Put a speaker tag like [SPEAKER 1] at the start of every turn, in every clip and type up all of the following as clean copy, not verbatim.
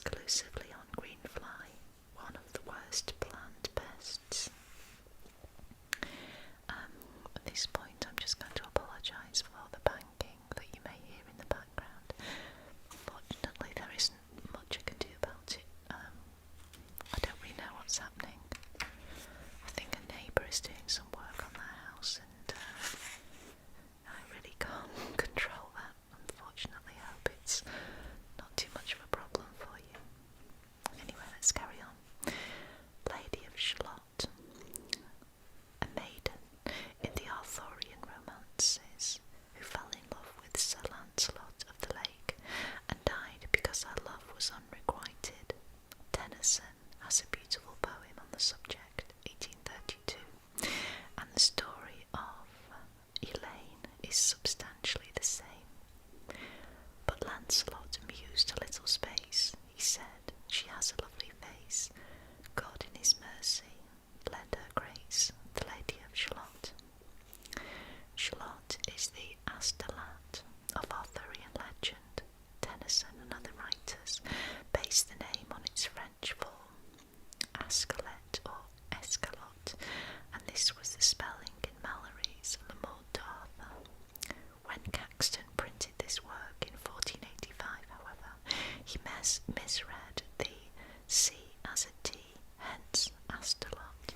[SPEAKER 1] exclusively on greenfly, one of the worst plant pests. At this point I'm just going to apologise for the banging that you may hear in the background. Fortunately there isn't much I can do about it. I don't really know what's happening. I think a neighbour is doing some work on their house and I really can't control that, unfortunately. I hope it's not too much of a problem for you. Anyway, let's carry on. Lady of Shalott, a maiden in the Arthurian romances who fell in love with Sir Lancelot of the Lake and died because her love was unrequited. Tennyson has a beautiful poem on the subject, 1832, and the story of Elaine is substantially the same. But Lancelot mused a little space. He said, "She has a lovely face. God in his mercy lend her grace, the Lady of Shalott." Shalott is the Astolat of Arthurian legend. Tennyson and other writers base the name on its French form, Ascalet or Escalot, and this was the spelling in Mallory's Le Morte d'Arthur. When Caxton printed this work in 1485, however, he misread the C as a T, hence Astolat.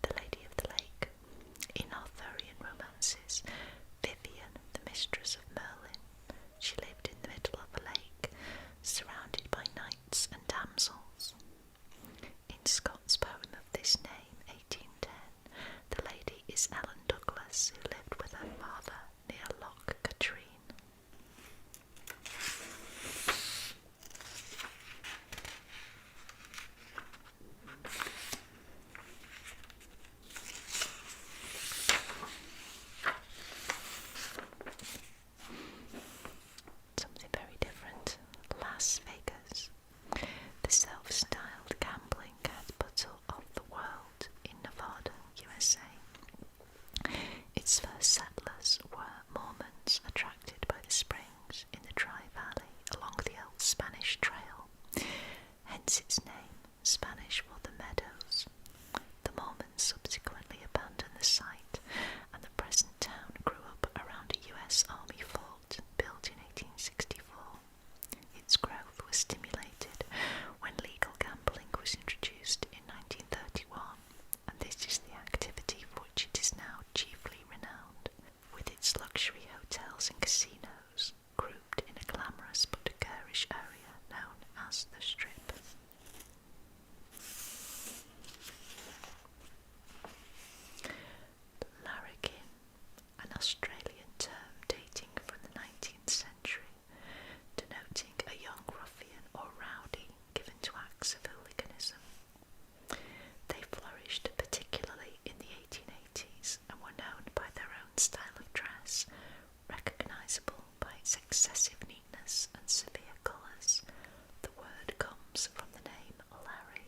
[SPEAKER 1] The Lady of the Lake. In Arthurian romances, Vivian, the mistress of Merlin, she lived in the middle of a lake, surrounded by knights and damsels. In Scott's poem of this name, 1810, the lady is Ellen Douglas, who lived with her father near Loch Katrine. Something very different. Las Vegas. The self-styled gambling capital of the world in Nevada, USA. Its first settlers were Mormons attracted by the springs in the Dry Valley along the old Spanish Trail, hence its name, Spanish for the meadows. The Mormons subsequently abandoned the site, and the present town grew up around a US Army fort built in 1864. Its growth was stimulated when legal gambling was introduced in 1931, and this is the activity for which it is now chiefly renowned, with its luxury hotels and casinos grouped in a glamorous but garish area known as the Strip. Larrikin, an Australian term dating from the 19th century, denoting a young ruffian or rowdy given to acts of hooliganism. They flourished particularly in the 1880s and were known by their own style of dress, recognisable by its excessive neatness and severe colours. The word comes from the name Larry.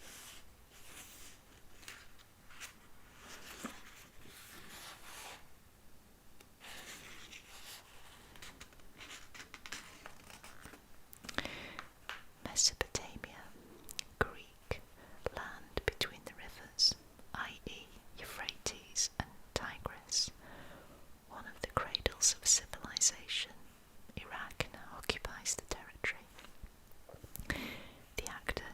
[SPEAKER 1] Mesopotamia, Greek, land between the rivers, i.e. Euphrates and Tigris, one of the cradles of civilization. Iraq now occupies the territory. The actor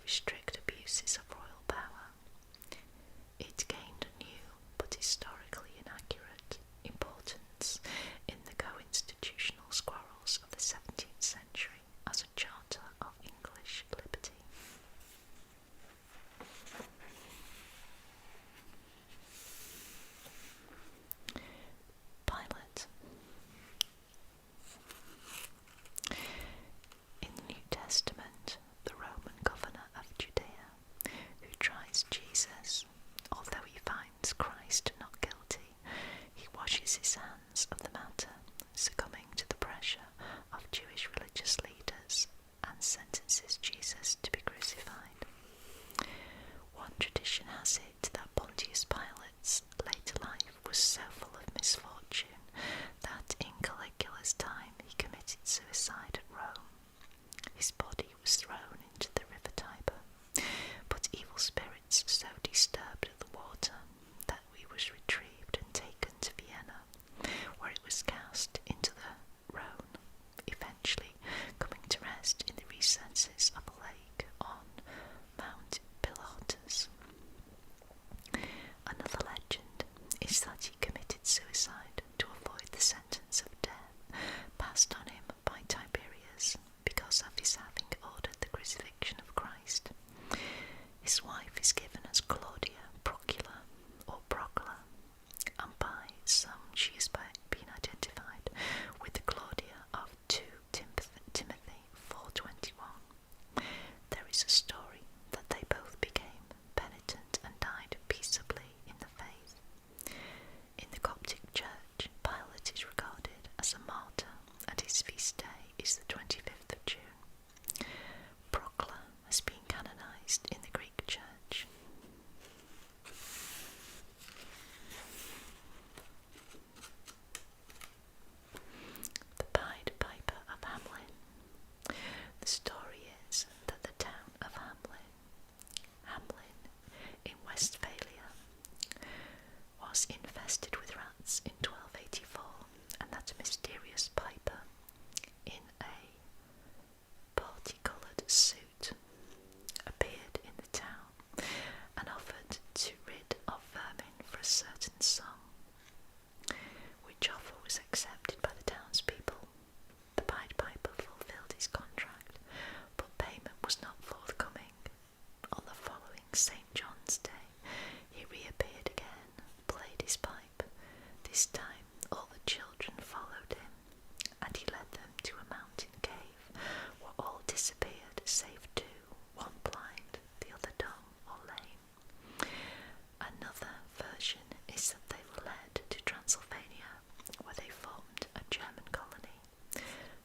[SPEAKER 1] restrict abuses of royal power. It gained a new, but historically inaccurate, importance in the co-institutional squabbles of the 17th century as a charter of English liberty. Pilate. In the New Testament, the Roman governor of Judea, who tries Jesus, although he finds Christ not guilty, he washes his hands of the matter, succumbing to the pressure of Jewish religious leaders, and sentences Jesus to be crucified. One tradition has it that Pontius Pilate's later life was so full of misfortune that in Caligula's time he committed suicide at Rome. His body was thrown into the river Tiber, but evil spirits so disturbed the water that he was retrieved and taken to Vienna, where it was cast into the Rhone, eventually coming to rest in the recesses of a lake on Mount 5+hrs. Another legend is that he committed suicide to avoid the sentence of death passed on him by Tiberius because of his having ordered the crucifixion of Christ. His wife is given as Claudia Procula or Procula, and by some she has been identified with the Claudia of 2 Timothy 4:21. There is a story that they both became penitent and died peaceably in the faith. In the Coptic Church, Pilate is regarded as a martyr, and his feast day is the 25th of June. Procla has been canonised in the Greek Church. The Pied Piper of Hamlin. The story is that the town of Hamlin in Westphalia, was infested with rats in 1284, and that a mysterious piper in a parti-coloured suit appeared in the town and offered to rid of vermin for a certain sum, which offer was accepted by the townspeople. The Pied Piper fulfilled his contract, but payment was not forthcoming. On the following St. John's Day, he reappeared again, played his pipe. This time all the children followed him, and he led them to a mountain cave, where all disappeared save 2, one blind, the other dumb or lame. Another version is that they were led to Transylvania, where they formed a German colony.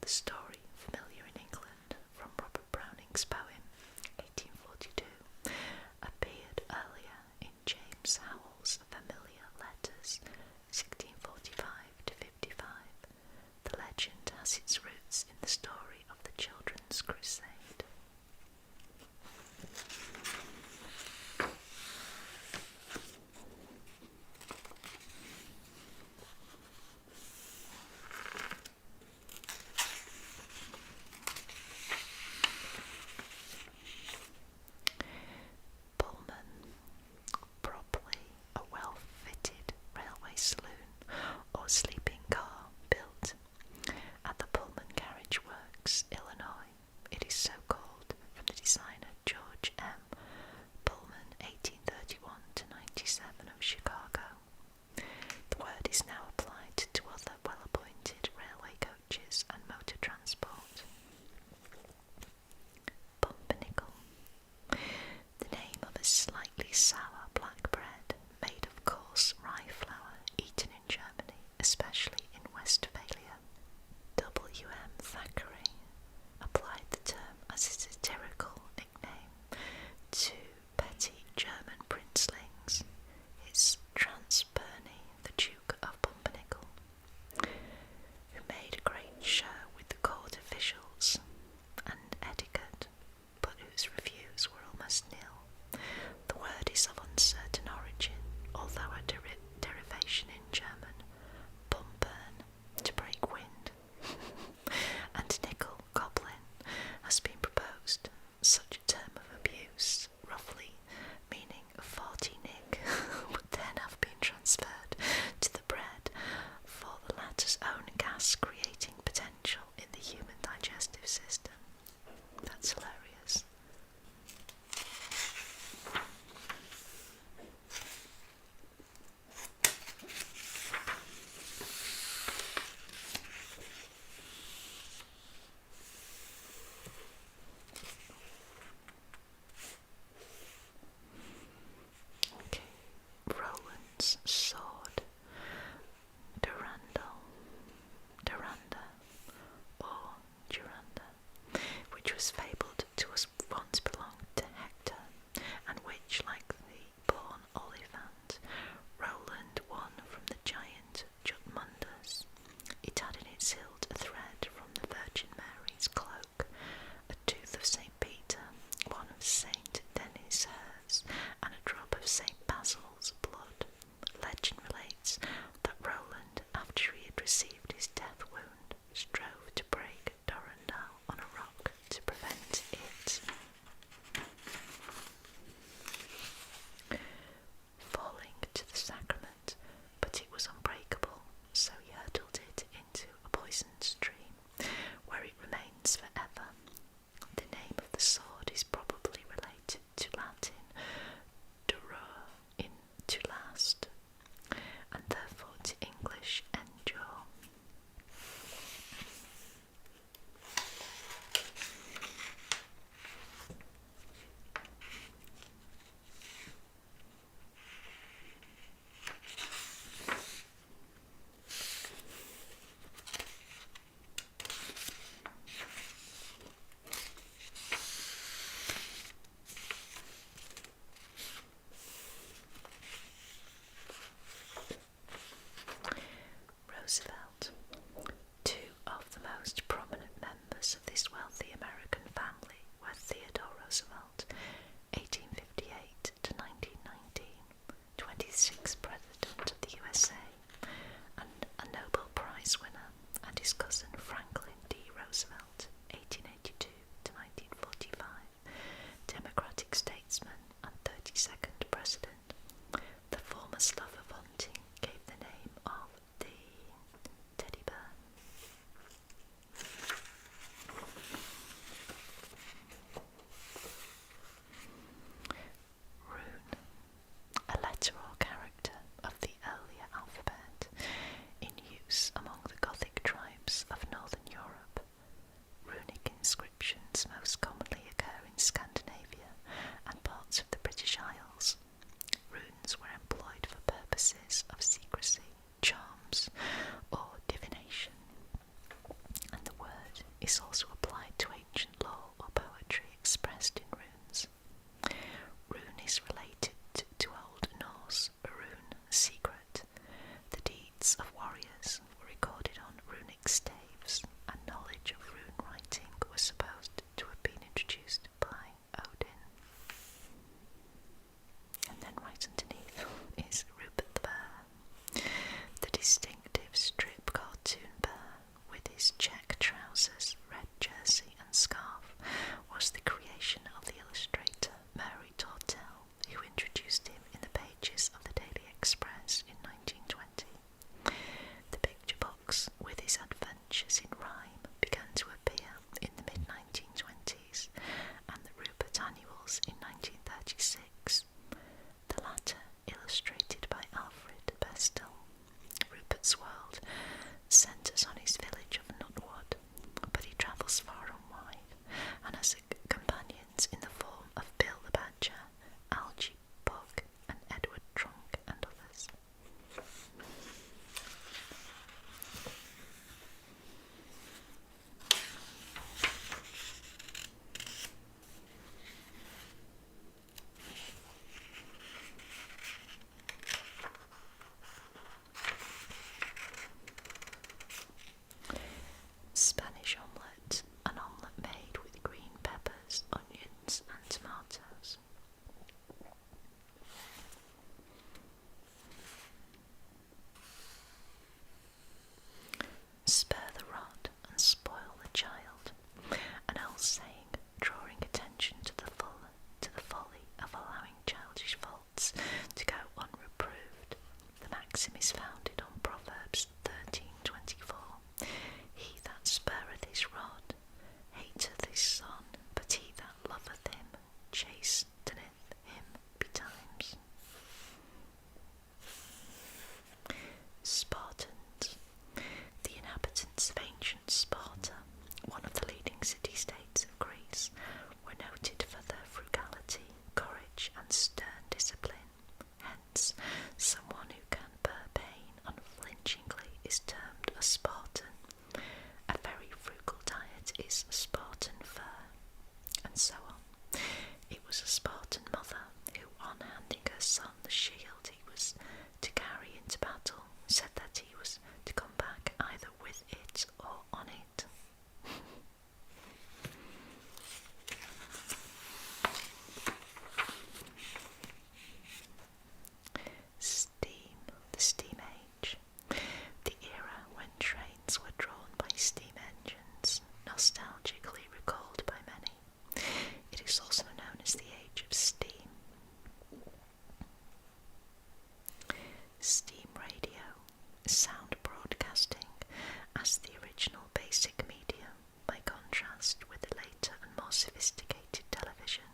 [SPEAKER 1] The story, familiar in England from Robert Browning's poem 1842, appeared earlier in James Howell's Familiar Letters 1645 to 55. The legend has its roots in the story of the Children's Crusade. Pullman, properly a well-fitted railway saloon or sleeping car built at the Pullman Carriage Works, Illinois. It is so called from the designer George M. Pullman, 1831 to 97 of Chicago. The word is now applied to other well-appointed railway coaches and motor transport. Pumpernickel. The name of a slightly sour black bread made of coarse rye flour eaten in Germany, especially in Westphalia. W.M. Thackeray applied the term as a satirical nickname to petty German princelings. His Trans Burney, the Duke of Pumpernickel, who made a great show with the court officials and etiquette, but whose reviews were almost nil. The word is of uncertain origin, although a derivation in German, pumpern, to break wind, and nickel, goblin, has been proposed. Such a term of abuse is founded on Proverbs 13:24. He that spareth his rod hateth his son, but he that loveth him chasteneth him betimes. Spartans. The inhabitants of ancient Sparta, one of the leading city-states of Greece, were noted for their frugality, courage, and stern discipline. Hence, someone who can bear pain unflinchingly is termed a Spartan. A very frugal diet is a Spartan fare, and so on. It was a Spartan mother who, on handing her son the shield he was to carry into battle, said that he was to come back either with it or on it. Steam, the steam age. The era when trains were drawn by steam engines, nostalgically recalled by many. It is also known as the age of steam. Steam radio, sound broadcasting as the original basic medium, by contrast with the later and more sophisticated television.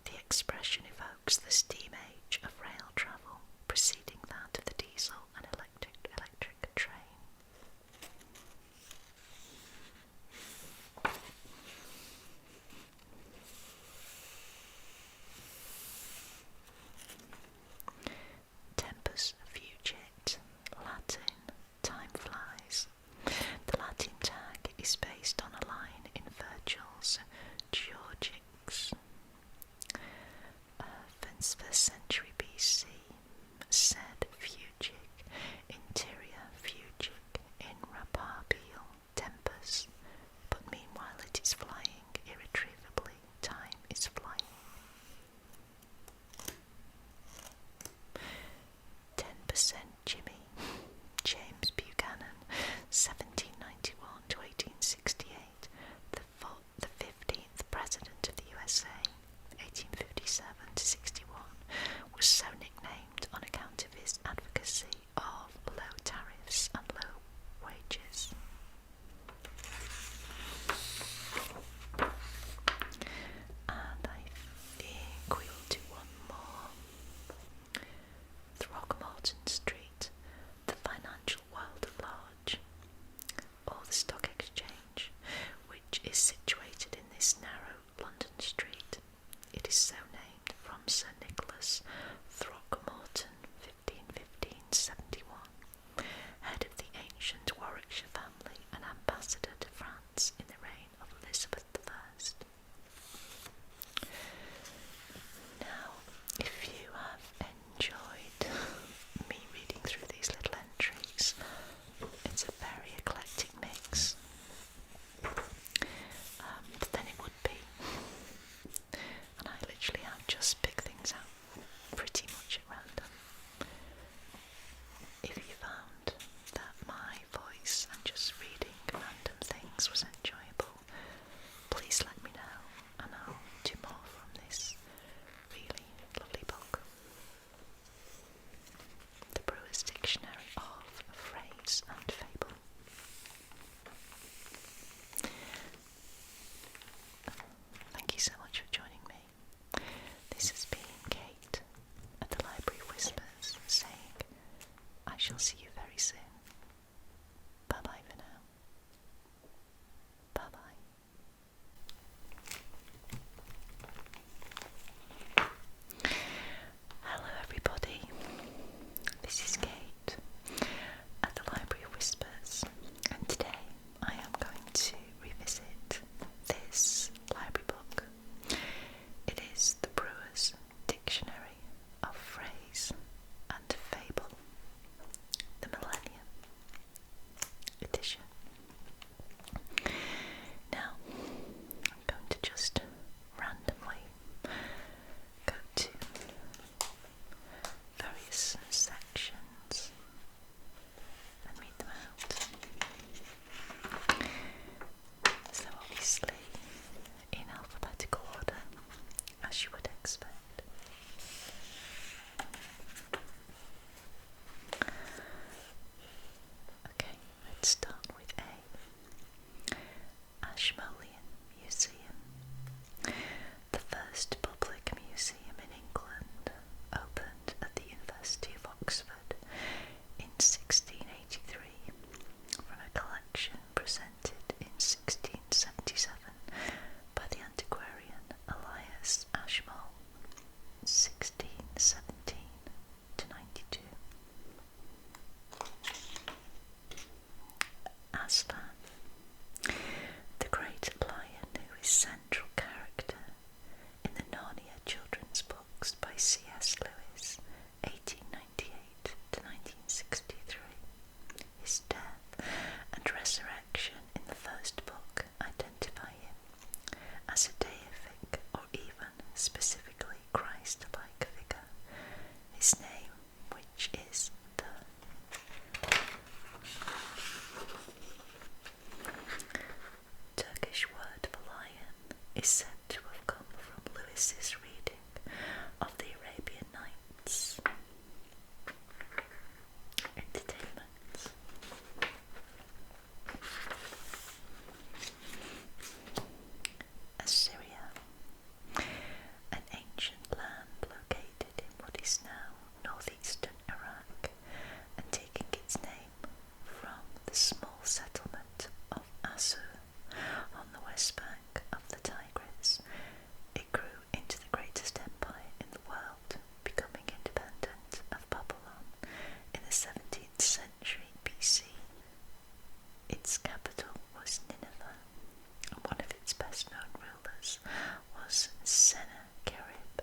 [SPEAKER 1] The expression evokes the steam age of rail travel, preceding that of the diesel and electric train. Tempus fugit, Latin, time flies. The Latin tag is based on a line in Virgil's Georgics, 1st century BC, said fugic, interior fugic, in rapabile tempus, but meanwhile it is flying irretrievably, time is flying. 10% Jimmy, James Buchanan, 1791 to 1868, the 15th President of the USA, 1857 to 61, was so nicknamed on account of his advocacy of low tariffs and low wages. And I think we will do one more. Throgmorton Street, the financial world at large, or the Stock Exchange, which is situated in this narrow London street. It is so named from Sir Nicholas Throgmorton, 1515-71, head of the ancient Warwickshire family and ambassador to France in the reign of Elizabeth I. Now, if you have enjoyed me reading through these little entries, it's a very eclectic mix, than it would be, and I literally have just picked things out ancient land located in what is now northeastern Iraq, and taking its name from the small settlement of Assur on the west bank of the Tigris. It grew into the greatest empire in the world, becoming independent of Babylon in the 17th century BC. Its capital was Nineveh, and one of its best-known rulers was Sennacherib.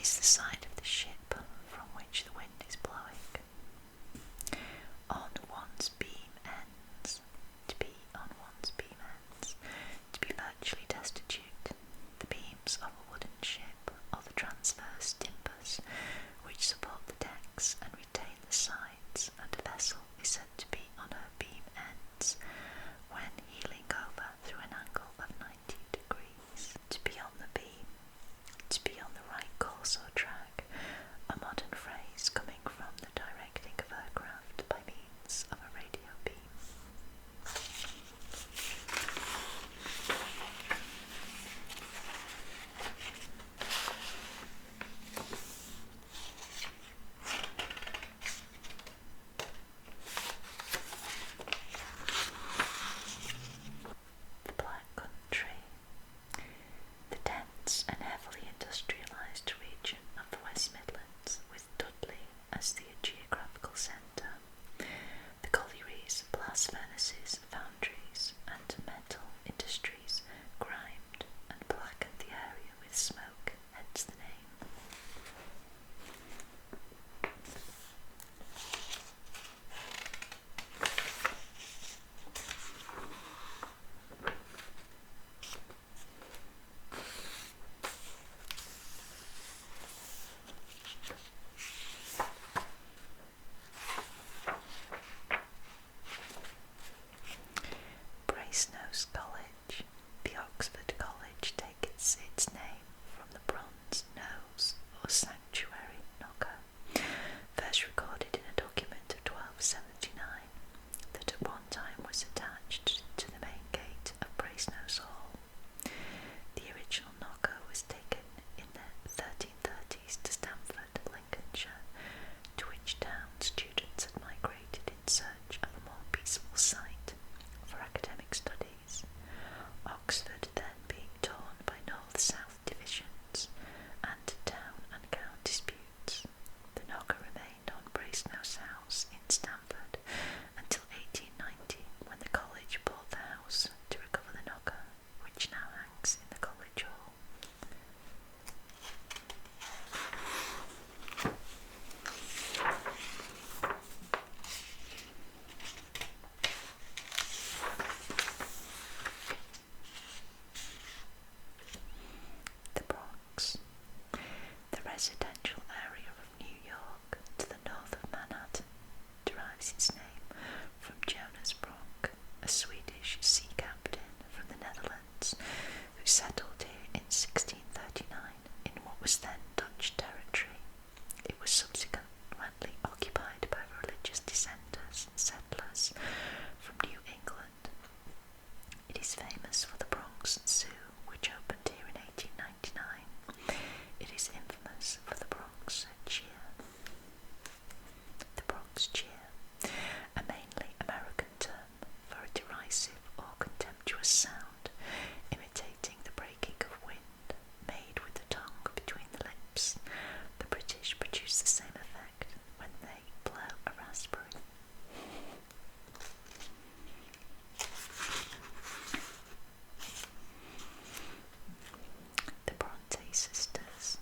[SPEAKER 1] is the side of the ship from which the wind is blowing. On one's beam ends. To be on one's beam ends. To be virtually destitute. The beams of a wooden ship or the transverse timbers which support the decks and retain the sides, and a vessel is said to be on her beam ends when heeling over through an angle of 90 degrees. To be on the beam. To be on the right course or track, a modern phrase coming from the directing of aircraft by means of a radio beam. The Black Country. The dense and heavily industrialised region of the West Midlands, with Dudley as the geographical centre. The collieries, blast furnaces, foundries and metal industries grimed and blackened the area with smoke, hence the name. Brasenose College. The Oxford College takes its name from the bronze nose or sanctuary knocker, first recorded in a document of 1279, that at one time was attached to the main gate of Brasenose Hall. The original knocker was taken in the 1330s to Stamford, Lincolnshire, to which town students had migrated in search of a more peaceful site for academic studies, Oxford then being torn by north-south divisions and town and gown disputes. The knocker remained on Brasenose House in Stamford until 1890, when the college bought the house to recover the knocker, which now hangs in the college hall. The Bronx. The residential area of New York to the north of Manhattan derives its name from Jonas Bronck, a Swedish sea captain from the Netherlands who settled here in 1639 in what was then Dutch territory. It was subsequently occupied by religious dissenters and settlers from New England. It is famous for the Bronx Zoo, which opened here in 1899. It is infamous for the Bronx Cheer. The Bronx Cheer, a mainly American term for a derisive or contemptuous sound, imitating the breaking of wind, made with the tongue between the lips. The British produce the same effect when they blow a raspberry. The Bronte Sisters.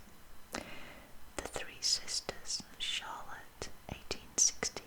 [SPEAKER 1] The three sisters, Charlotte, 1816,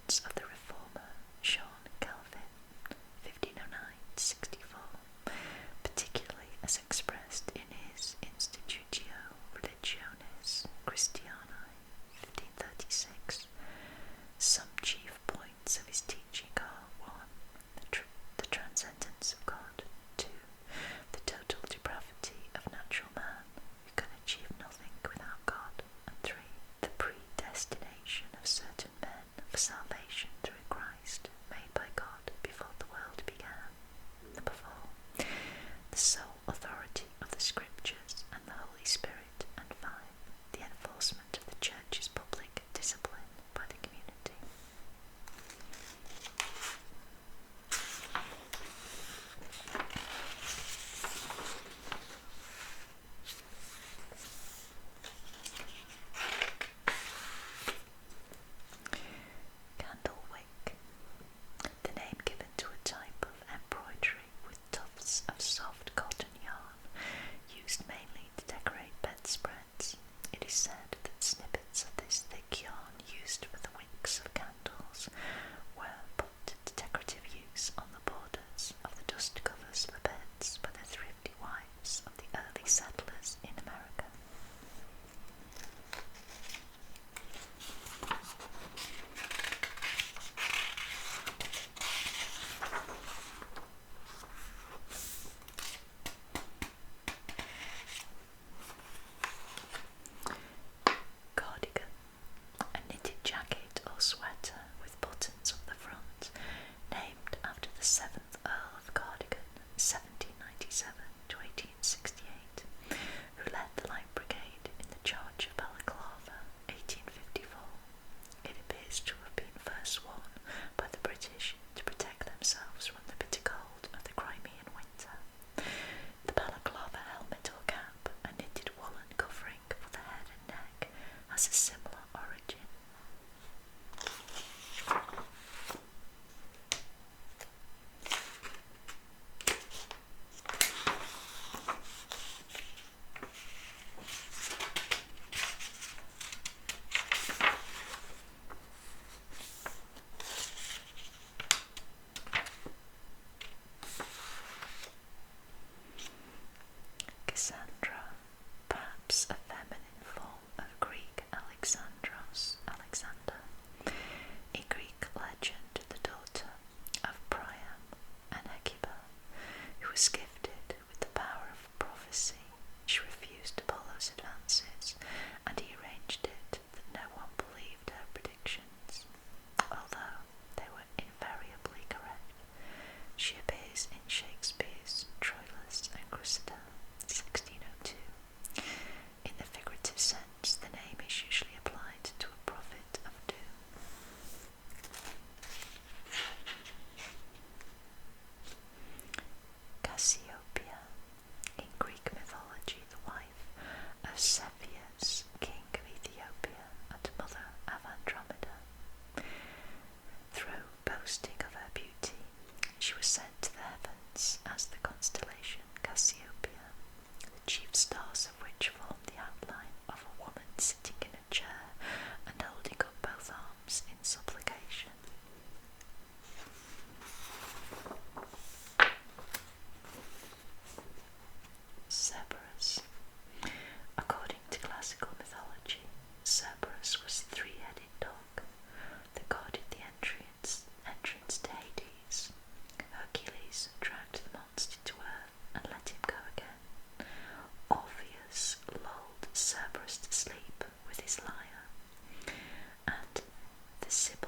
[SPEAKER 1] influence of the reformer John Calvin, 1509–64, particularly as expressed in his Institutio Religionis Christianae, 1536. Some chief points of his teaching are 1. The transcendence of God, 2. The total depravity of natural man, who can achieve nothing without God, and 3. The predestination of certain men for salvation through Christ, made by God before the world began. 4. The sole authority of the Scriptures and the Holy Spirit, and 5. The enforcement of the Church's public discipline by the community. Candlewick, the name given to a type of embroidery with tufts of soft cotton yarn, used mainly to decorate bedspreads. It is said that snippets of this thick yarn used for the wicks of candles were put to decorative use on the borders of the dust covers for beds by the thrifty wives of the early settlers in America. Cardigan, a knitted jacket or sweater with buttons up the front, named after the 7th Earl of Cardigan, 1797 to 1868, who led the Light Brigade in the Charge of Balaclava, 1854. It appears to have been first worn by the British to protect themselves from the bitter cold of the Crimean winter. The balaclava helmet or cap, a knitted woolen covering for the head and neck, has a similar origin. Cassandra, perhaps a feminine form of Greek Alexandros, Alexander. In Greek legend, the daughter of Priam and Hecuba, who was gifted with the power of prophecy. She refused Apollo's advances, and he arranged it that no one believed her predictions, although they were invariably correct. She appears in Shakespeare's Troilus and Cressida, 1602. In the figurative sense, the name is usually applied to a prophet of doom. Cassiopeia, in Greek mythology the wife of Cepheus, king of Ethiopia and mother of Andromeda. Through boasting of her beauty, she was sent to the heavens as the constellation Cassiopeia, the chief stars of which form the outline of a woman sitting in a chair and holding up both arms in supplication. Cerberus. According to classical mythology, Cerberus was a three-headed dog that guarded the entrance to Hades. Hercules dragged the monster to earth and let him go again. Orpheus lulled Cerberus to sleep with his lyre, and the Sibyl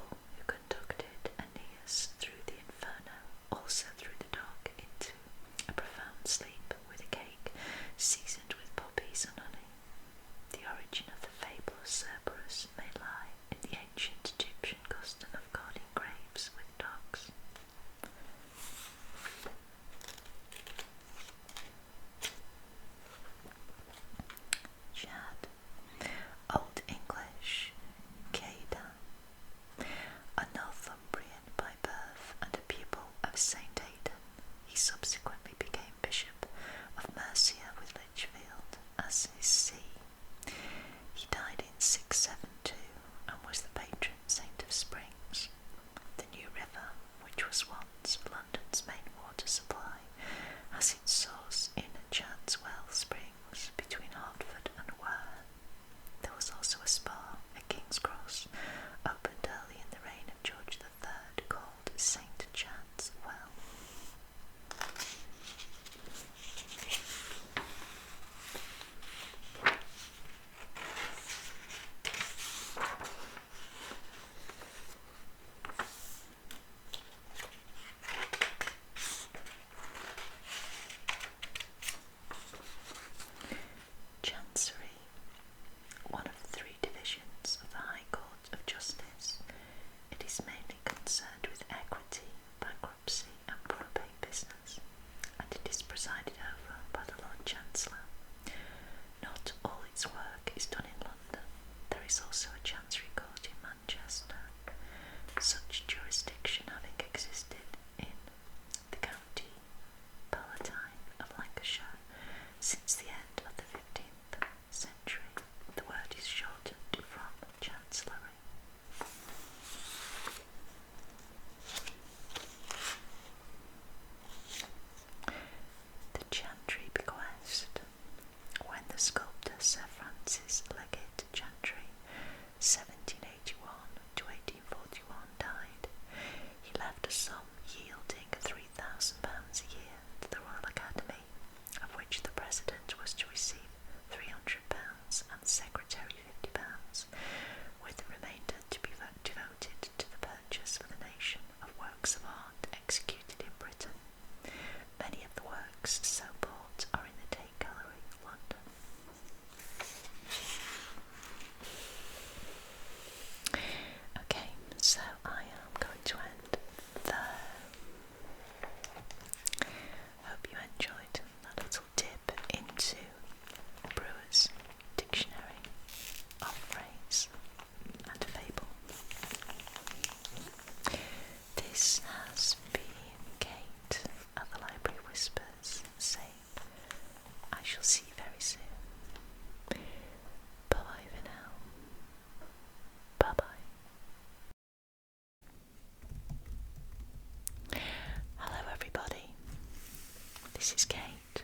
[SPEAKER 1] this is Kate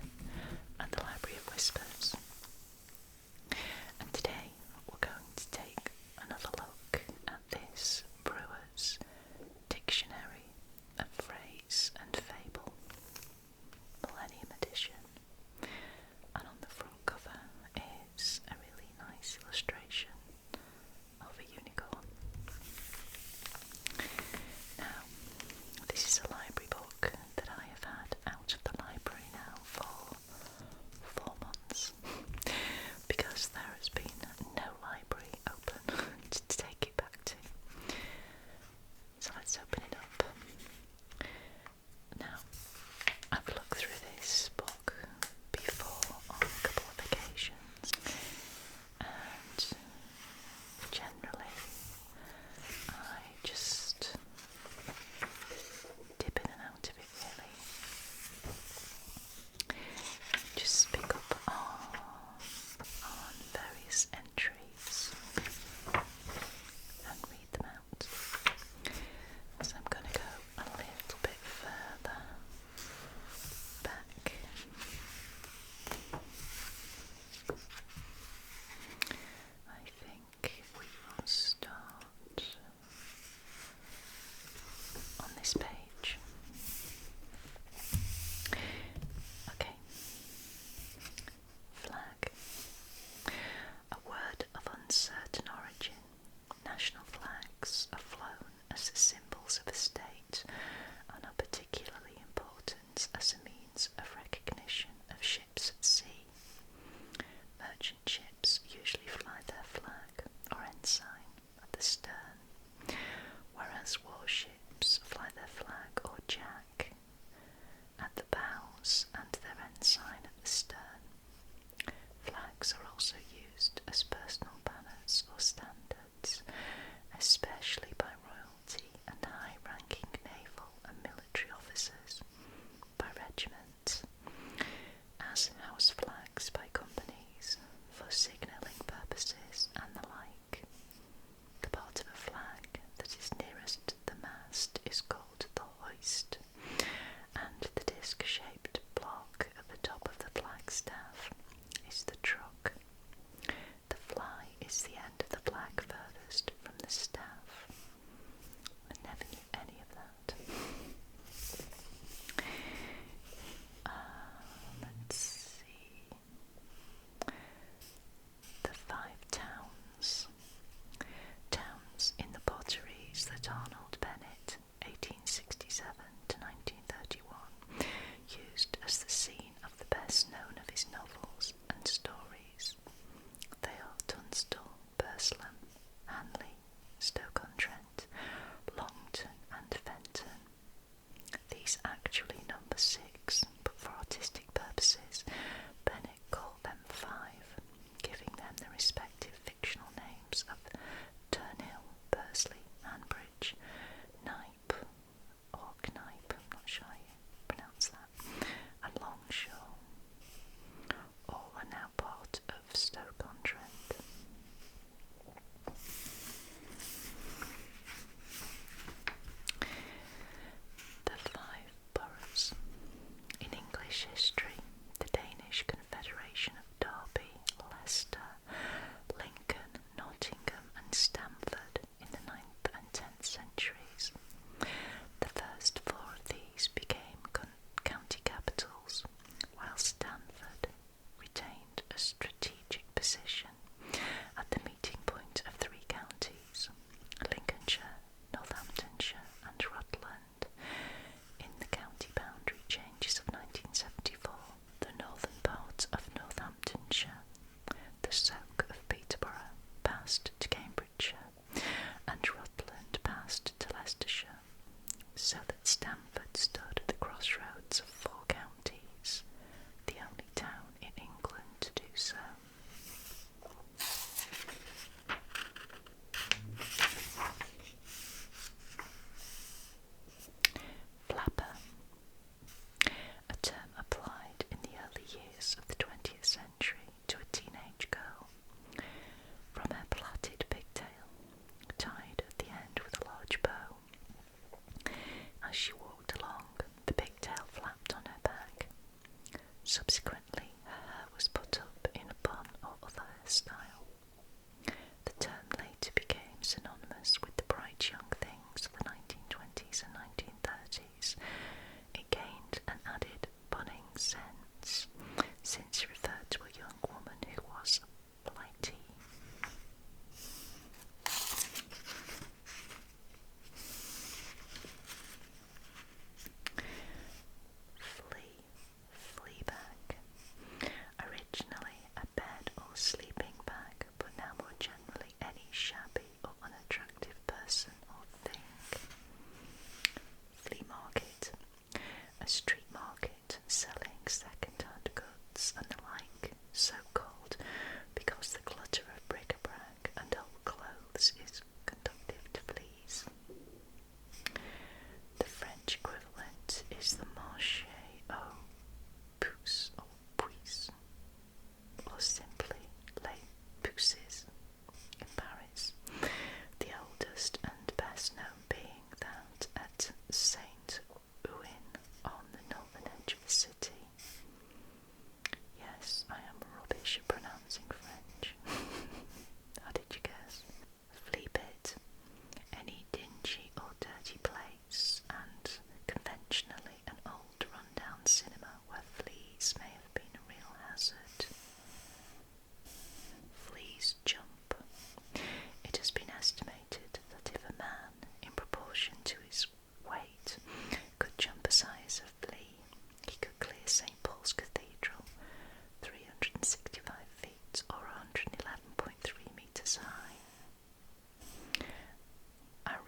[SPEAKER 1] at the Library of Whispers, and today we're going to take another look at this Brewer's Dictionary of Phrase and Fable, Millennium Edition, and on the front cover is a really nice illustration of a unicorn. Now, this is a library book that I have had out of the library now for 4 months because there has been no library open to take it back to. So let's open it up. Now, I've looked through this book before on a couple of occasions, and generally I just dip in and out of it really. Just pick up on various entries and read them out. So I'm going to go a little bit further back. I think we will start on this page. Okay. Flag. A word of uncertain origin. National flags are flown as the symbols of a state and are particularly important as a means of recognition of ships at sea. Merchant ships usually fly their flag or ensign at the stern, whereas warships fly their flag or jack at the bows and their ensign at the stern. Flags are also used as personal banners or standards, especially by royalty and high-ranking naval and military officers, by regiments, as house flags by companies, for signalling purposes and the like. The part of a flag that is nearest the mast is called the hoist, and the disc-shaped block at the top of the flagstaff is the truck. The fly is the end of the flag furthest from the staff. I never knew any of that. Let's see. The 5 towns. Towns in the potteries that Arnold Bennett, 1867 to 1931, used as the scene of the best known of his novels and stories. They are Tunstall, Burslem, Hanley, Stoke-on-Trent, Longton and Fenton. These actually number 6, but for artistic purposes, Bennett called them 5, giving them the respective fictional names of Turnhill, Bursley, Hanbridge,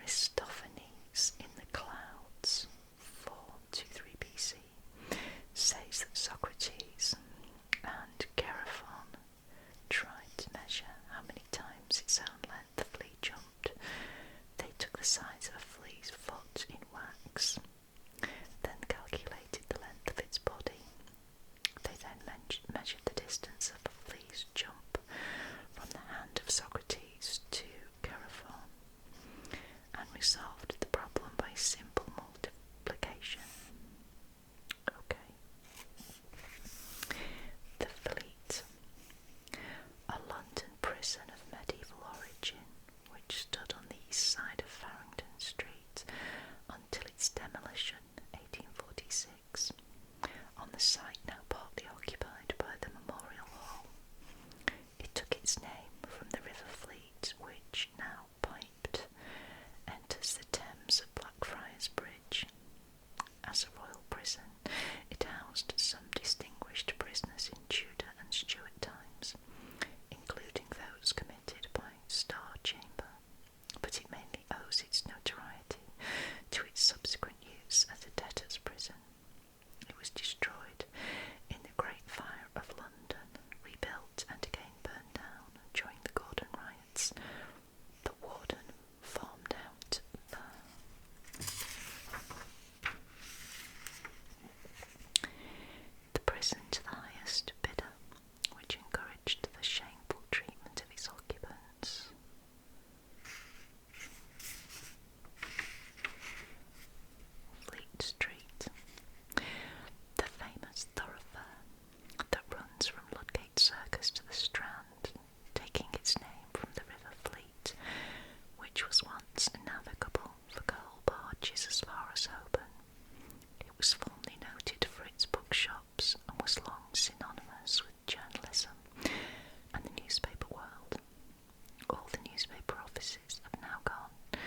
[SPEAKER 1] Aristophanes in the Clouds, 423 BC, says that Socrates and Chaerephon tried to measure how many times its own length the flea jumped. They took the size of a flea's foot in wax, then calculated the length of its body. They then measured the distance of a flea's jump from the hand of Socrates to Chaerephon, and resolved the problem by simple multiplication. Okay. The Fleet, a London prison of medieval origin, which stood on the east side of Farringdon Street until its demolition, 1846, on the site now partly occupied by the Memorial Hall. It took its name from the River Fleet, which, now piped, enters the Thames at Blackfriars Bridge. As a royal prison, it housed some distinguished prisoners in Tudor and Stuart times, including those committed by Star Chamber, but it mainly owes its notoriety to its subsequent use as a debtor's prison. It was destroyed in the Great Fire of London, rebuilt and again burned down during the Gordon riots. The warden farmed out the prison to the highest bidder, which encouraged the shameful treatment of its occupants. Fleet Street, the famous thoroughfare that runs from Ludgate Circus to the Strand, taking its name from the River Fleet, which was once navigable for coal barges as far as Holborn. It was formerly noted for its bookshops and was long synonymous with journalism and the newspaper world. All the newspaper offices have now gone,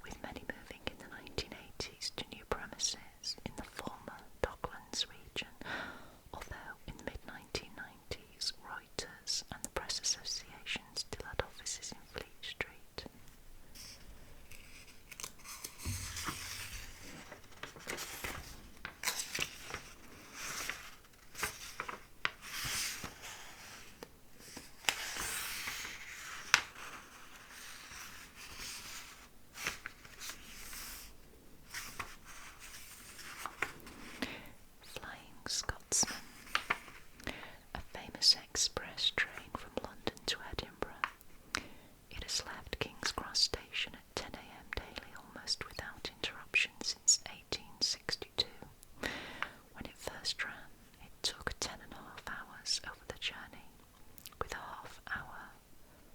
[SPEAKER 1] with many moving in the 1980s to new premises in the former Docklands region, although in the mid-1990s Reuters and the Press Association still had offices in Fleet Street. Flying Scotsman, a famous express train from London to Edinburgh. It has left King's Cross Station at 10 a.m. daily almost without interruption since 1862. When it first ran, it took 10.5 hours over the journey, with a half-hour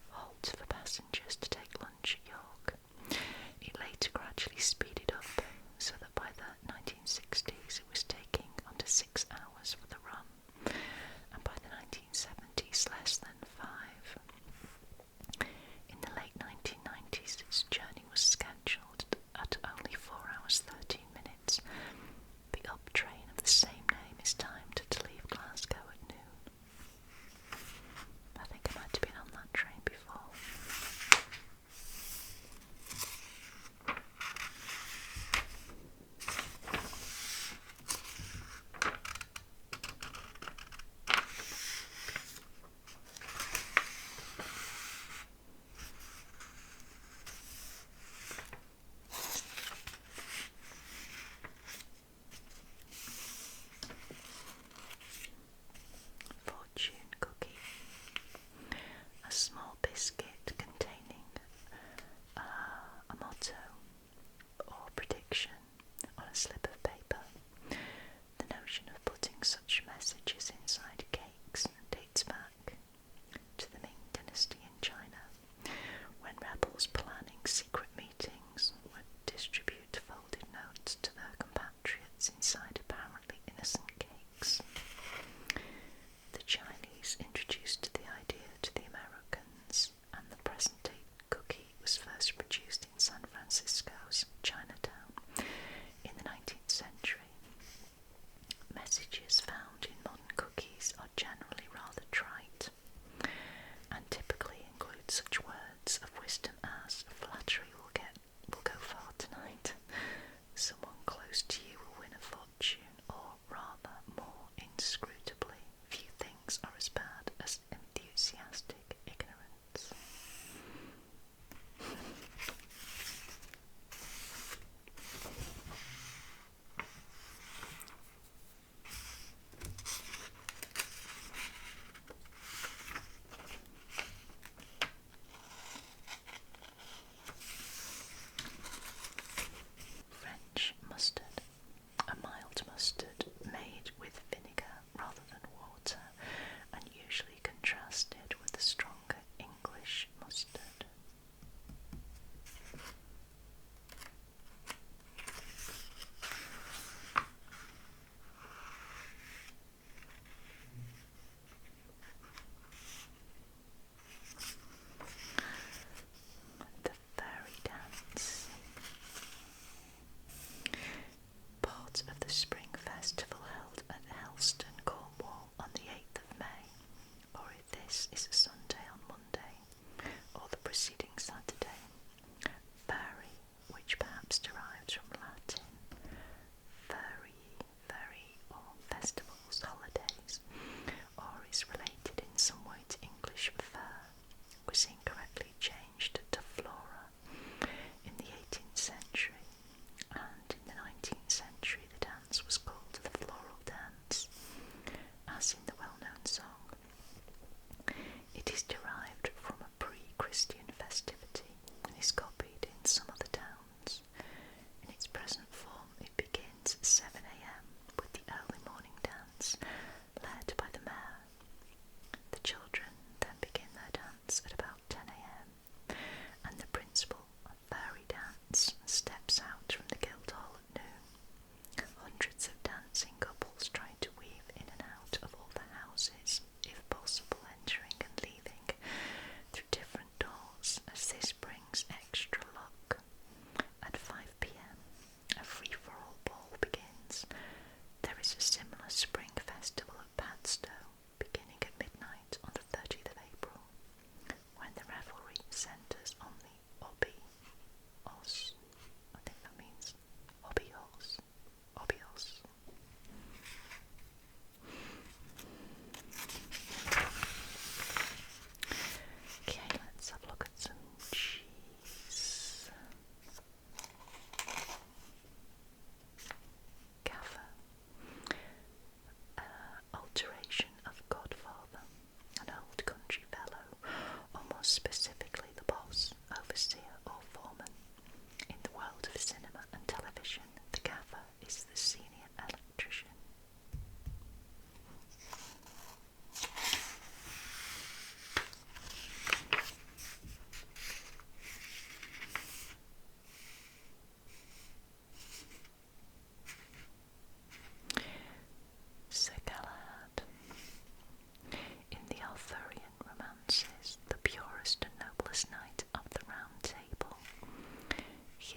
[SPEAKER 1] halt for passengers to take lunch at York. It later gradually speeded up, so that by the 1960s it was taking under 6 hours for the run, and by the 1970s less than 5. In the late 1990s its journey was scheduled at only 4 hours 13 minutes. The up train of the same name is timed to leave Glasgow at noon. I think I might have been on that train before.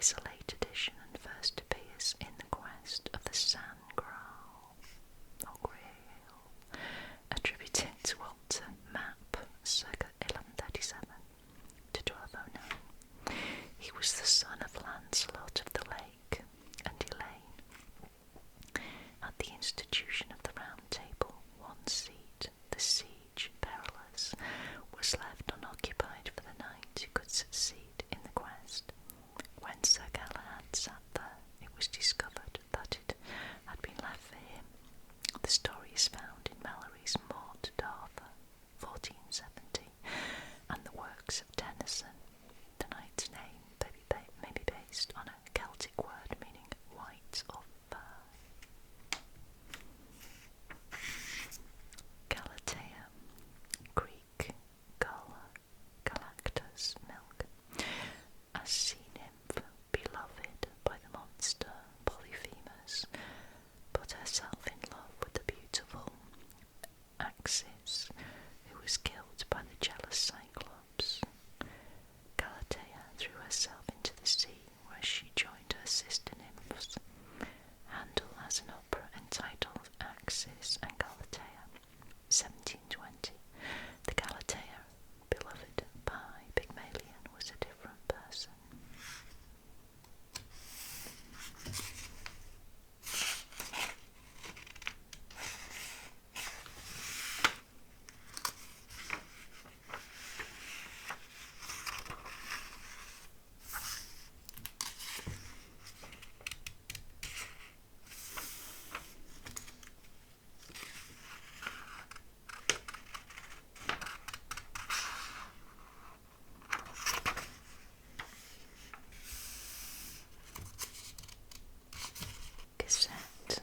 [SPEAKER 1] is a late addition and first appears in The Quest of the San Graal, or Grail, attributed to Walter Map, circa 1137 to 1209. He was the son of Lancelot of the Lake and Elaine. At the institution of the Round Table, one seat, the Siege Perilous, was left unoccupied for the knight who could succeed in the quest. When Sir Galahad sat there, it was discovered that it had been left for him. The story is found in Mallory's Maud d'Arthur, 1470, and the works of Tennyson. The knight's name may be based on a Celtic word meaning white or fur. Galatea, Greek, Gala, Galactus, milk, a sea nymph beloved by the monster Polyphemus, put herself in love with the beautiful Axis, who was killed by the jealous Cyclops. Galatea threw herself into the sea, where she joined her sister nymphs. Handel has an opera entitled Axis and Galatea, 1720. The Galatea, beloved by Pygmalion, was a different person. Gazette,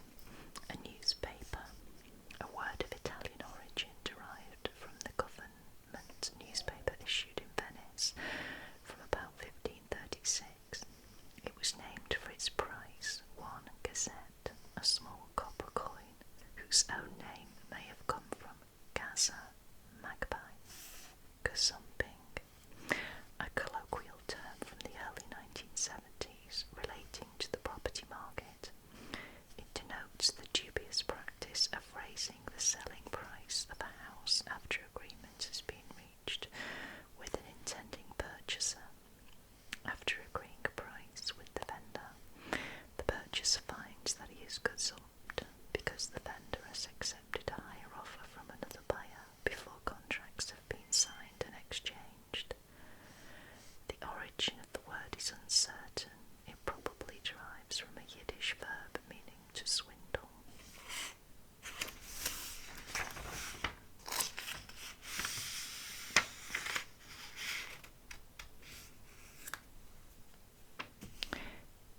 [SPEAKER 1] a newspaper, a word of Italian origin derived from the government newspaper issued in Venice from about 1536. It was named for its price, 1 gazette, a small copper coin, whose own name may have come from Gaza, magpie. Gazumping, a colloquial term from the early 1970s relating to the property market. It denotes the dubious practice of raising the selling price of a house after agreement has been reached with an intending purchaser. After agreeing a price with the vendor, the purchaser finds that he is gazumped because the vendor has accepted a higher offer from another buyer before contracts have been signed and exchanged. The origin of the word is uncertain. It probably derives from a Yiddish verb meaning to swindle.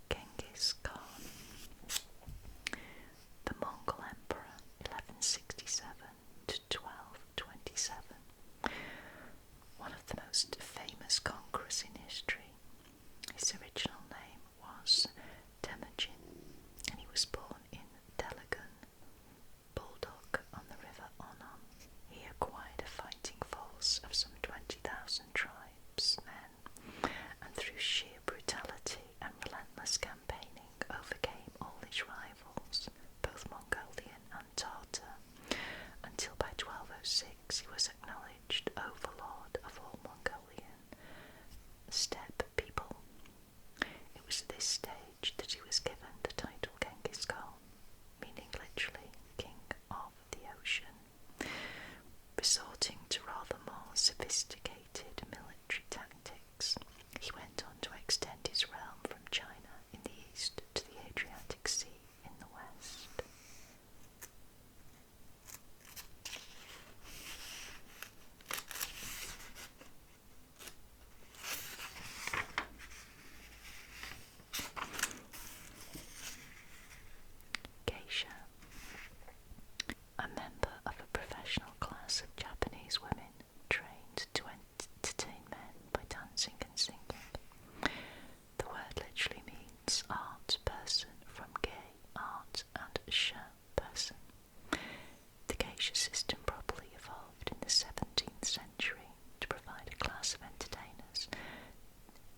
[SPEAKER 1] Genghis Khan, the Mongol Emperor, 1167 to 1227. One of the most famous conquerors in history. His original name was Temujin, and he was born in Delagun, Bulldog on the River Onon. He acquired a fighting force of some 20,000 tribesmen, and through sheer brutality and relentless campaigning overcame all his rivals, both Mongolian and Tartar, until by 1206 he was acknowledged overlord of all Mongolian steppe people. It was at this stage that he was given the title Genghis Khan, meaning literally King of the Ocean. Resorting to rather more sophisticated military tactics, he went on to extend his realm from China in the east to the Adriatic Sea in the west. Geisha, a member of a professional class of Japanese women trained to entertain men by dancing and singing. The word literally means art person, from gay, art, and sha, person. The geisha system probably evolved in the 17th century to provide a class of entertainers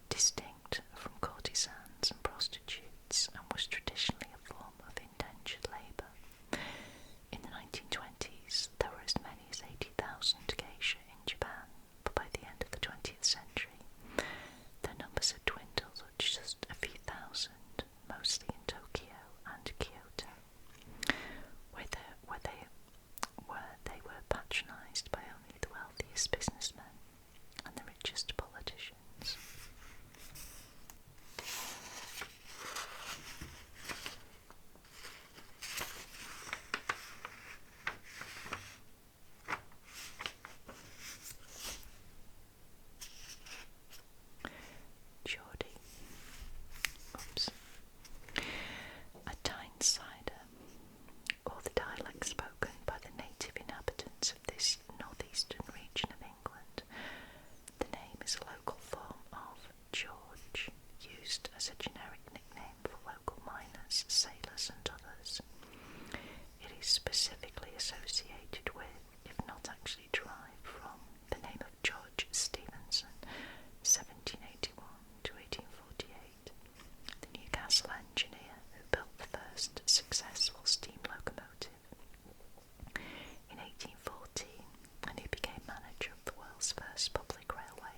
[SPEAKER 1] distinct from courtesans pubs. A Tyne cider, or the dialect spoken by the native inhabitants of this northeastern region of England. The name is a local form of George, used as a generic nickname for local miners, sailors and others. It is specifically associated with, if not actually derived from, the name of George Stephenson, 1781 to 1848, the Newcastle engineer who built the first successful steam locomotive in 1814, and he became manager of the world's first public railway,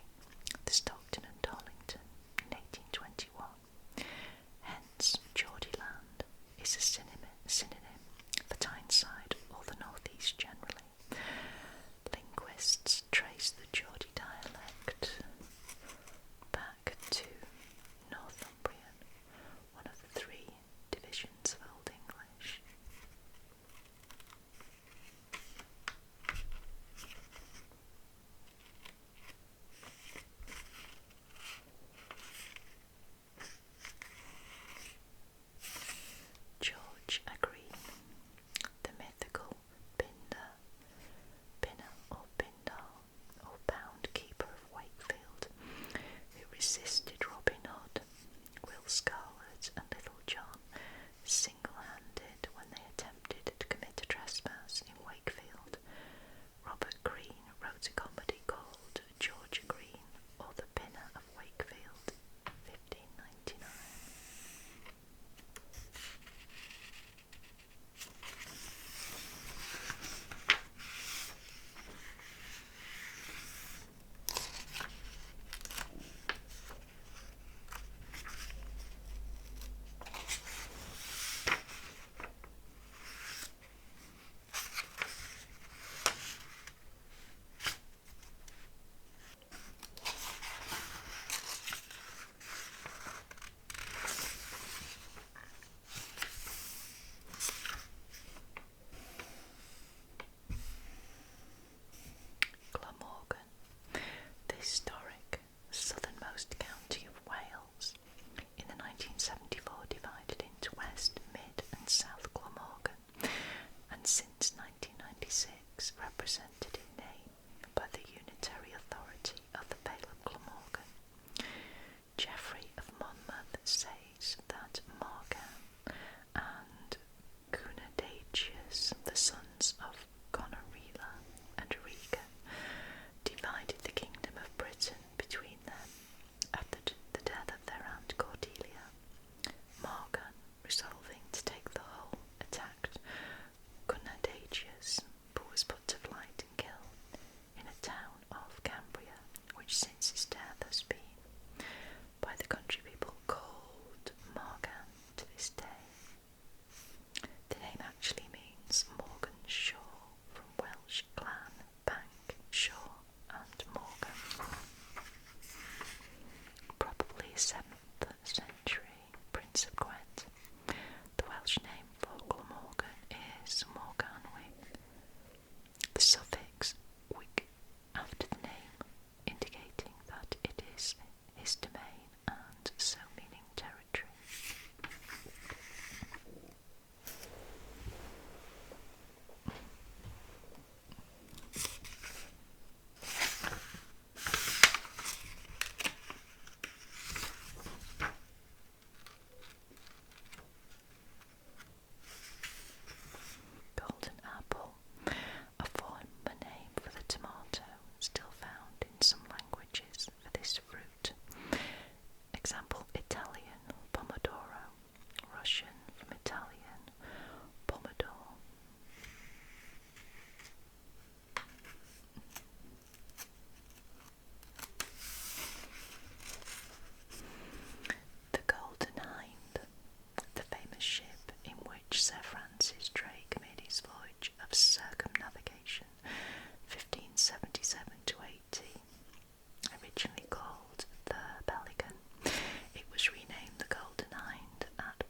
[SPEAKER 1] the Stockton and Darlington, in 1821. Hence, Geordieland is a synonym for Tyneside or the northeast generally. Linguists trace the Geordie dialect back to Northumbrian, one of the three divisions of Old English. George a Green, the mythical Pinner or Pindar, or Pound Keeper of Wakefield, who resisted Robin Hood, Will Scarlet and Little John single-handed when they attempted to commit a trespass in Wakefield. Robert Greene wrote a comedy called George a Green, or the Pinner of Wakefield, 1599. Glamorgan, the historic southernmost county of Wales, in the 1974 divided into West, Mid and South Glamorgan, and since 1996 represented in name by the unitary authority of the Vale of Glamorgan. Geoffrey of Monmouth says that Morgan and Cunadagius, the sons of Gonorrhea and Regan, divided the kingdom of Britain between them after the death of their aunt Cordelia. Morgan, resolving to take the whole, attacked Cunadagius, but was put to flight and killed in a town of Cambria, which since his death has been, by the country people, called Morgan to this day. The name actually means Morgan's Shore, from Welsh clan, bank, shore and Morgan. Probably a 7th century Prince of Gwent. The Welsh name for Glamorgan is Morganwy. The suffix "wig" after the name, indicating that it is his domain and so meaning territory. Golden apple, a former name for the tomato, still found in some languages for this fruit. Example: Italian pomodoro, Russian from Italian pomodoro. The Golden Hind, the famous ship in which Sir Francis Drake made his voyage of circumnavigation, 1577 to 80. Originally called the Pelican, it was renamed the Golden Hind at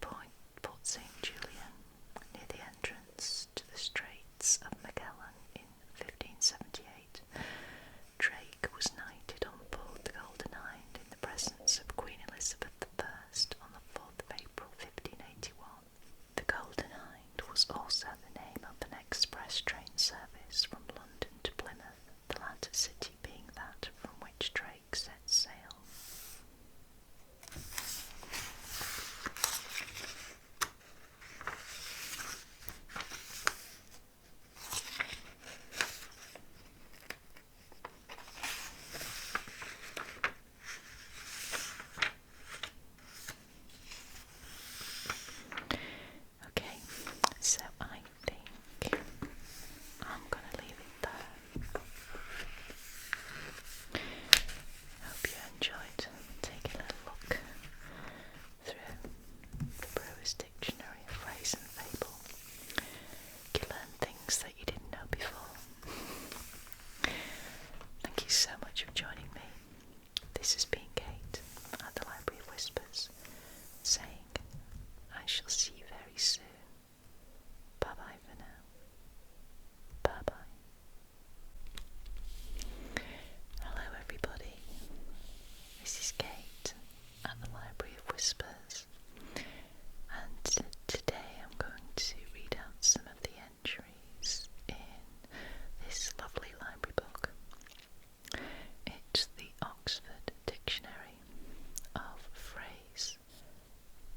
[SPEAKER 1] Whispers, and today I'm going to read out some of the entries in this lovely library book. It's the Oxford Dictionary of Phrase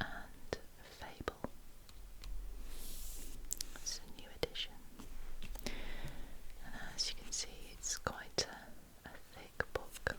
[SPEAKER 1] and Fable. It's a new edition, and as you can see, it's quite a thick book.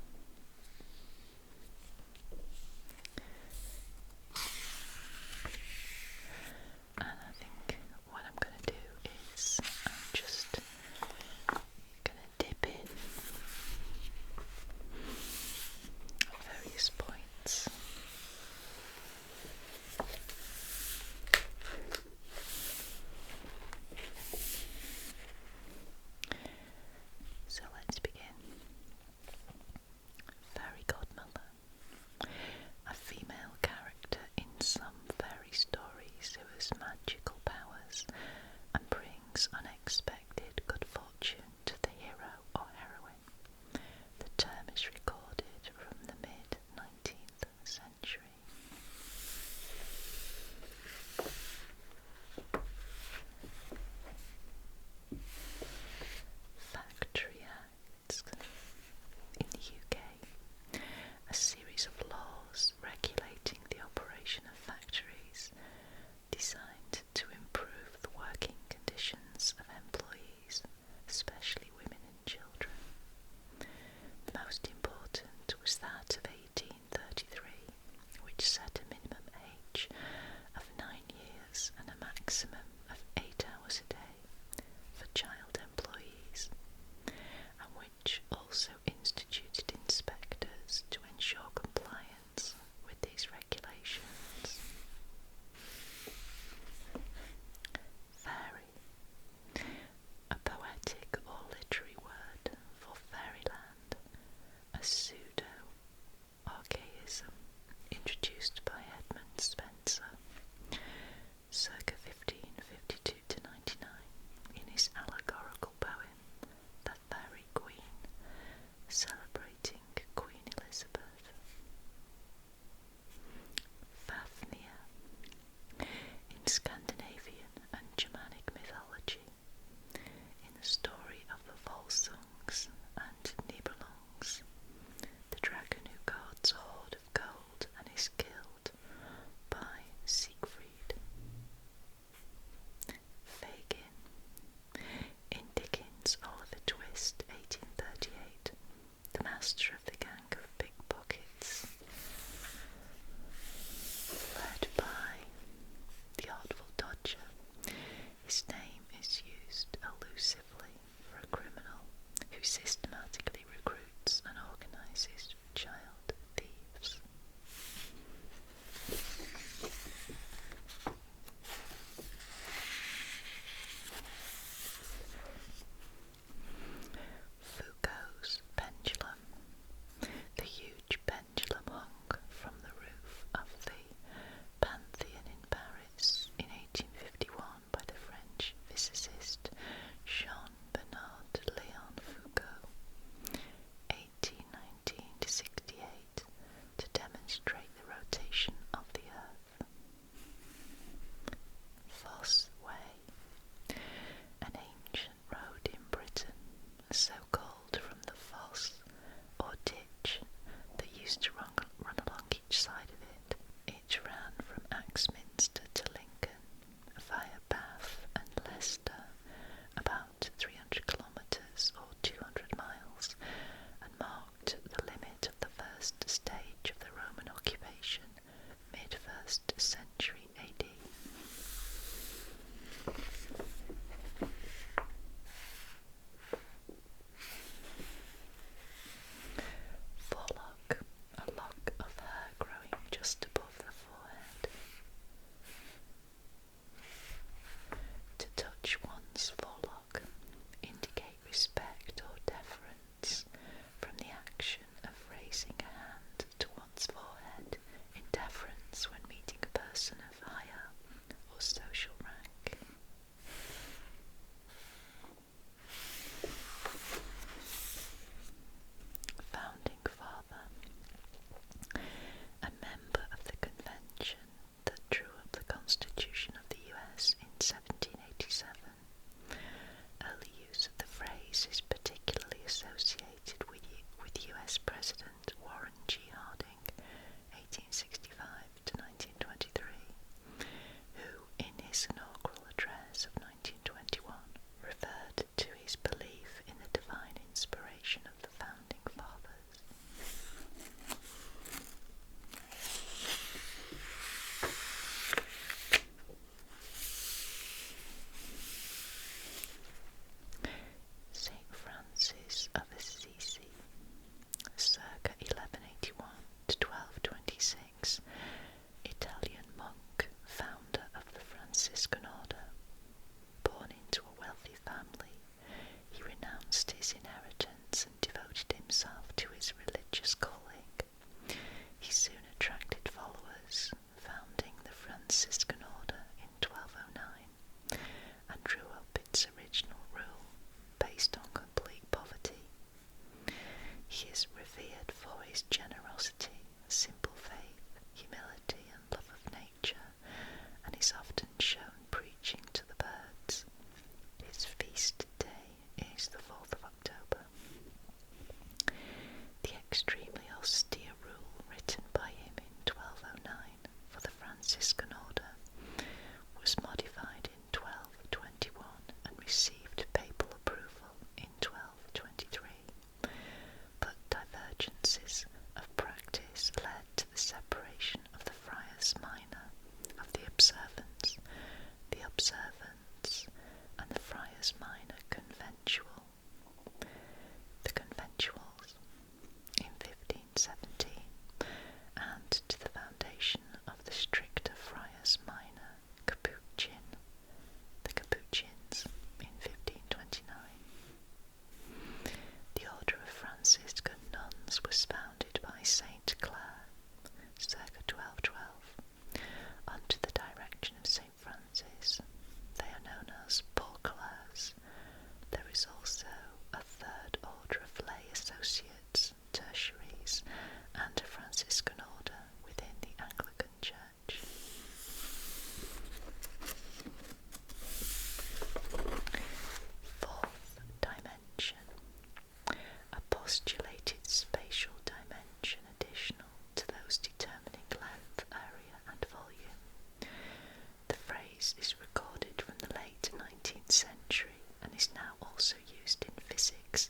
[SPEAKER 1] Franciscan order in 1209 and drew up its original rule based on complete poverty. He is revered for his generosity, simple faith, humility and love of nature, and is often shown preaching to the birds. His feast day is the 4th of October. The extremely austere rule written by him in 1209 for the Franciscan order was modified in 1221 and received papal approval in 1223, but divergences of practice led to the separation of the friars minor of the observants, and the friars minor conventual. The conventuals in 1517, and to the foundation of the stricter friars minor the Capuchins in 1529. The order of Franciscan nuns was founded by Saint Clare, circa 1212, under the direction of Saint Francis. They are known as 5+hrs. There is also a third order of lay associates, tertiaries, and a Franciscan order within the Anglican Church. Fourth dimension, a postulated spatial dimension additional to those determining length, area and volume. The phrase is recorded from the late 19th century and is now also used in physics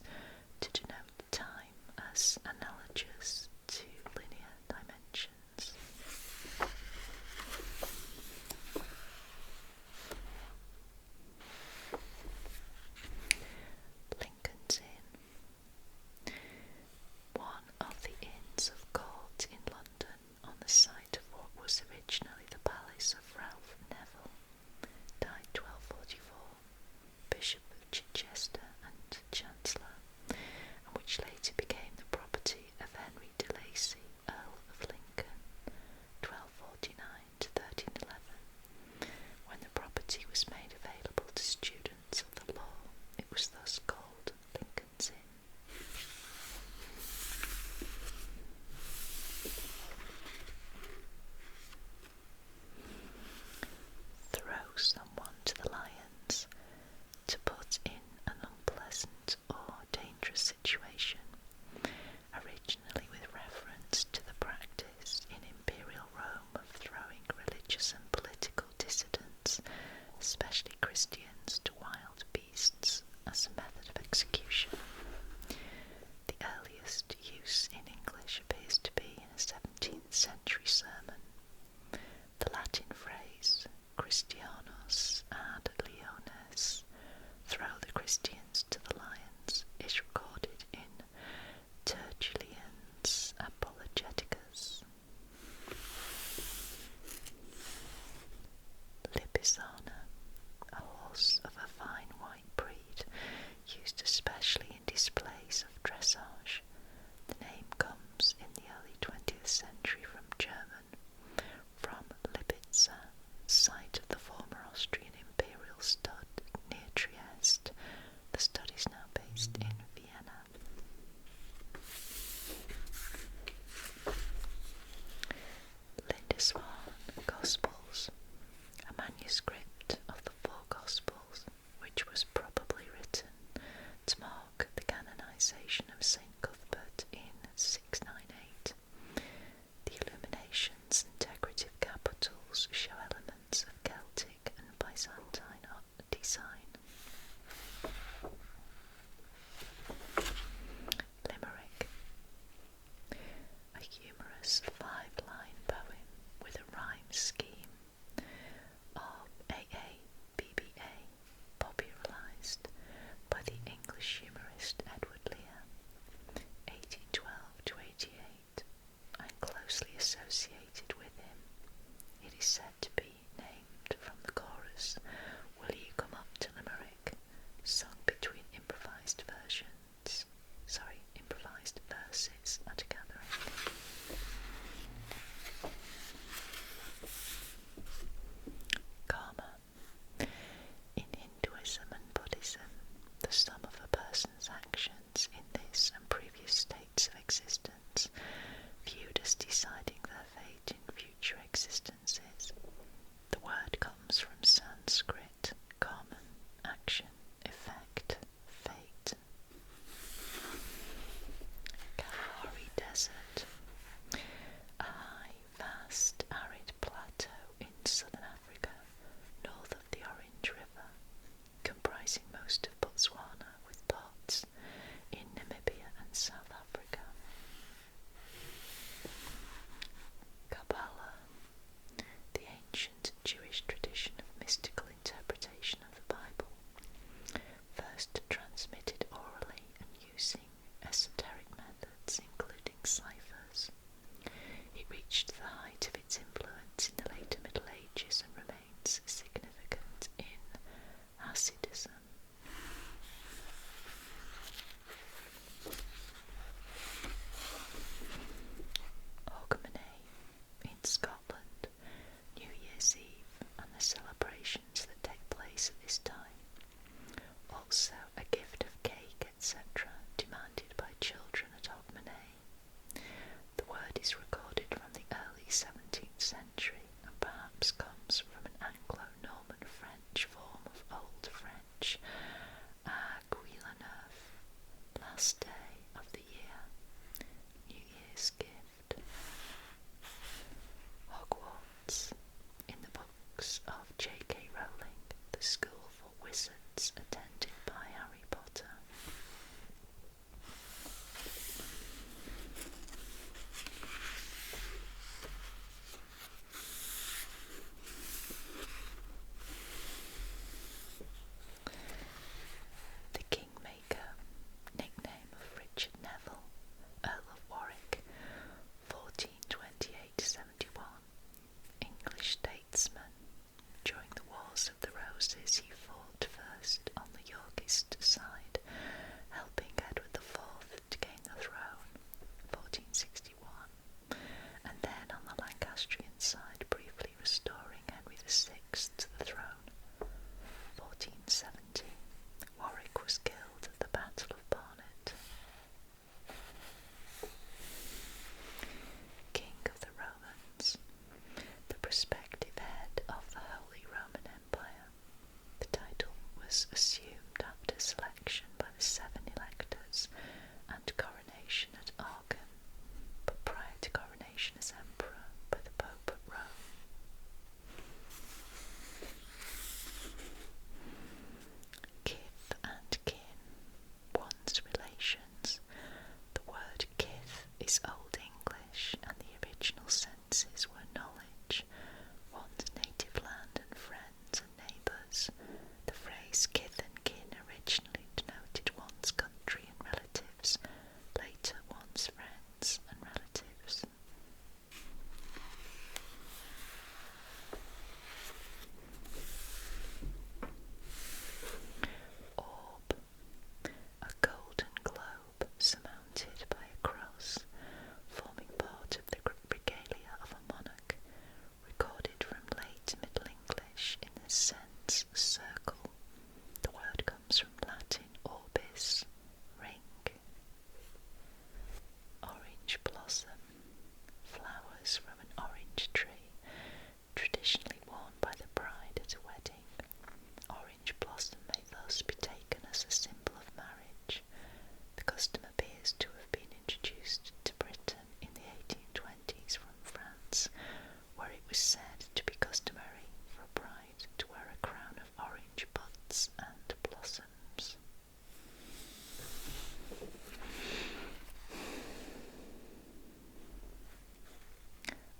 [SPEAKER 1] to denote time as analogous to linear dimensions. Lincoln's Inn. One of the inns of court in London on the site of what was originally the palace of Ralph Neville, died 1244, Bishop of Chichester and Chancellor, and which later became the property of Henry de Lacy, Earl of Lincoln, 1249 to 1311. When the property was made available to students of the law, it was thus called Lincoln's Inn. Throw someone to the lions. To put in an unpleasant or dangerous situation, originally with reference to the practice in Imperial Rome of throwing religious and political dissidents, especially Christians, to wild beasts as a method of execution. The earliest use in English appears to be in a 17th century sermon. The Latin phrase Christianos ad leones, throw the Christians to the lions, is recorded in Tertullian's Apologeticus. Libisana, a horse of a fine white breed, used especially in displays of dressage. The name comes in the early 20th century from German, from Libitza, site of the former Austrian imperial stud near Trieste. The stud is now based in Vienna. Lindisfarne Gospels, a manuscript of the 4 Gospels, which was probably written to mark the canonization of St. Cuthbert in 698. The illuminations and decorative capitals show elements of Celtic and Byzantine design. Limerick, a humorous 5-line poem with a rhyme scheme of a books of J.K. Rowling, the school for wizards attended by Harry Potter. The Kingmaker, nickname of Richard Neville, Earl of Warwick, 1428–71, English statesman. During the Wars of the Roses he fought first on the Yorkist side, helping Edward IV to gain the throne, 1461, and then on the Lancastrian side briefly restoring Henry VI to the throne, 1470. Warwick was killed at the Battle of Barnet. King of the Romans, the prospective head of the Holy Roman Empire. The title was assumed after selection by the 7 electors and coronation at Aachen, but prior to coronation as emperor by the Pope at Rome. Kith and kin, one's relations. The word kith is Old English, and the original senses were knowledge, one's native land and friends and neighbours. The phrase kith and kin originally denoted one's country and relatives, later one's friends and relatives. Orb, a golden globe surmounted by a cross, forming part of the regalia of a monarch, recorded from late Middle English in the sense circle. The word comes from Latin orbis, ring. Orange blossom, flowers from an orange tree, traditionally worn by the bride at a wedding. Orange blossom may thus be taken as a symbol of marriage. The custom appears to have been introduced to Britain in the 1820s from France, where it was said to be customary for a bride to wear a crown of orange buds and blossoms.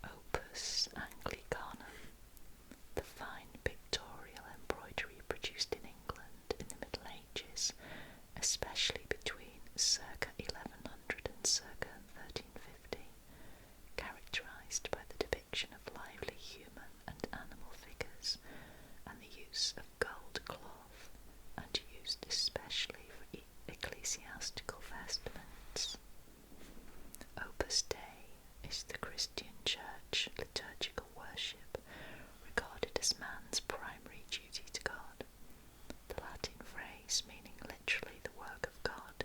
[SPEAKER 1] Opus Anglicanum, the fine pictorial embroidery produced in England in the Middle Ages, especially between circa 1100 and circa 1350, characterised by the depiction of lively human and animal figures and the use of gold cloth, and used especially for ecclesiastical vestments. Opus Dei is the Christian Church liturgical worship, regarded as man's primary duty to God. The Latin phrase meaning literally the work of God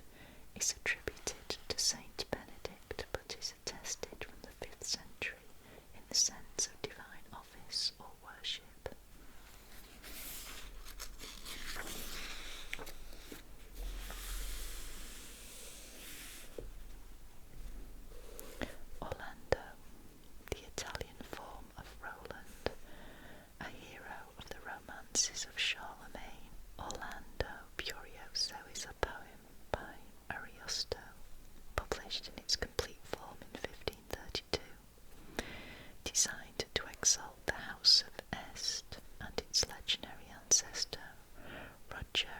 [SPEAKER 1] is attributed to Saint Benedict, but is attested from the 5th century in the sense of divine office or worship. Orlando, the Italian form of Roland, a hero of the romances of Charlemagne. Orlando Furioso is a poem by Ariosto, published in its complete form in 1532, designed to exalt the house of Este and its legendary ancestor, Ruggiero.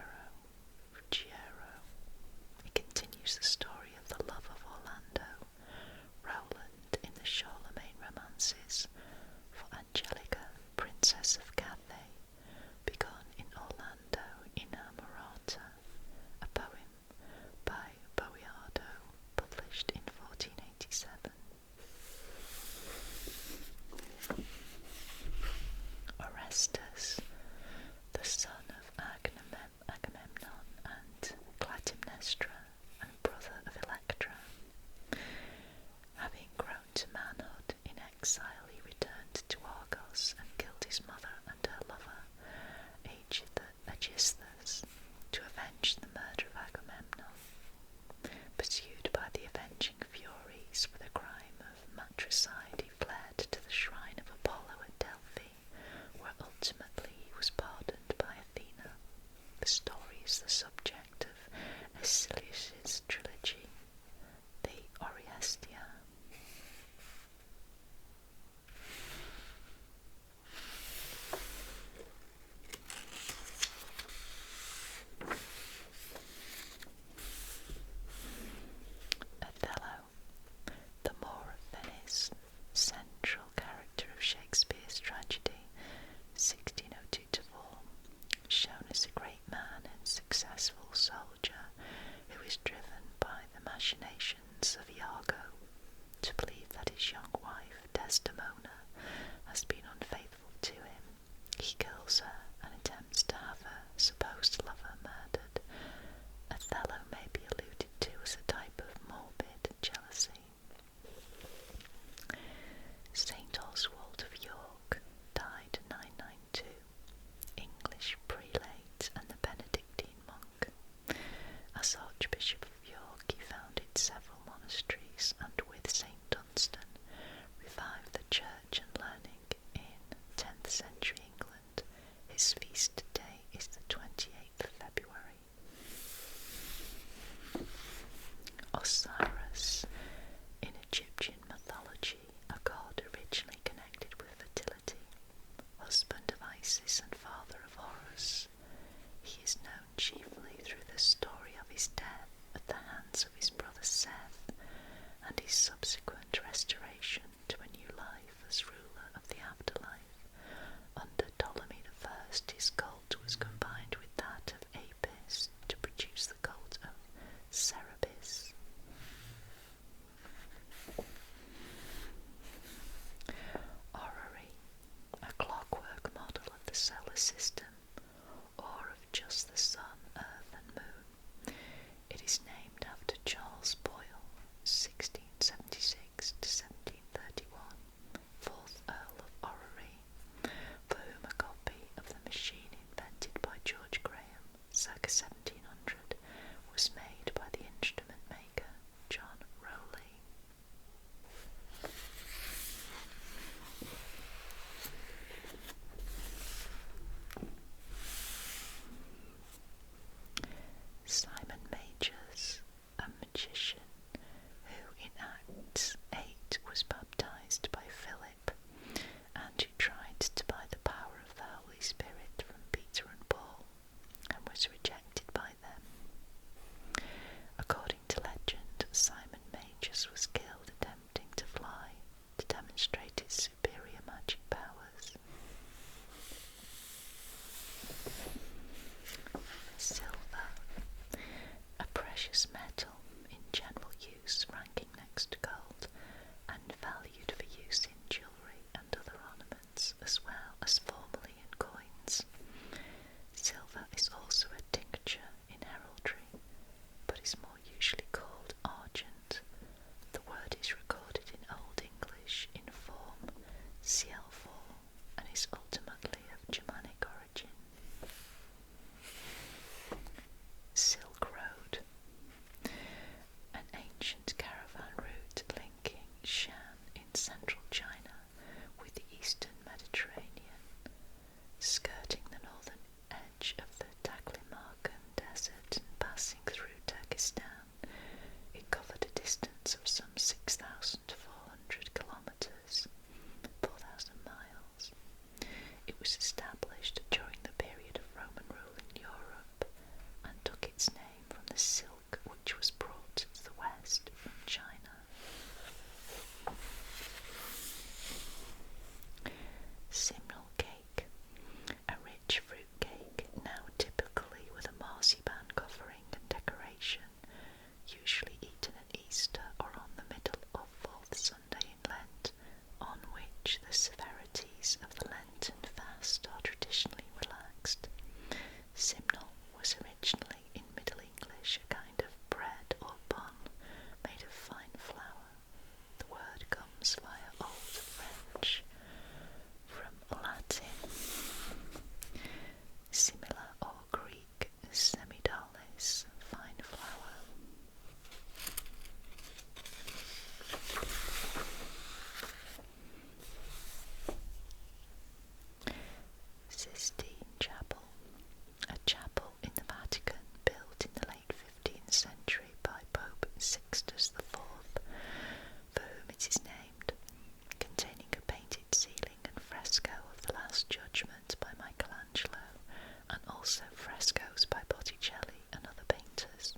[SPEAKER 1] It continues the story of the love of Orlando, Roland in the Charlemagne romances, for Angelica, Princess of Cathay, because chiefly through the story of his death at the hands of his brother Seth and his subsequent restoration to a new life as ruler of the afterlife. Under Ptolemy I, his cult was combined with that of Apis to produce the cult of Cerberus. Orrery, a clockwork model of the solar system, or of just the sun, earth and moon. It is named after Charles Boyle, 1676 to 1731, 4th Earl of Orrery, for whom a copy of the machine invented by George Graham, circa 1700, was made by the instrument maker John Rowley. Simon Majors, a magician who in Acts 8 was baptised by Philip and who tried to buy the power of the Holy Spirit from Peter and Paul and was rejected by them. According to legend, Simon Majors was killed attempting to fly to demonstrate his superior magic powers. Silver, a precious metal in general use ranking next to gold and valued for use in jewellery and other ornaments as well as formerly in coins. Silver is also a tincture in heraldry, but is more usually called argent. The word is recorded in Old English in form CL4 and is ultimately of Germanic origin. Silk Road, an ancient caravan route linking Shan in central China with the eastern Mediterranean, skirting the northern edge of the Taklamakan Desert and passing through Turkestan. It covered a distance of some 6,400 kilometres, 4,000 miles. It was established during the period of Roman rule in Europe and took its name from the silk which was brought to the west from China. Simnel cake, a rich fruit cake, now typically with a marzipan covering and decoration, usually eaten at Easter or on the middle or fourth Sunday in Lent, on which the severities of the Lenten fast are traditionally relaxed. Simnel was originally in Middle English a kind of bread or bun made of fine flour. The word comes via Old French from Latin similar or Greek semidalis, fine flour. Sistine Chapel, a chapel in the Vatican built in the late 15th century by Pope Sixtus IV, for whom it is named, containing a painted ceiling and fresco of the Last Judgment by Michelangelo, and also frescoes by Botticelli and other painters.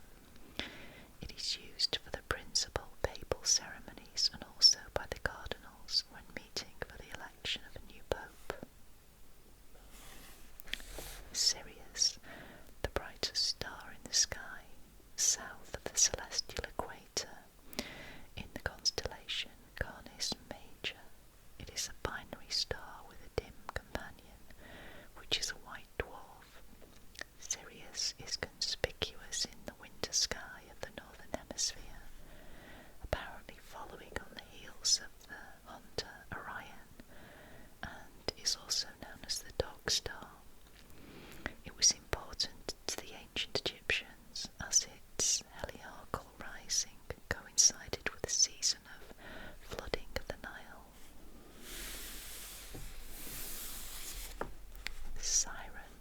[SPEAKER 1] It is used for the principal papal ceremonies and also by the cardinals when meeting for the election of a new pope. Sirius, the brightest star in the sky, south of the celestial equator, in the constellation Canis Major. It is a binary star with a dim companion, which is a white dwarf. Sirius is conspicuous in the winter sky of the northern hemisphere, apparently following on the heels of the hunter Orion, and is also known as the dog star. It was important to the ancient Egyptians as its heliacal rising coincided with the season of flooding of the Nile. Siren.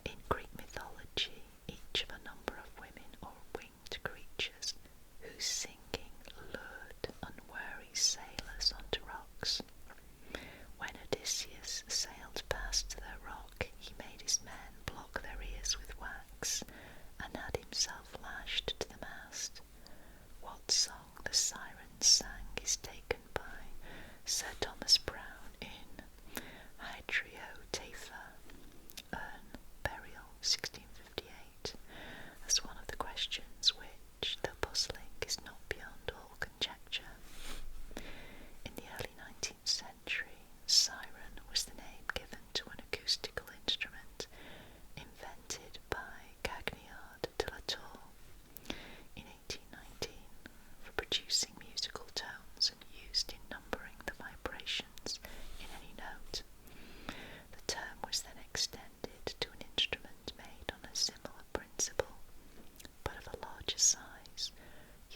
[SPEAKER 1] In Greek mythology, each of a number of women or winged creatures whose singing lured unwary sailors onto rocks. When Odysseus sailed past their himself lashed to the mast. What song the sirens sang is taken by Sir Thomas Browne in Hydrio Tafer, Urn Burial, 1658, as one of the questions which, though puzzling, is not beyond all conjecture. In the early 19th century, siren was the name given to an acoustical instrument invented by Gagnard de la Tour in 1819 for producing musical tones and used in numbering the vibrations in any note. The term was then extended to an instrument made on a similar principle, but of a larger size,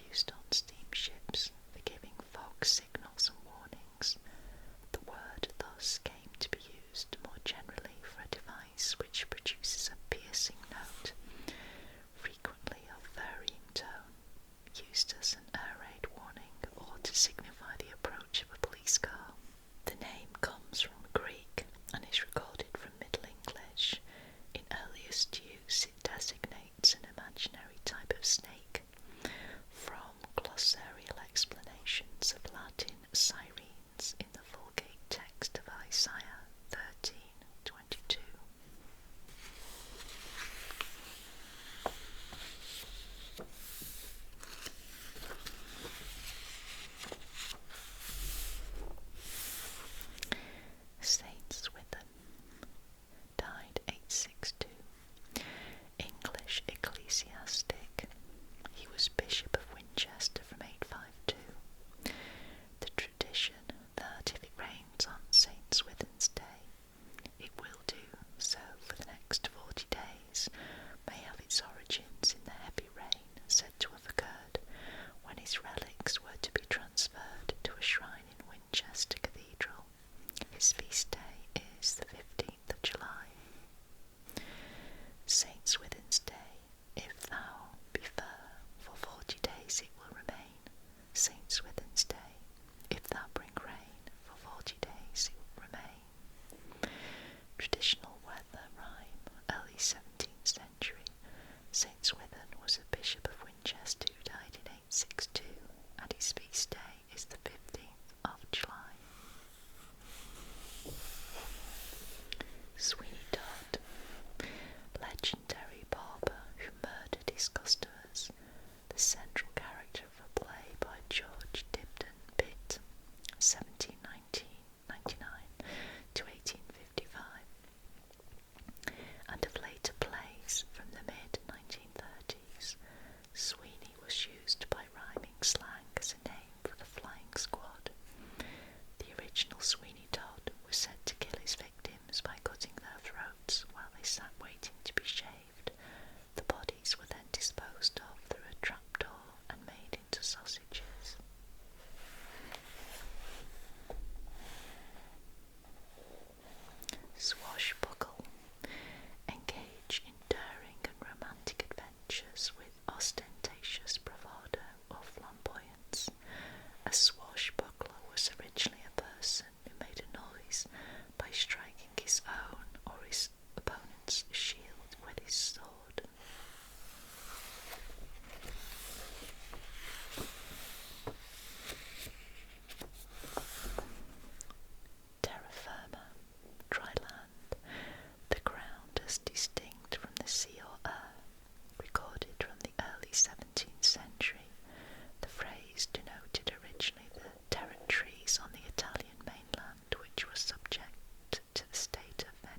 [SPEAKER 1] used on steamships for giving fog signals and warnings. The word thus came to be used more generally for a device which produces a piercing note, frequently of varying tone, used as an air raid warning or to signify the approach of a police car. The name comes from Greek and is recorded from Middle English. In earliest use it designates an imaginary type of snake. From glossarial explanations of Latin sirens in the Vulgate text of Isaiah 13:22. Saint Swithin, died 862. English ecclesiastic. He was Bishop of Winchester from 852. The tradition that if it rains on St. Swithin's Day, it will do so for the next 40 days, may have its origins in the heavy rain said to have occurred when his relics were to be transferred to a shrine in Winchester Cathedral. His feast day is the 15th of July. St. Swithin's Day, if thou be fair, for 40 days it will remain. St. Swithin's Day, if thou bring rain, for 40 days it will remain. Traditional weather rhyme, early 17th century. St. Swithin was a bishop of Winchester who died in 862, and his feast day is the 15th of July. Sweeney Todd, legendary barber who murdered his customers, the central character of a play by George Dibdin Pitt, 1799 to 1855, and of later plays from the mid-1930s. Sweeney was used by rhyming slang as a name for the flying squad. The original Sweeney Todd was said to kill his victims by cutting their throats while they sat waiting to be shaved. The bodies were then disposed of through a trapdoor and made into sausages. Swashbuckle. Engage in daring and romantic adventures with ostentatious bravado or flamboyance. A swashbuckler was originally a person who made a noise by striking his own or his opponent's shield with his sword. Terra firma, dry land, the ground as distinct from the sea or air, recorded from the early 17th century. The phrase denoted originally the territories on the Italian mainland which were subject to the state of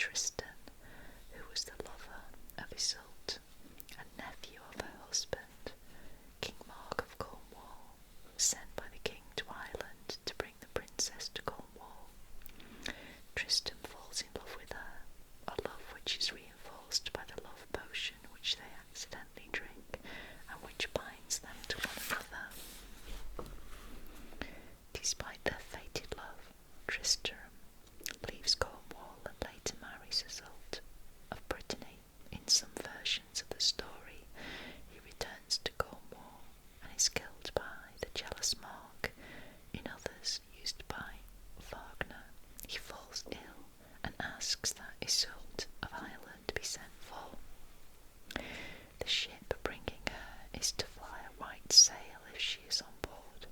[SPEAKER 1] Tristan, who was the lover of Isolde and nephew of her husband, King Mark of Cornwall, sent by the king to Ireland to bring the princess to Cornwall. Tristan falls in love with her, a love which is reinforced by the love potion which they accidentally drink and which binds them to one another. Despite their fated love, Tristram leaves Cornwall and later marries Isolde of Brittany. In some versions of the story, he returns to Cornwall and is killed by the jealous Mark. In others, used by Wagner, he falls ill and asks that Isolde of Ireland be sent for. The ship bringing her is to fly a white sail if she is on board.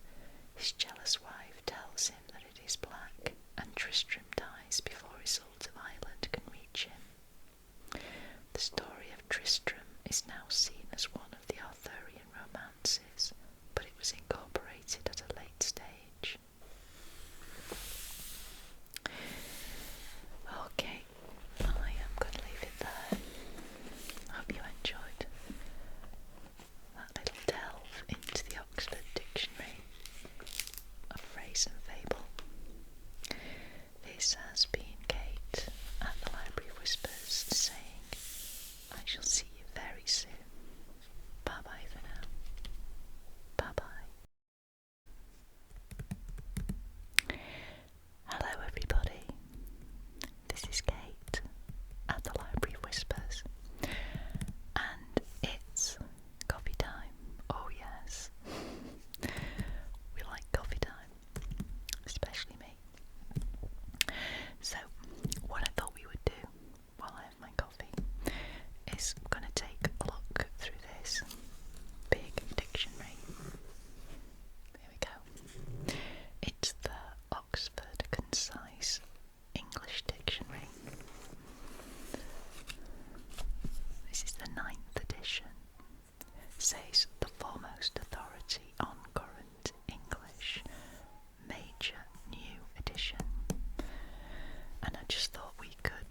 [SPEAKER 1] His jealous wife tells him that it is black, and Tristram dies before Isolde of Ireland can reach him. The story of Tristram is now seen as one of the Arthurian romances, but it was incorporated at a late stage. Okay, I am going to leave it there. I hope you enjoyed that little delve into the Oxford Dictionary of Phrase and Fable. This has been Kate at the Library of Whispers saying, I shall see you very soon. Bye bye for now. Bye bye. Hello everybody. This is Kate at the Library of Whispers, and it's coffee time. Oh yes, we like coffee time, especially me. So what I thought we would do while I have my coffee is I'm going to take a look through this big dictionary. Here we go. It's the Oxford Concise English Dictionary. This is the 9th edition. It says the foremost authority on current English, major new edition. And I just thought we could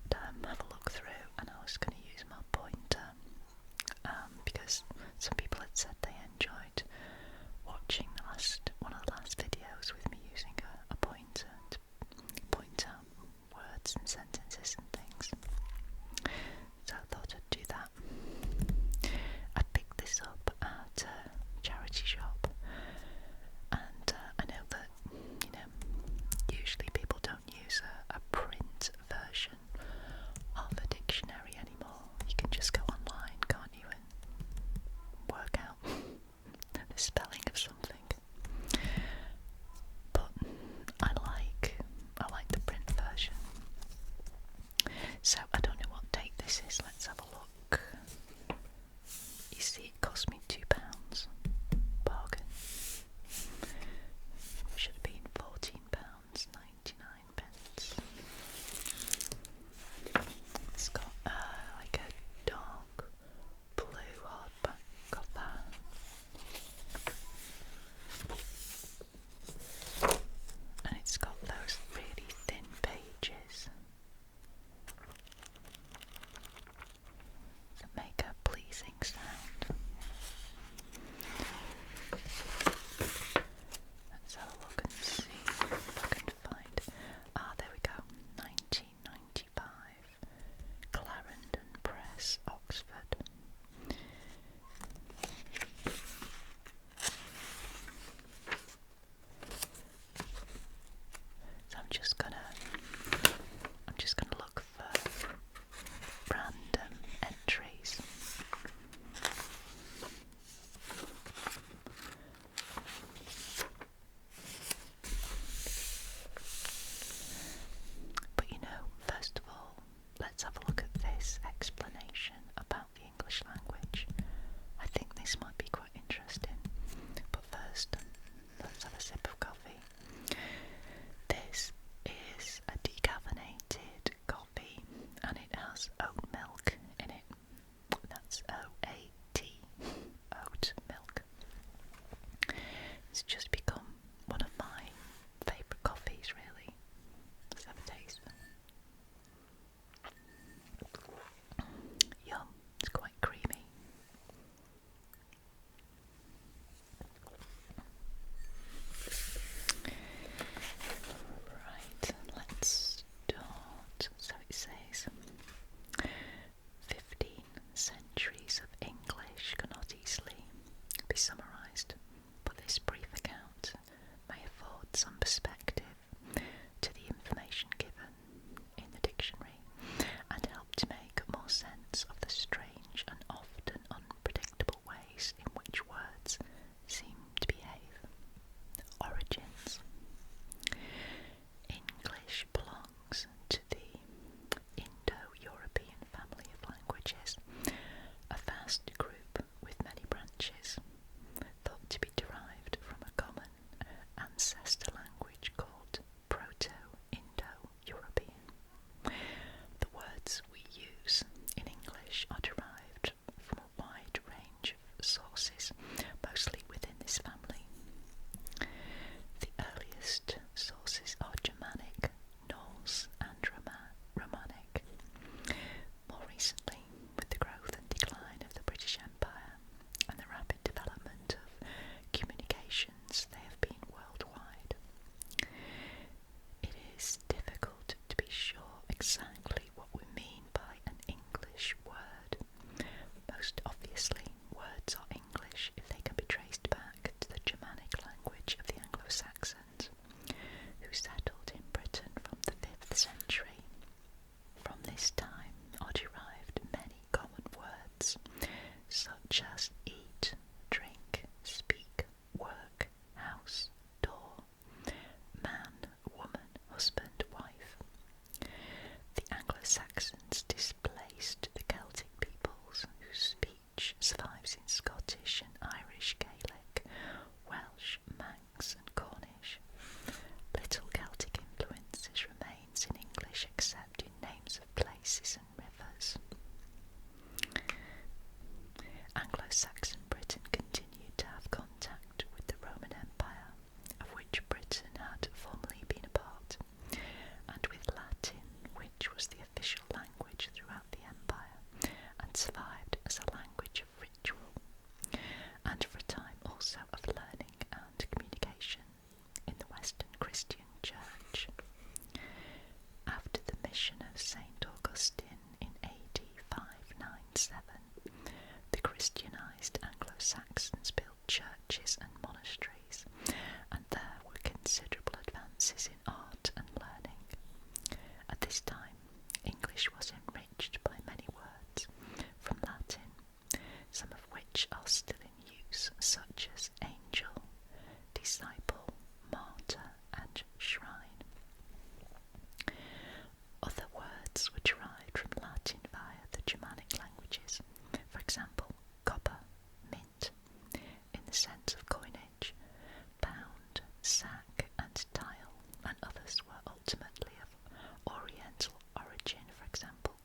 [SPEAKER 1] have a look through, and I was going to use my pointer because some people had said they enjoyed watching one of the last videos with me using a pointer to point out words and sentences and things. So I thought I'd do that. I picked this up at a charity shop, and I know that, usually people don't use a print version of a dictionary anymore. You can just go online, can't you, and work out the spelling of something. But I like the print version. So I don't know what date this is. Let's have a look. You see, it cost me £2. Bargain. Should have been £14.99. It's got like a dark blue hardback cover. And it's got those really thin pages that make a pleasing sound. Let's have a look and see if I can find. There we go. 1995. Clarendon Press, Oxford. So I'm just gonna look for random entries. But first of all, let's have a look at this explanation about the English language. I think this might be quite interesting. But first, let's have a sip of coffee. This is a decaffeinated coffee, and it has oat milk in it. That's O-A-T, oat milk. It's just become one of my favourite coffees, really. Let's have a taste. this time are derived many common words, such as eat, drink, speak, work, house, door, man, woman, husband, wife. The Anglo-Saxons displaced the Celtic peoples whose speech survives in Scottish and Irish Gaelic, Welsh, Manx and Cornish. Little Celtic influences remains in English except in names of places and rivers. Anglo-Saxon Britain continued to have contact with the Roman Empire, of which Britain had formerly been a part, and with Latin, which was the official language throughout the empire and survived as a language of ritual, and for a time also of learning and communication in the Western Christian Church. After the mission of St. Augustine in AD 597, the Christianized Anglo-Saxons built churches and monasteries, and there were considerable advances in art and learning. At this time, English was enriched by many words from Latin, some of which are still in use, such as angel, disciple, martyr, and shrine. Other words were derived from Latin via the Germanic languages, for example, copper, mint, in the sense of coinage, pound, sack, and tile, and others were ultimately of Oriental origin, for example,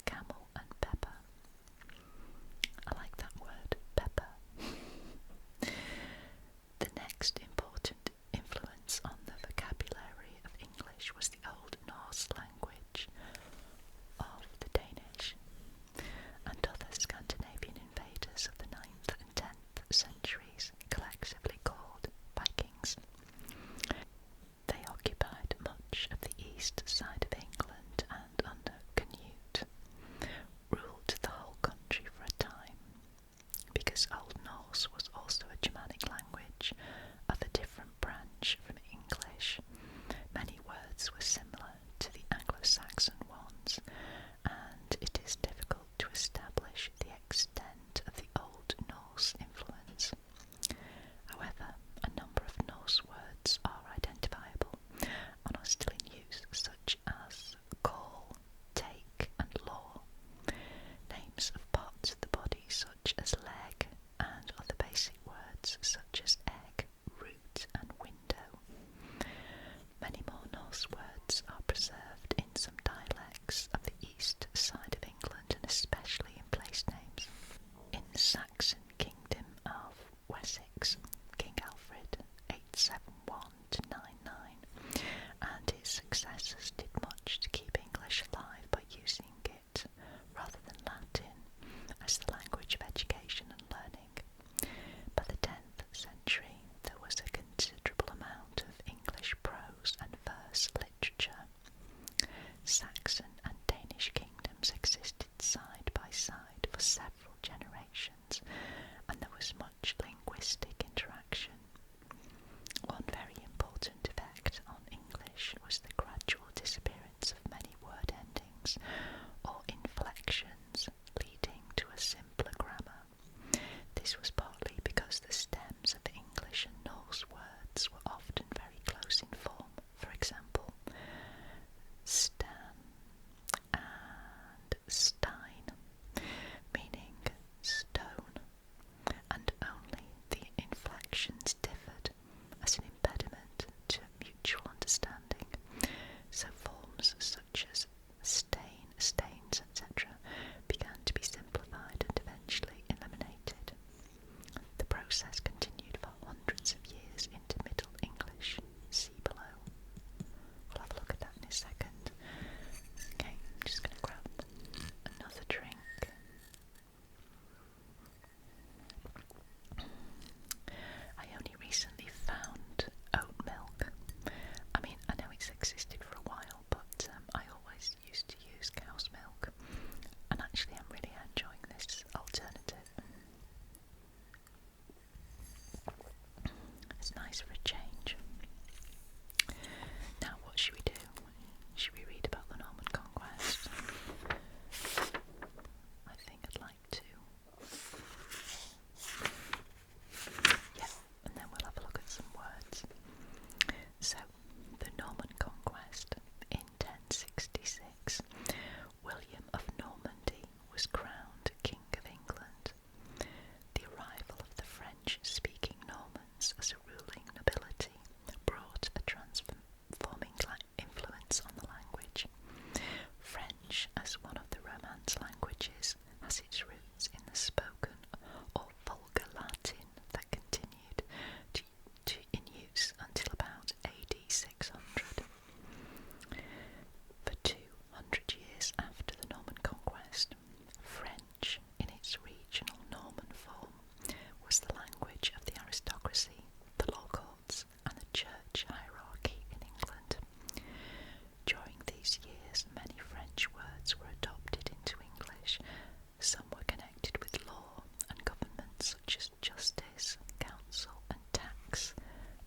[SPEAKER 1] such as justice, council, and tax,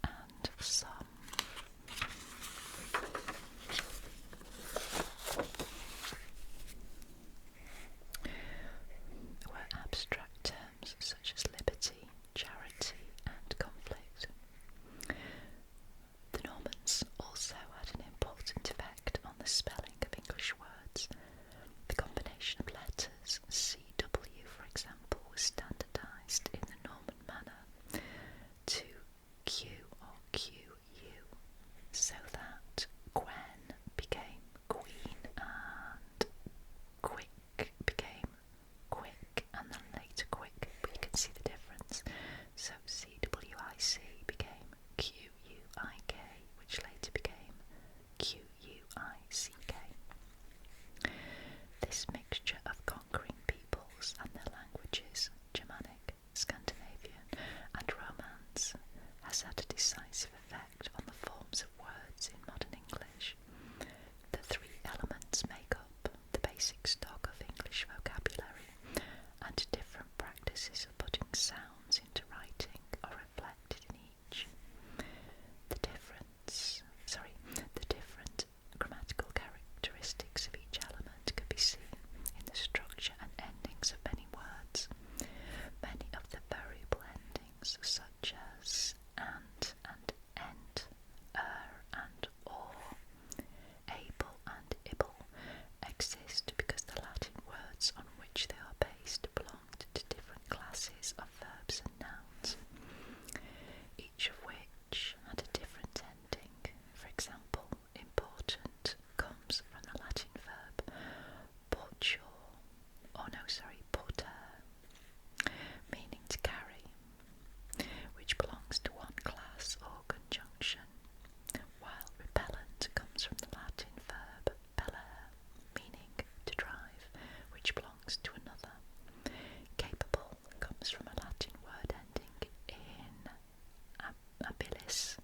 [SPEAKER 1] and some were abstract terms such as liberty, charity, and conflict. The Normans also had an important effect on the spelling of English words. The combination of letters CW, for example, was standardised in the Norman manner to Q or QU, so that Gwen became Queen and Quick became Quick and then later Quick, but you can see the difference. So CWIC became QUIK, which later became QUICK. This mixture of conquering peoples and their languages, Germanic, Scandinavian, and Romance, has had a decisive effect on the forms of words in modern English. The three elements make up the basic stock of English vocabulary, and different practices of putting sounds into writing are reflected in each. The different grammatical characteristics of each element can be seen in the structure and endings of many words. Many of the variable endings, such as and end, and or, able and ibble, exist because the Latin words on which they are based belonged to different classes of verbs and nouns, each of which had a different ending. For example, important comes from the Latin verb porter, meaning to carry, which belongs to one class or conjunction, while repellent comes from the Latin verb pellere, meaning to drive, which belongs to another. Capable comes from a Latin word ending in abilis,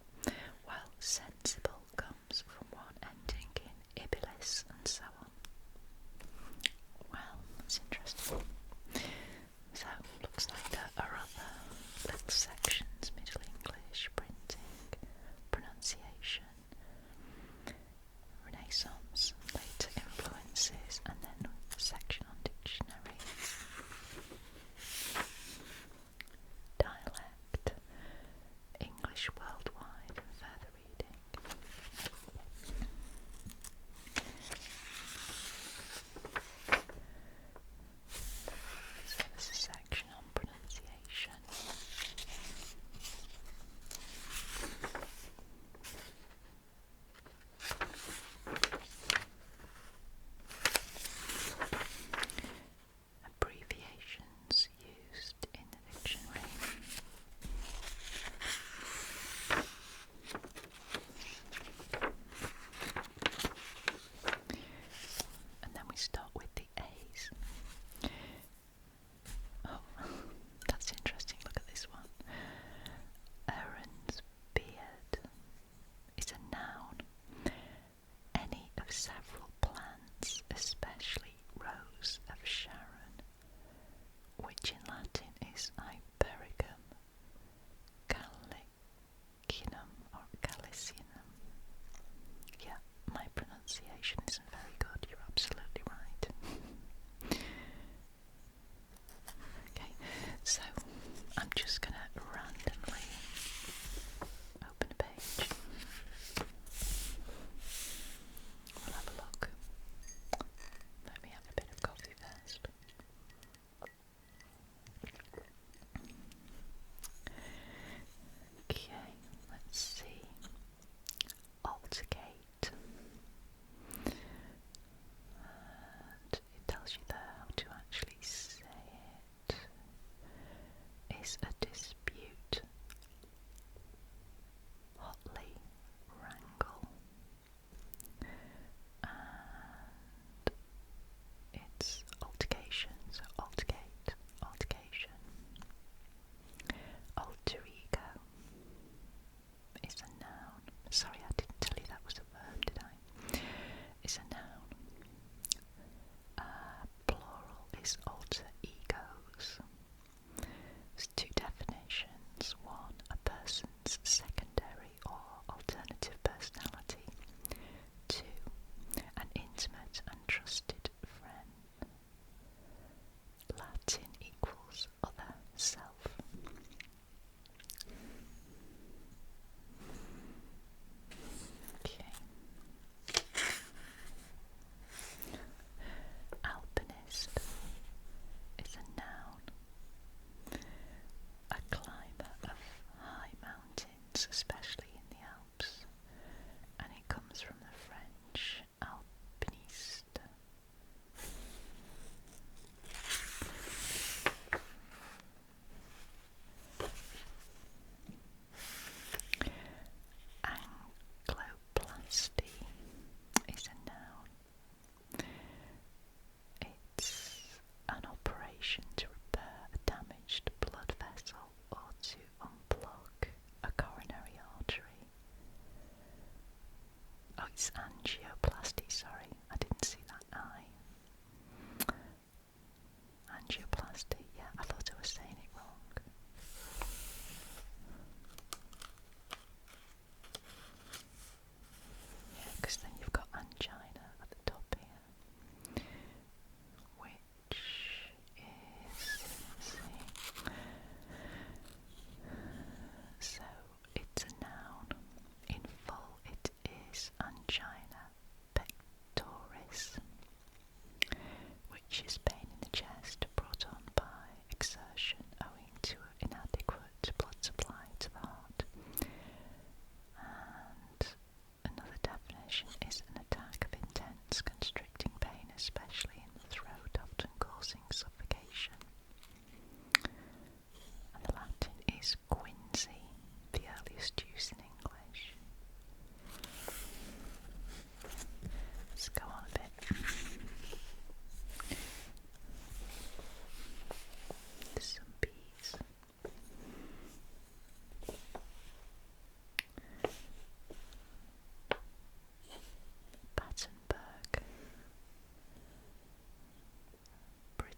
[SPEAKER 1] while sensible comes from one ending in ibilis, and so on. Well, that's interesting. So, looks like there are other little sections: Middle English, printing, pronunciation, Renaissance, later influences, and then a section on dictionary. Dialect, English worldwide, further reading. So there's a section on pronunciation. Abbreviations used in the dictionary. And then we start with the A's. Oh, that's interesting. Look at this one. Aaron's beard is a noun. Any of several plants, especially Rose of Sharon, which in Latin is Hypericum gallicinum or gallicinum. Yeah, my pronunciation isn't very good, you're absolutely right. Okay, so I'm just going to randomly open a page. We'll have a look. Let me have a bit of coffee first. Okay, let's see. Altercate. And it tells you there how to actually say it. Is a dispute. Hotly wrangle. And it's altercation, so altercate, altercation. Alter ego is a noun. Sorry, I didn't tell you that was a verb, did I? Is a noun. Plural is alter egos.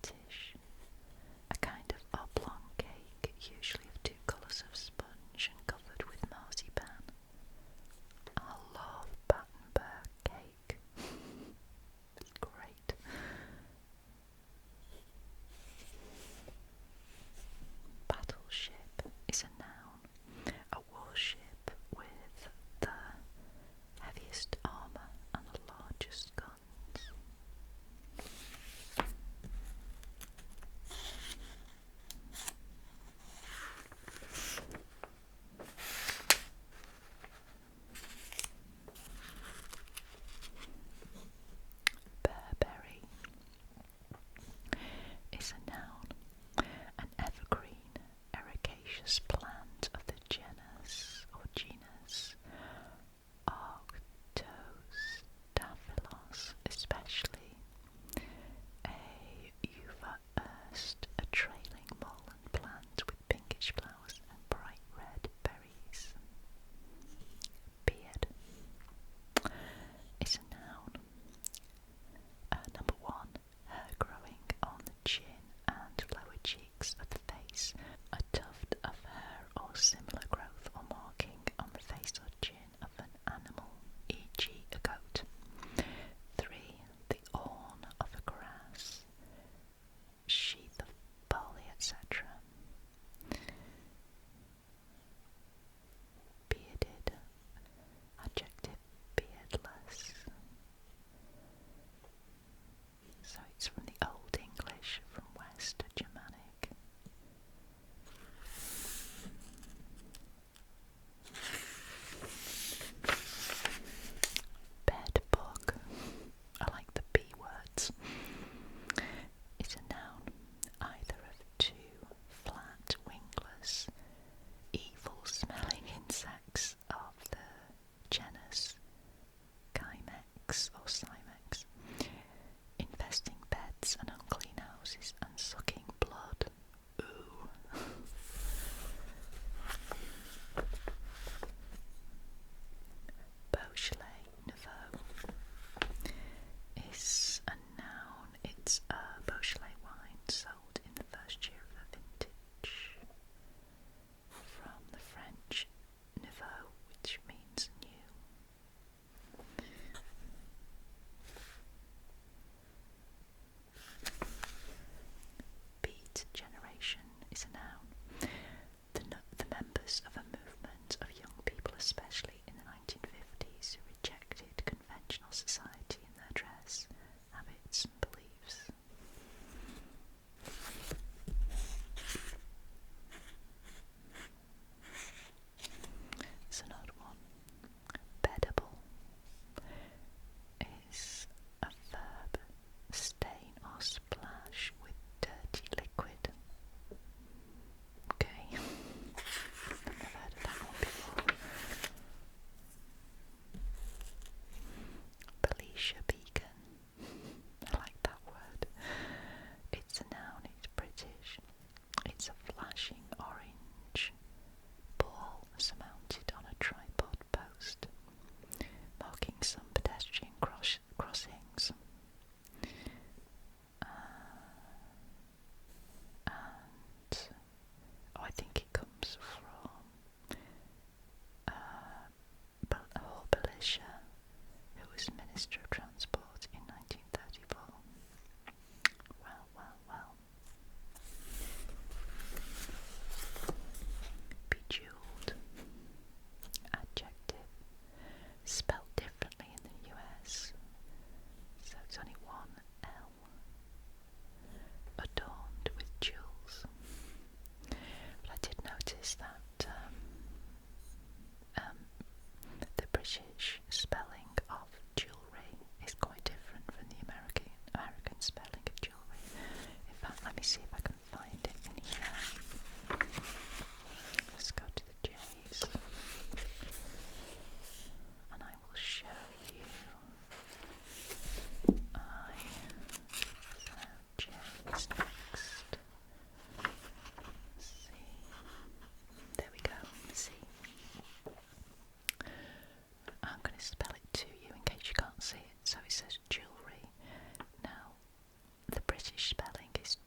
[SPEAKER 1] British. A kind of oblong cake, usually of 2 colours of sponge and covered with marzipan. I love Battenberg cake. It's great. Battleship is a noun, a warship with the heaviest armour and the largest guns. Burberry is a noun, an evergreen ericaceous plant of the genus Arctostaphylos, especially a 5+hrs, a trailing moorland plant with pinkish flowers and bright red berries. Beard is a noun. Number 1, hair growing on the chin and lower cheeks of the face, a tuft of hair or similar growth or marking on the face or chin of an animal, e.g. a goat. 3, the awn of a grass, sheath of barley, etc. Bearded, adjective, beardless. So it's from the Old English, from West Germanic. Bedbug, I like the B words. It's a noun, either of 2 flat, wingless, evil-smelling insects of the genus Chimex or Simex, infesting beds and unclean houses and sucking blood. Ooh. Beaujolais Nouveau is a noun. It's a Beaujolais wine sold in the first year of a vintage. From the French Nouveau, which means new. Beat generation is a noun. The members of a movement of young people, especially in the 1950s, who rejected conventional society in their dress, habits and beliefs. It's an odd one. Beddable is a verb, stain or splash with dirty liquid. Okay, I've never heard of that one before. Belisha beacon, I like that word. It's a noun, it's British. It's a flashing orange ball surmounted on a tripod post, marking some pedestrian crossings. And I think it comes from Belisha, who was Minister of Transport in 1934. Well. Bejeweled, adjective, spelled differently in the US, so it's only 1 L. Adorned with jewels. But I did notice that the British spelling of jewellery is quite different from the American spelling of jewellery. In fact, let me see if I can find it in here. Let's go to the J's, and I will show you. J's next. See. There we go. See. I'm going to spell it to you in case you can't see it. So it says jewellery. Now, the British spelling is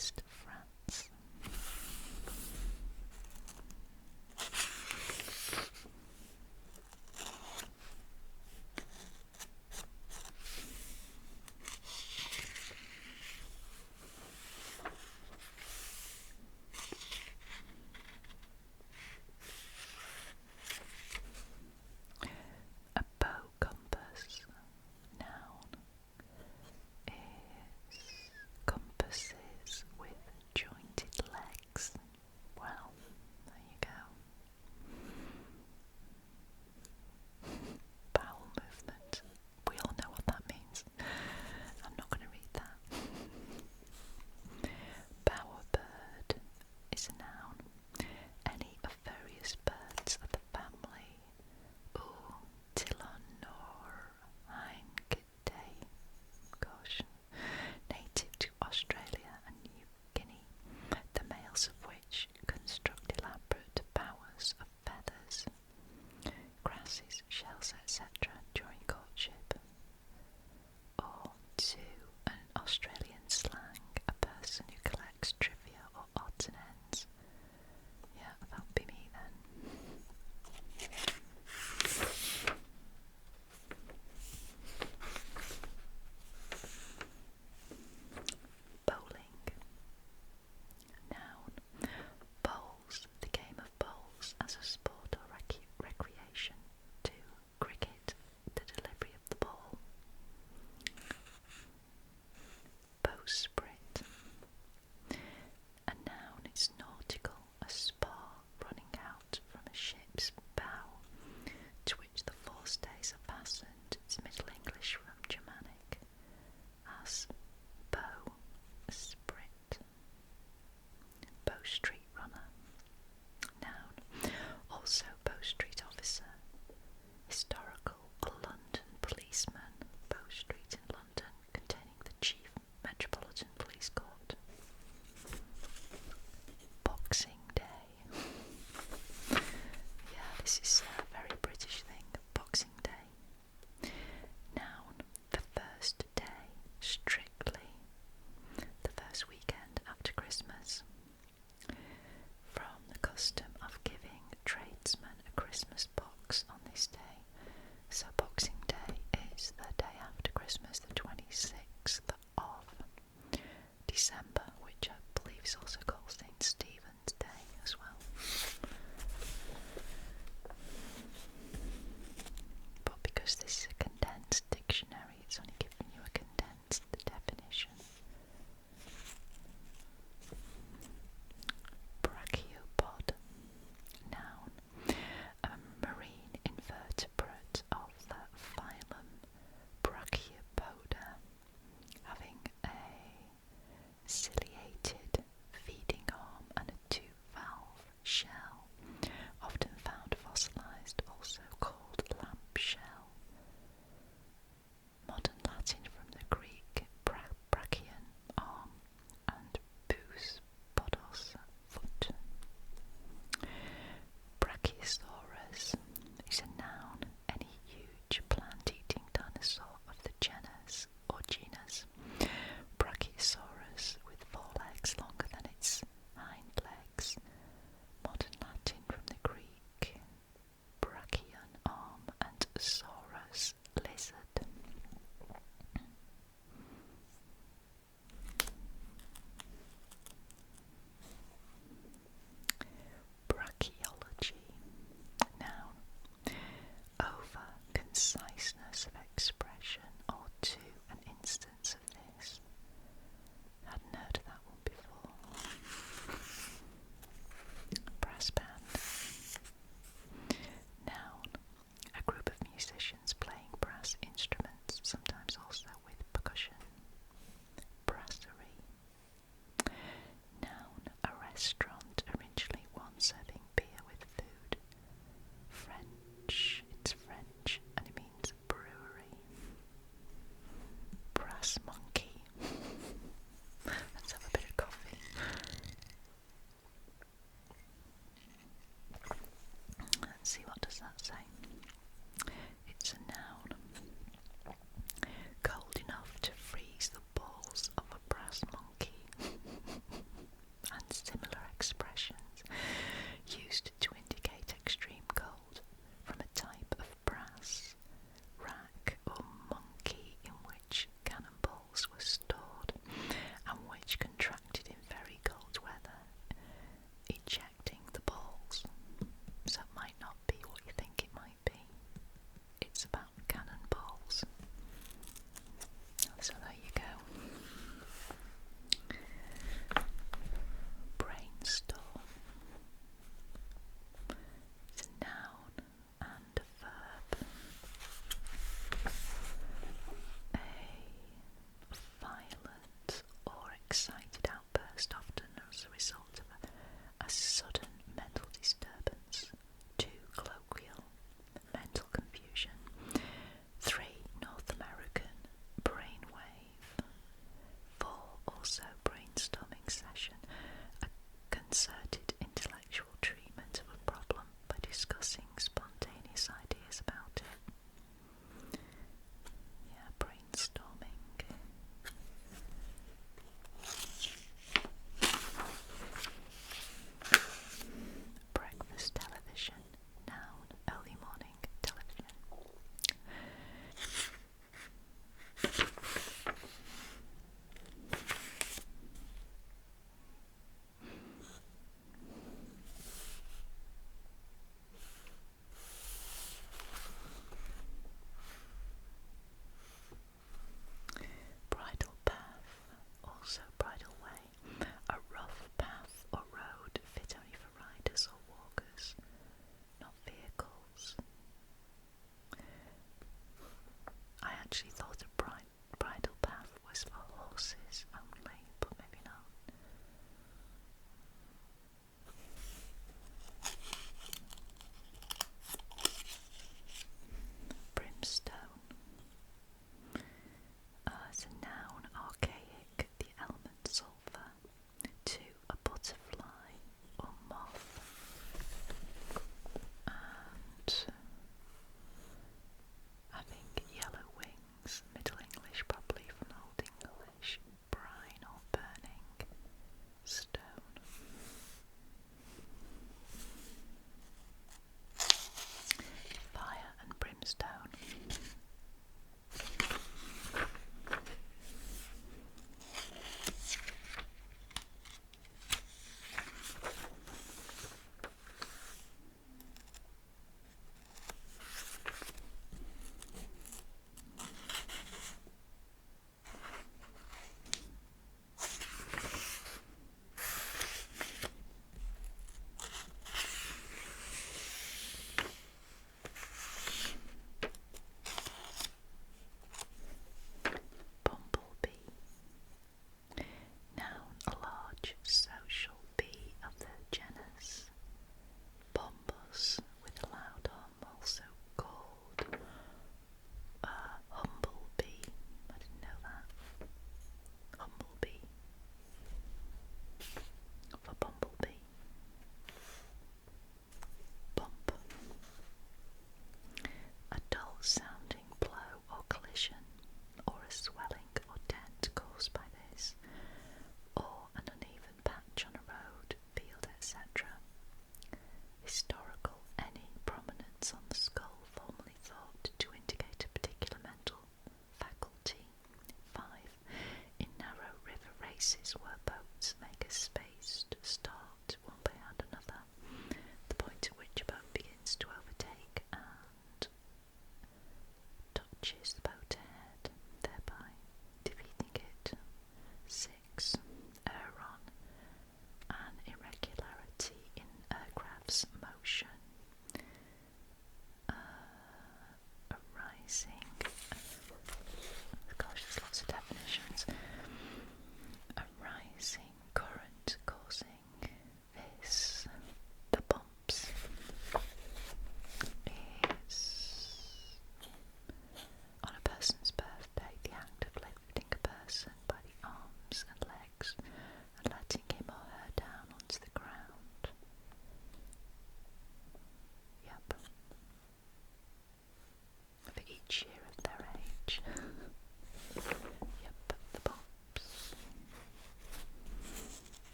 [SPEAKER 1] West France. A bow compass, noun, is compasses with jointed legs. Well, there you go. Bowel movement. We all know what that means. I'm not going to read that. Bowerbird is a noun. Any of various birds of the family Tilonorohynchidae. Gosh. Native to Australia and New Guinea, the males of which construct elaborate bowers of feathers, grasses, shells, etc. during courtship. Or to an Australian slang, a person who collects trivia or odds and ends. Yeah, that would be me then. Bowling. Noun. Bowls, the game of bowls as a sport or recreation. 2. Cricket, the delivery of the ball. Bowsprit. A noun is nautical, a spar running out from a ship's bow, to which the forestays are fastened. It's Middle English from Germanic as bow, sprit. Bow Street runner, noun. Also Bow Street officer. Historical, a London policeman. Bow Street in London, containing the chief Metropolitan Police Court. Boxing Day. Yeah, this is a very British thing. Boxing Day. Noun, the first day, strictly. The first weekend after Christmas. From the custom of giving tradesmen a Christmas box on this day. So Boxing Day is the day after Christmas, the 26th of December, which I believe is also called St. Stephen's Day as well. But because this is a condensed dictionary, it's only giving you a condensed definition. Brachiopod, noun, a marine invertebrate of the phylum Brachiopoda, having a ciliated feeding arm and a two-valve shell, often found fossilized, also called lamp shell. Modern Latin from the Greek brachion, arm, and pous, podos, foot. Brachiosaurus is a noun, any huge plant-eating dinosaur of the genus or genus Brachiosaurus with 4 legs longer than its hind legs. Modern Latin from the Greek brachion, arm, and saurus, lizard. Brachiology, noun, over conciseness of expression or to an instance of this. Hadn't heard of that one before. Brass band, noun, a group of musicians playing brass instruments, sometimes also with percussion. Brasserie, noun, a restaurant, originally one serving beer with food. French, it's French and it means brewery. Brass monkey. Let's have a bit of coffee. Let's see, what does that say? It's a noun. Cold enough to freeze the balls of a brass monkey.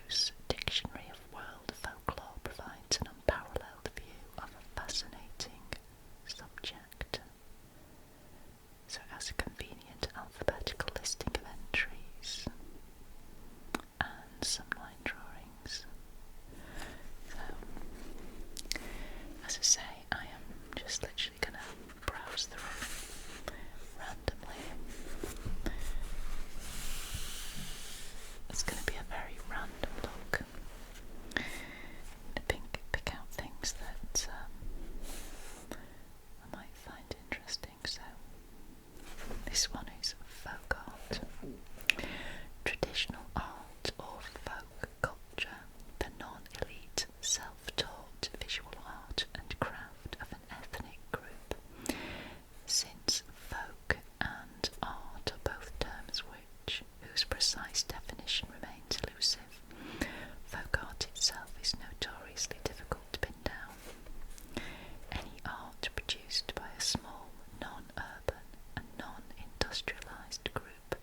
[SPEAKER 1] Brew's Dictionary of World Folklore provides an unparalleled view of a fascinating subject. So it has a convenient alphabetical listing of entries and some line drawings. So, as I say, I am just literally going to browse through randomly. It's going to be a very random look. I'm going to pick out things that I might find interesting. So this one is folk art. Traditional art or folk culture, the non-elite, self-taught visual art and craft of an ethnic group. Since folk and art are both terms whose precise definition remains elusive, folk art itself is notoriously difficult to pin down. Any art produced by a small, non-urban and non-industrialised group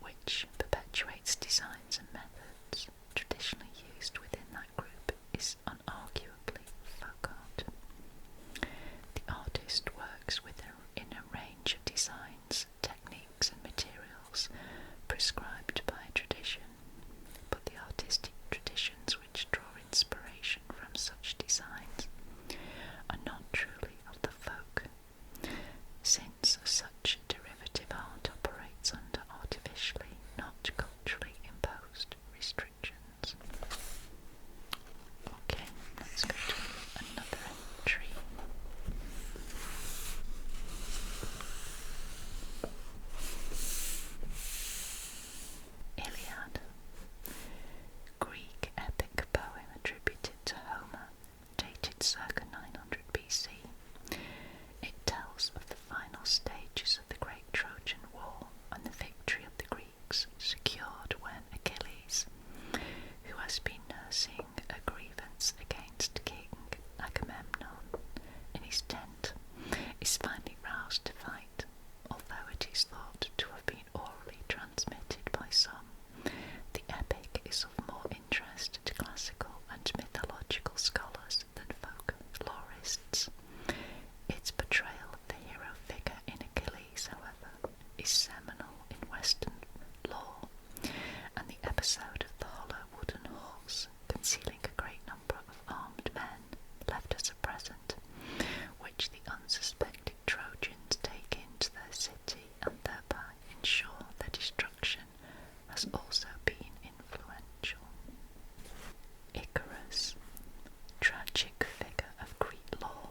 [SPEAKER 1] which perpetuates designs and methods traditionally used within that group is unarguably folk art. The artist works within a range of designs, techniques and materials prescribed by tradition, but the artistic traditions which draw inspiration from such designs are not truly of the folk, since such derivative art operates under artificially, not culturally imposed restrictions. Okay, let's go to another entry. Iliad, Greek epic poem attributed to Homer, dated circa 900 BC. It tells of the final stages of the Great Trojan War and the victory of the Greeks secured when Achilles, who has been nursing a grievance against King Agamemnon in his tent, is finally roused to fight. Although it is thought to have been orally transmitted by some, the epic is of more interest to classical and mythological scholars than folklorists. Its portrayal of the hero figure in Achilles, however, is seminal in Western lore, and the episode of the hollow wooden horse concealing a great number of armed men left as a present, which the unsuspecting Trojans take into their city and thereby ensure their destruction, has also been influential. Icarus, tragic figure of Greek lore,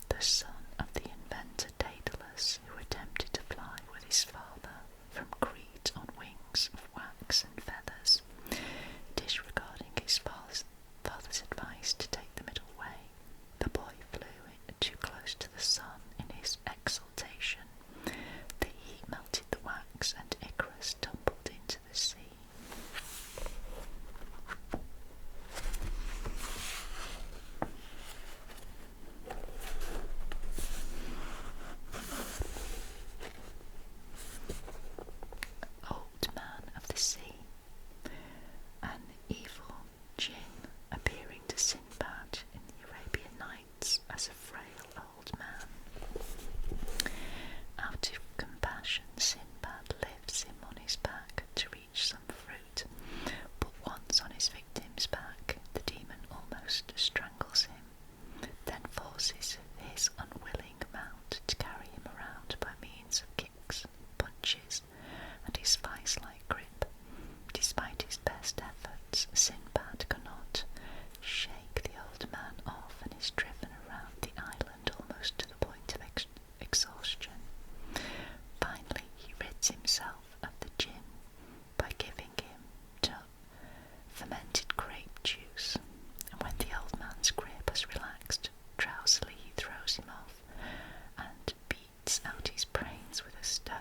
[SPEAKER 1] the son of the inventor Daedalus, who attempted to fly with his father from Crete on wings of wax and feathers. Disregarding his father's advice to take the middle way, the boy flew too close to the sun in his exultation. The heat melted the wax and Icarus tumbled into the sea. Old Man of the Sea, an evil jinn appearing to Sinbad in the Arabian Nights as a frail old man. Out of compassion, Sinbad lifts him on his back to reach some fruit, but once on his victim's back, the demon almost strangles him, then forces his unwilling mount to carry him around by means of kicks, punches, and his vice-like grip. Despite his best efforts, Sinbad cannot shake the old man off and is driven around the island almost to the point of exhaustion. Finally, he rids himself of the jinn by giving him fermented grape juice, and when the old man's grip has relaxed, drowsily he throws him off and beats out his brains with a stone.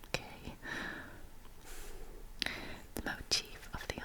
[SPEAKER 1] Okay. The motif of the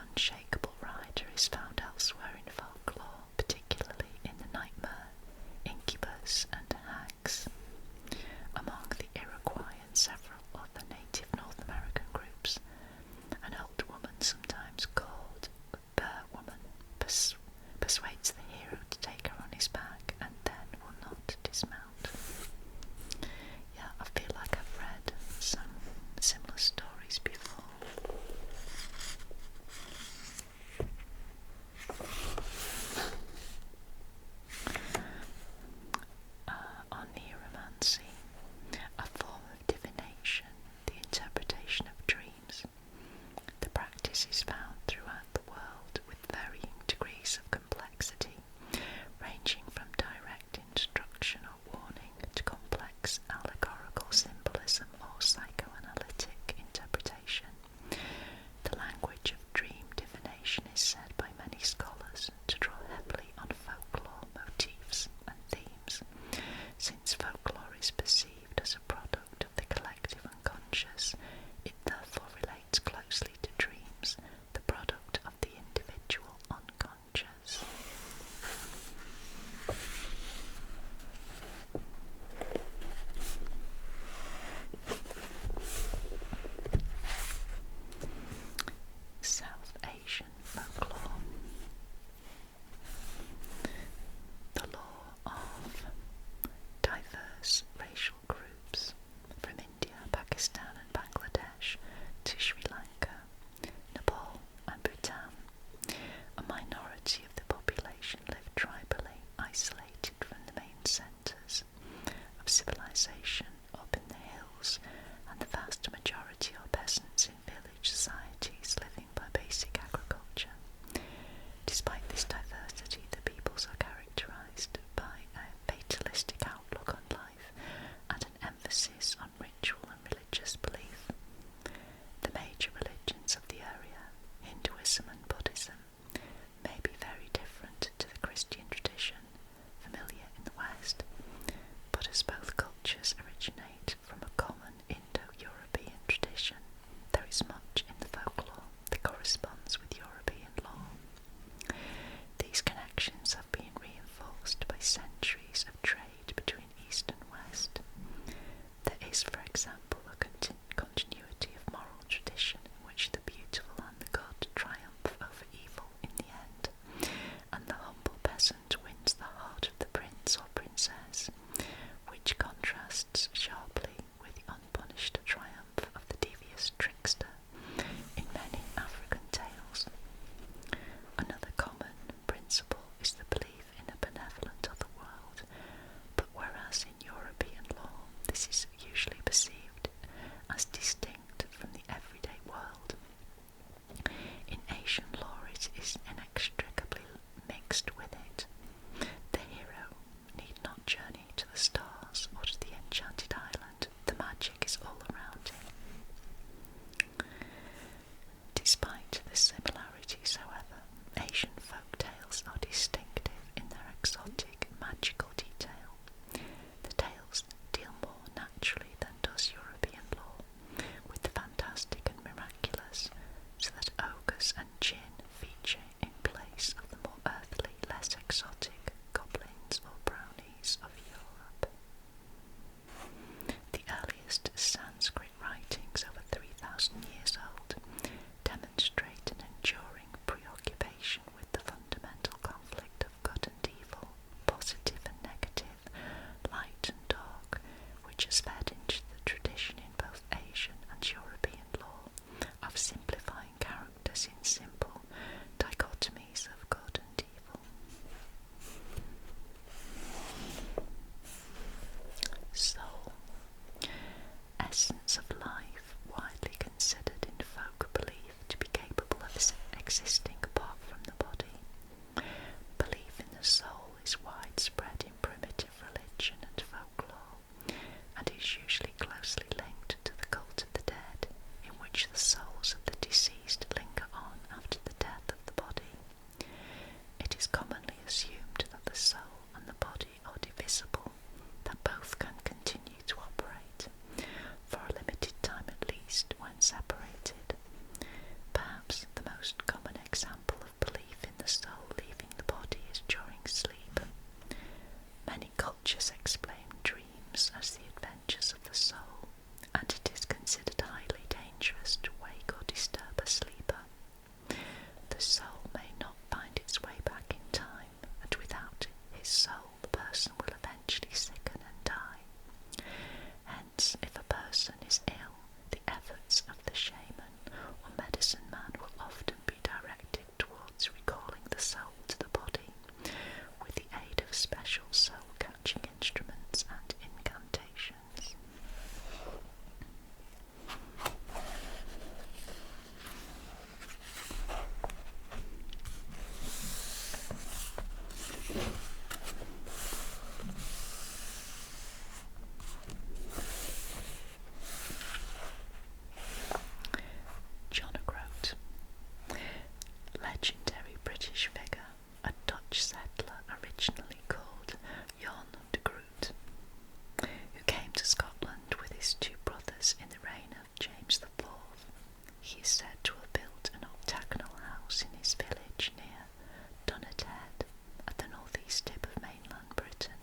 [SPEAKER 1] practice is found throughout the world with varying degrees of complexity, ranging from direct instruction or warning to complex allegorical symbolism or psychoanalytic interpretation. The language of dream divination is said by many scholars to draw heavily on folklore motifs and themes, since folklore is perceived as a product of the collective unconscious. It therefore relates closely to dreams, the product of the individual unconscious. South Asian folklore. The law of diverse racial groups from India, Pakistan and Bangladesh to Sri Lanka, Nepal and Bhutan. A minority of the population live tribally, isolated from the main centres of civilization up in the hills, and the vast majority are peasants in village societies living by basic agriculture. Despite this diversity, the peoples are characterised by a fatalistic outlook on life and an emphasis on ritual and religious belief. The major religions of the area, Hinduism and Buddhism, may be very different to the Christian tradition familiar in the West, but as both cultures originate from a common Indo-European tradition, there is much in the folklore that corresponds with European law. These connections have been reinforced by centuries of trade between East and West. There is, for example, a continuity of moral tradition in which the beautiful and the good triumph over evil in the end, and the humble peasant wins the heart of the prince or princess, which contrasts sharply with the unpunished triumph of the devious trickster in many African tales. Another common principle is the belief in a benevolent other world, but whereas in European law this is usually perceived as distinct from the everyday world, in Asian law it is inextricably mixed with it. The hero need not journey to the stars or to the enchanted island, the magic is all around him. Despite the similarities, however, Asian folk tales are distinctive in their exotic, magical detail. The tales deal more naturally than does European law with the fantastic and miraculous, so that ogres and jinn feature in place of the more earthly, less exotic goblins or brownies of Europe. The earliest Sanskrit writings, over 3,000 years old, demonstrate an enduring preoccupation with the fundamental conflict of good and evil, positive and negative, light and dark, which has fed into the tradition in both Asian and European law of simplifying characters in simple dichotomies of good and evil. Soul. Essence of life, widely considered in folk belief to be capable of existing apart from the body. Belief in the soul is widespread in primitive religion and folklore, and is usually closely linked to the cult of the dead, in which the souls of the deceased linger on after the death of the body. It is commonly assumed that the soul and the body are divisible, that both can continue to operate, for a limited time at least, when separated. Perhaps the most common example house in his village near Dunedhead, at the northeast tip of mainland Britain,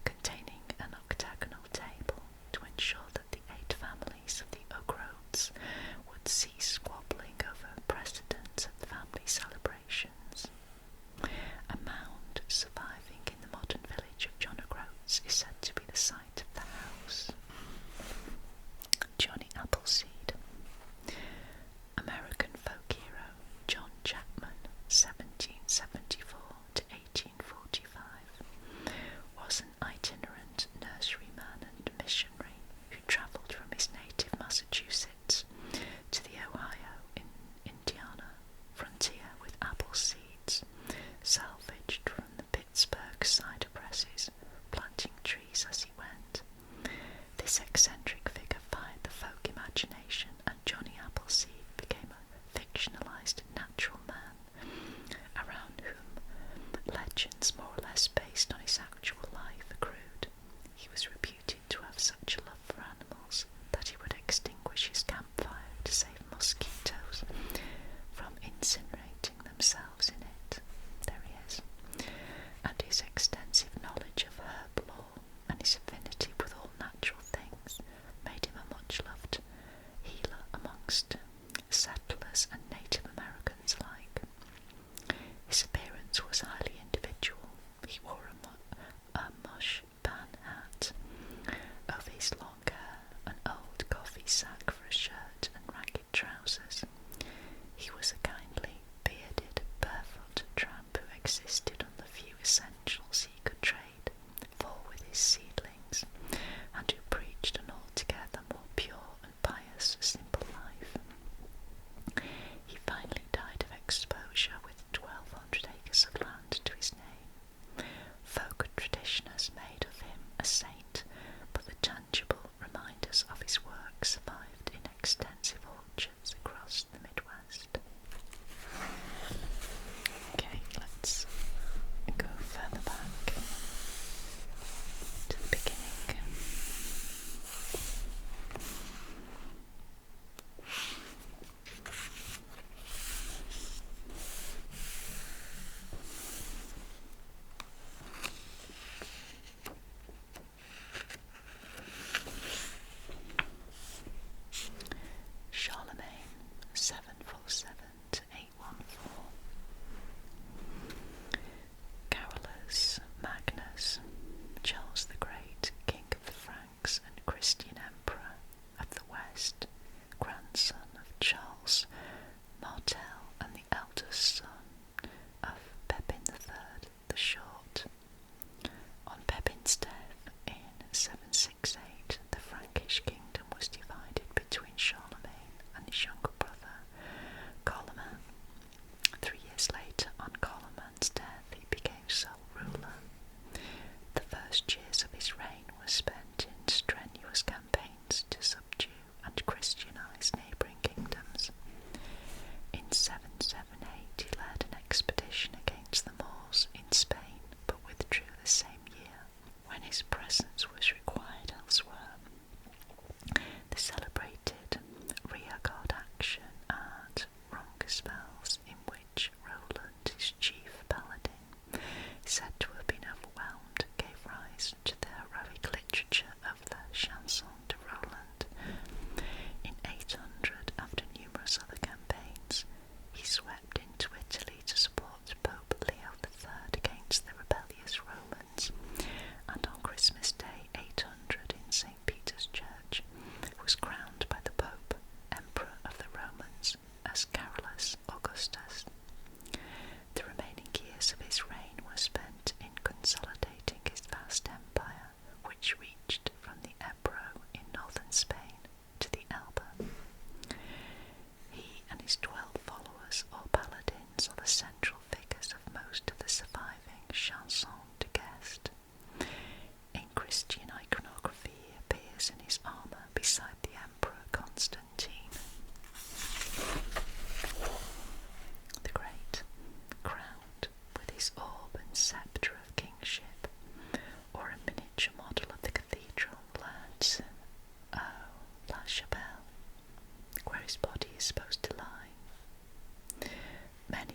[SPEAKER 1] containing an octagonal table to ensure that the 8 families of the O'Groats would cease squabbling over precedence at the family celebrations. A mound surviving in the modern village of John O'Groats is said to be the site of the house. Johnny Appleseed. American folk hero John Chapman, 1774 to 1845, was an itinerant nurseryman and missionary who travelled from his native Massachusetts to the Ohio in Indiana frontier with apple seeds salvaged from the Pittsburgh cider presses, planting trees as he went. This eccentric figure fired the folk imagination, and Johnny Appleseed became a fictionalised natural man, around whom legends more or less based on his actual life accrued. He was reputed to have such a love for animals that he would extinguish his campfire to save mosquitoes from incinerating themselves in it. There he is. And his extensive knowledge of herb lore and his affinity with all natural things made him a much-loved healer amongst settlers and Native Americans alike. His appearance was highly individual. He wore a mush pan hat over his long hair, an old coffee sack for a shirt, and ragged trousers. He was a kindly, bearded, barefoot tramp who existed on the few essentials he could trade for with his seedlings, and who preached an altogether more pure and pious, simple life. He finally died of exposure with 1,200 acres of land to his name. Folk tradition has made of him a saint, but the tangible reminders of his work survived in extensive orchards across the Midwest. Okay, let's go further back to the beginning. Charlemagne, 747 to 814. Carolus Magnus, Charles the Great, King of the Franks and Christian Emperor of the West, grandson of Charles Martel and the eldest son of Pepin III the Short. On Pepin's death in 768, the Frankish kingdom was divided between Charlemagne and his younger brother, Carloman. 3 years later, on Carloman's death, he became sole ruler. The first years of his reign were spent in strenuous campaigns to subdue and Christianize neighbouring kingdoms. In 778, he led an expedition against the Moors in Spain, but withdrew the same year, when his presence was required elsewhere. The celebrated rearguard action at Roncesvalles, in which Roland, his chief paladin, said to have been overwhelmed, gave rise to the heroic literature of the Chanson de Roland. In 800, after numerous other campaigns, he swept into Italy to support Pope Leo III against the rebellious Romans, and on Christmas Day 800 in St. Peter's Church was crowned by the Pope, Emperor of the Romans, as Carolus Augustus. The remaining years of his reign were spent in consolidating his vast empire, which reached from the Ebro in northern Spain to the Elbe. He and his 12 followers, or paladins, are the central figures of most of the surviving chansons de geste. In Christian iconography, he appears in his armour beside the Emperor Constantine the Great, crowned with his orb and sceptre of kingship, or a miniature model of the cathedral La Chapelle, where his body is supposed to lie. Many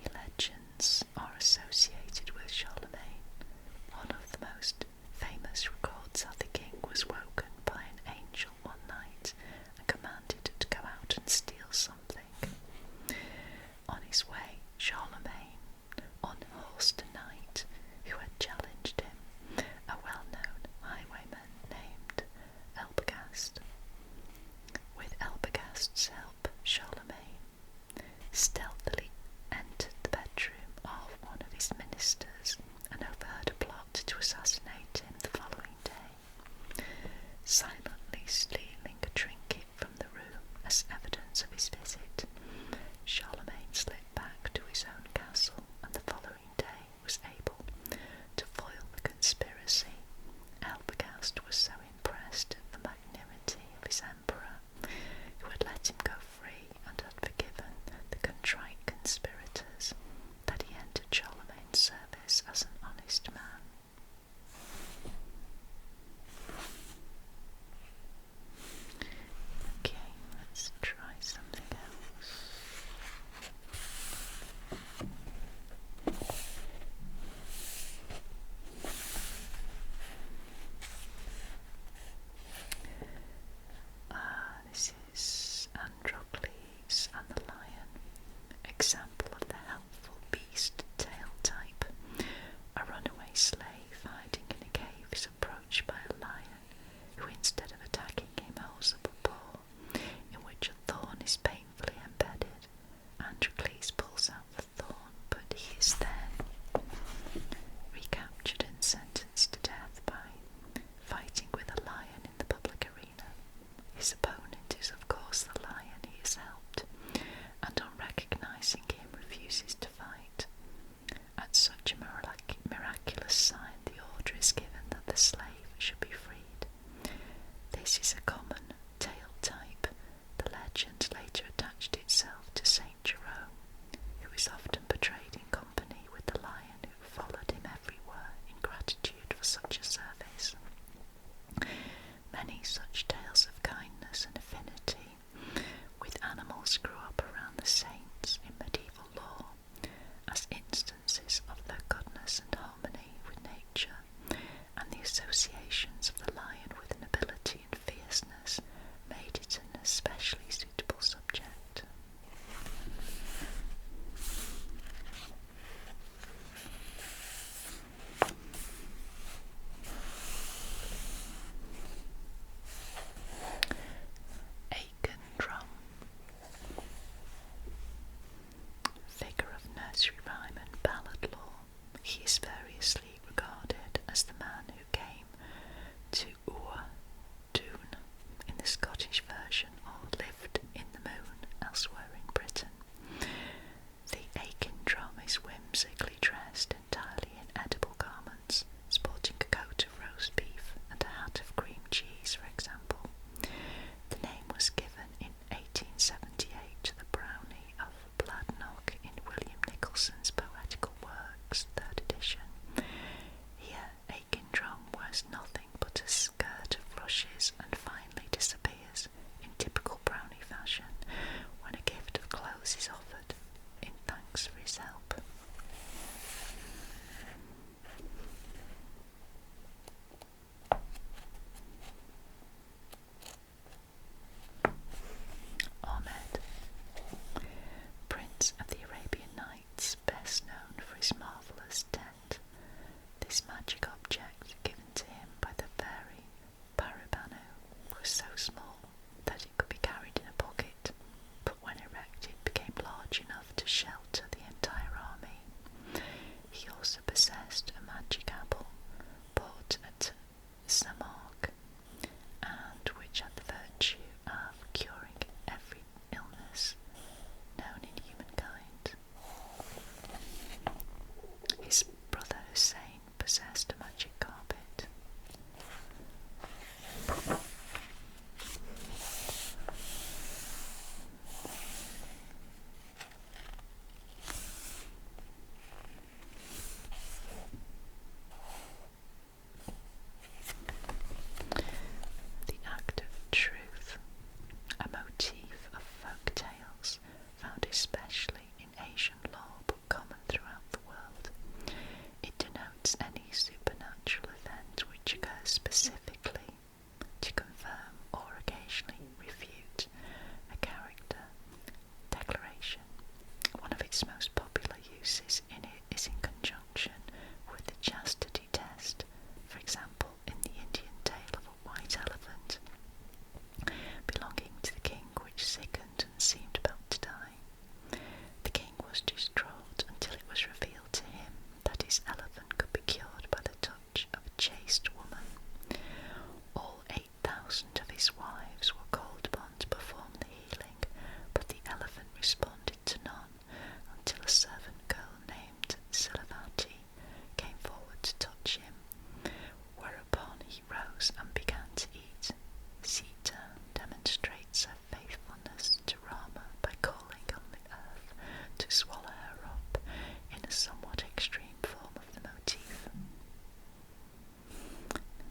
[SPEAKER 1] thanks for his help. Ahmed, Prince of the Arabian Nights, best known for his marvellous tent. This magic object, given to him by the fairy Parabanu, was so small that it could be carried in a pocket, but when erected became large enough to shelter the entire army. He also possessed a magic apple bought at Samarkand, and which had the virtue of curing every illness known in humankind. His brother Hussein possessed a magic carpet. The Act of Truth, a motif of folk tales found especially in Asian law but common throughout the world. It denotes any supernatural event which occurs specifically to confirm or occasionally refute a character declaration. One of its most popular uses in it is in conjunction with the chastity test. For example, in the Indian tale of a white elephant belonging to the king which sickened and seemed about to die. The king was distraught until it was revealed to him that his elephant could be cured by the touch of a chaste woman. All 8,000 of his wives were called upon to perform the healing, but the elephant responded to none until a servant girl named Silavati came forward to touch him, whereupon he rose and began to eat. Sita demonstrates her faithfulness to Rama by calling on the earth to swallow her up in a somewhat extreme form of the motif.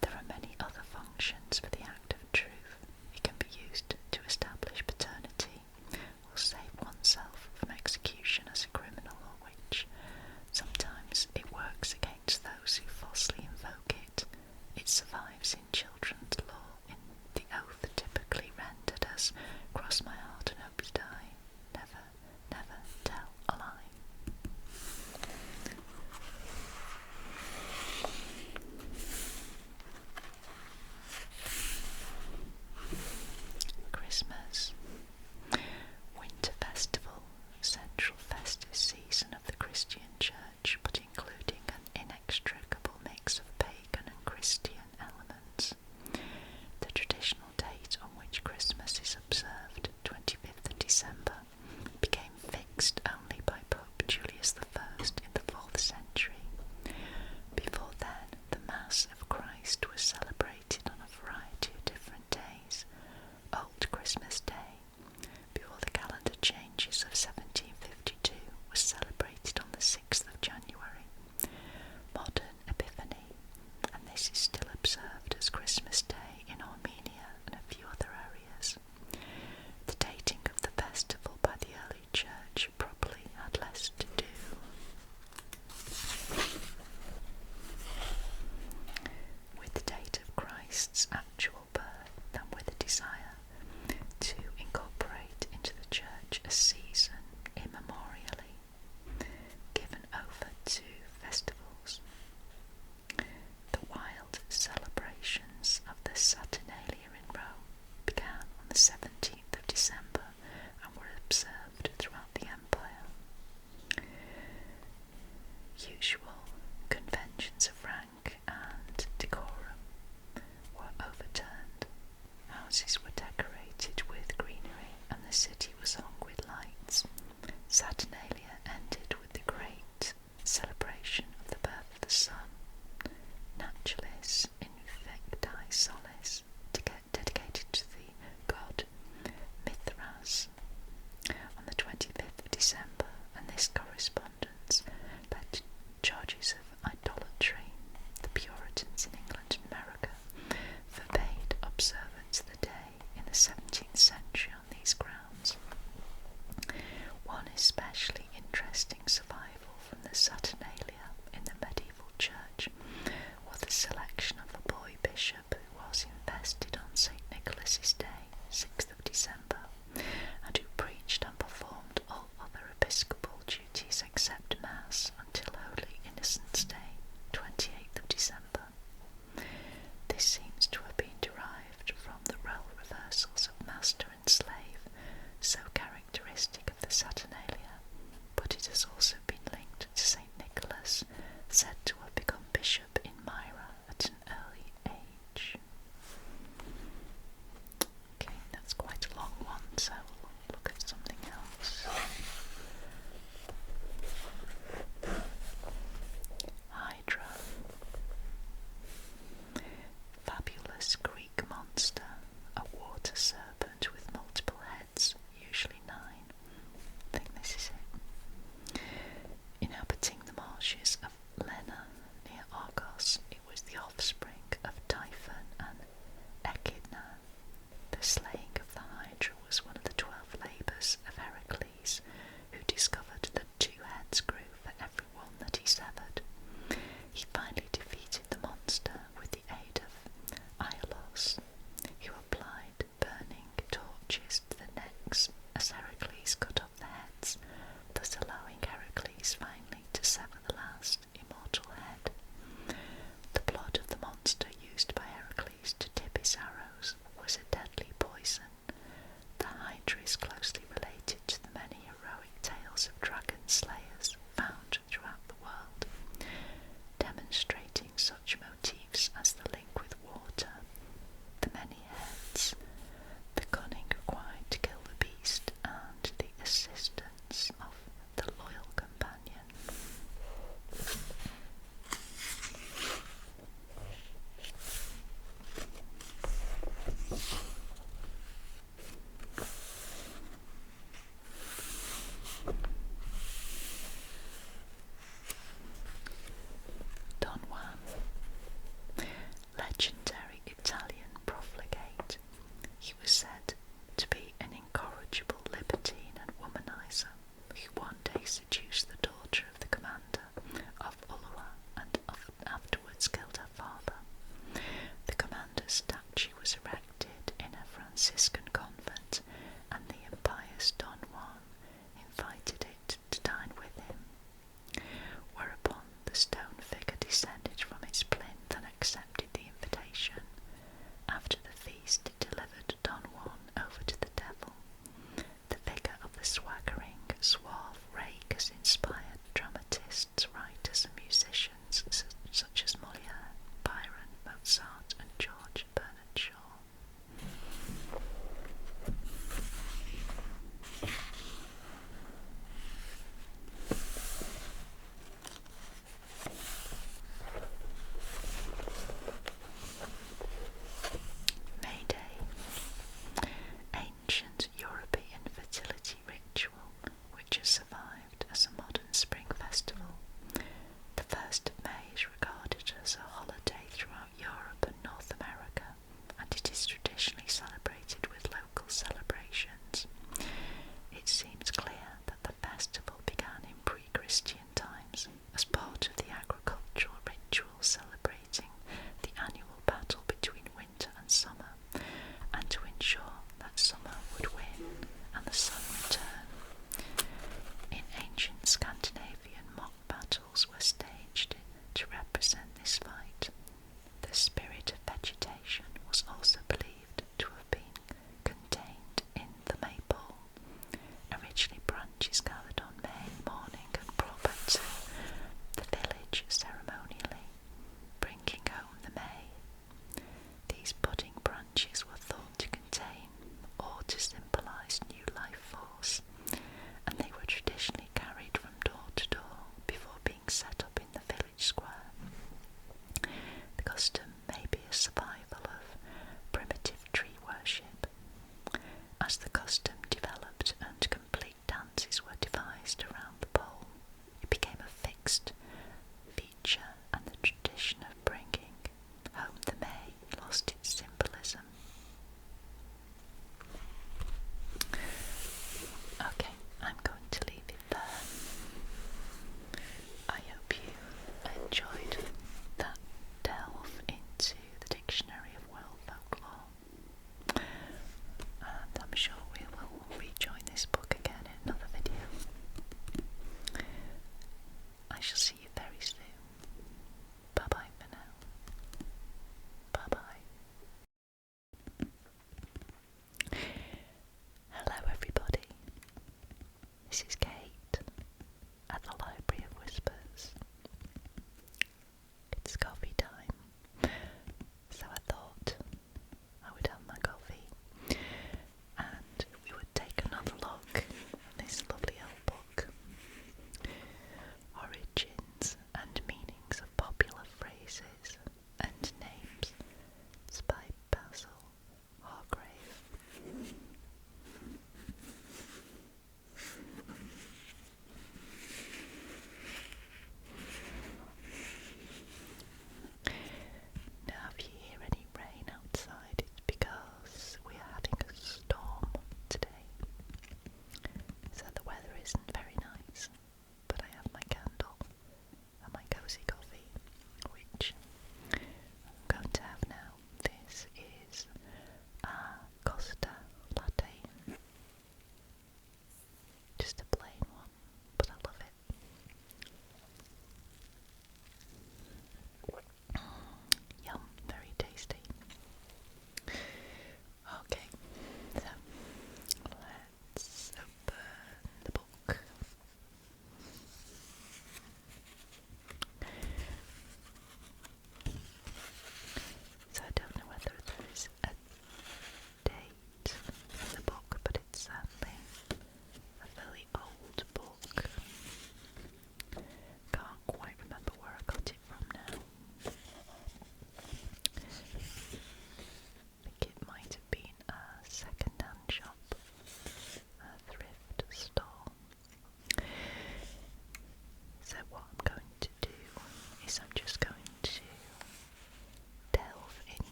[SPEAKER 1] There are many other functions for the act of truth. It can be used to establish paternity or save oneself from execution as a criminal or witch. Sometimes it works against those who falsely invoke it. It survives in children's law in the oath typically rendered as "cross my heart and hope to die. Never, never tell a lie." Christmas. Winter festival, central festive season of the Christian Church, but including an inextricable mix of pagan and Christian elements. The traditional date on which Christmas is observed, 25th of December, became fixed only by Pope Julius I in the 4th century. Before then, the Mass of Christ was celebrated on a variety of different days. Old Christmas Day, before the calendar changes of 1752, was celebrated on the 6th of January. Modern Epiphany, and this is still observed as Christmas Day in Armenia and a few other areas. The dating of the festival by the early church probably had less to do with the date of Christ's actual birth than with a desire to incorporate into the church a season immemorially given over to festivals. The wild celebrations of the Saturnalia in Rome began on the 17th of December and were observed throughout the empire. Usual conventions of rank and decorum were overturned. Houses were decorated with greenery and the city was hung with lights. Saturnalia ended with the great celebration of the birth of the sun, Naturalis Infecti Solis, dedicated to the god Mithras, on the 25th of December, and this correspondence led to lasting survival from the Saturnalia in the medieval church was the selection of a boy bishop who was invested on St. Nicholas's Day, 6th of December, and who preached and performed all other episcopal duties except Mass until Holy Innocents' Day, 28th of December. This seems to have been derived from the role reversals of master and slave, so characteristic of the Saturnalia, but it has also been linked to St. Nicholas, said to have become bishop in Myra at an early age. Okay, that's quite a long one, so we'll look at something else. Hydra. Fabulous Greek monster, a water serpent with multiple heads, usually 9. I think this is it. Inhabiting the marshes of Lena near Argos, it was the offspring of Typhon and Echidna. The slaying of the Hydra was one of the 12 labours of Heracles, who discovered that 2 heads grew for every one that he severed. He finally defeated the monster with the aid of Iolaus, who applied burning torches to the necks as Heracles cut off the heads, thus allowing Heracles finally to sever the last immortal head. The blood of the monster used by Heracles to tip his arrows was a deadly poison. The Hydra is closely related to the many heroic tales of dragon slayers found throughout the world, demonstrating such motifs as the link with water, the many heads, the cunning required to kill the beast, and the assistance of the loyal companion. Don Juan, legendary Italian profligate. He was said to be an incorrigible libertine and womanizer who one day seduced the daughter of the commander of Ulua and afterwards killed her father. The commander's statue was erected in a Franciscan convent, and the impious Don Juan invited it to dine with him, whereupon the stone figure descended from its plinth and accepted the invitation. After the feast, it delivered Don Juan over to the devil. The figure of the swaggering, suave rake has inspired dramatists, writers and musicians such as Molière, Byron, Mozart and George Bernard Shaw. May Day, ancient European fertility ritual which has survived as a modern spring festival. The 1st of May is regarded as a holiday throughout Europe and North America, and it is traditionally celebrated with local celebrations. It seems clear that the festival began in pre-Christian times as part of the agricultural ritual celebrating the annual battle between winter and summer, and to ensure that summer would win and the sun return. In ancient Scandinavian, mock battles were staged to represent this fight. The spirit of vegetation was also believed to have been contained in the maypole, originally branches gathered on May morning and brought back This is Kate at the Library of Whispers. It's coffee time, so I thought I would have my coffee and we would take another look at this lovely old book, Origins and Meanings of Popular Phrases and Names. It's by Basil Hargrave.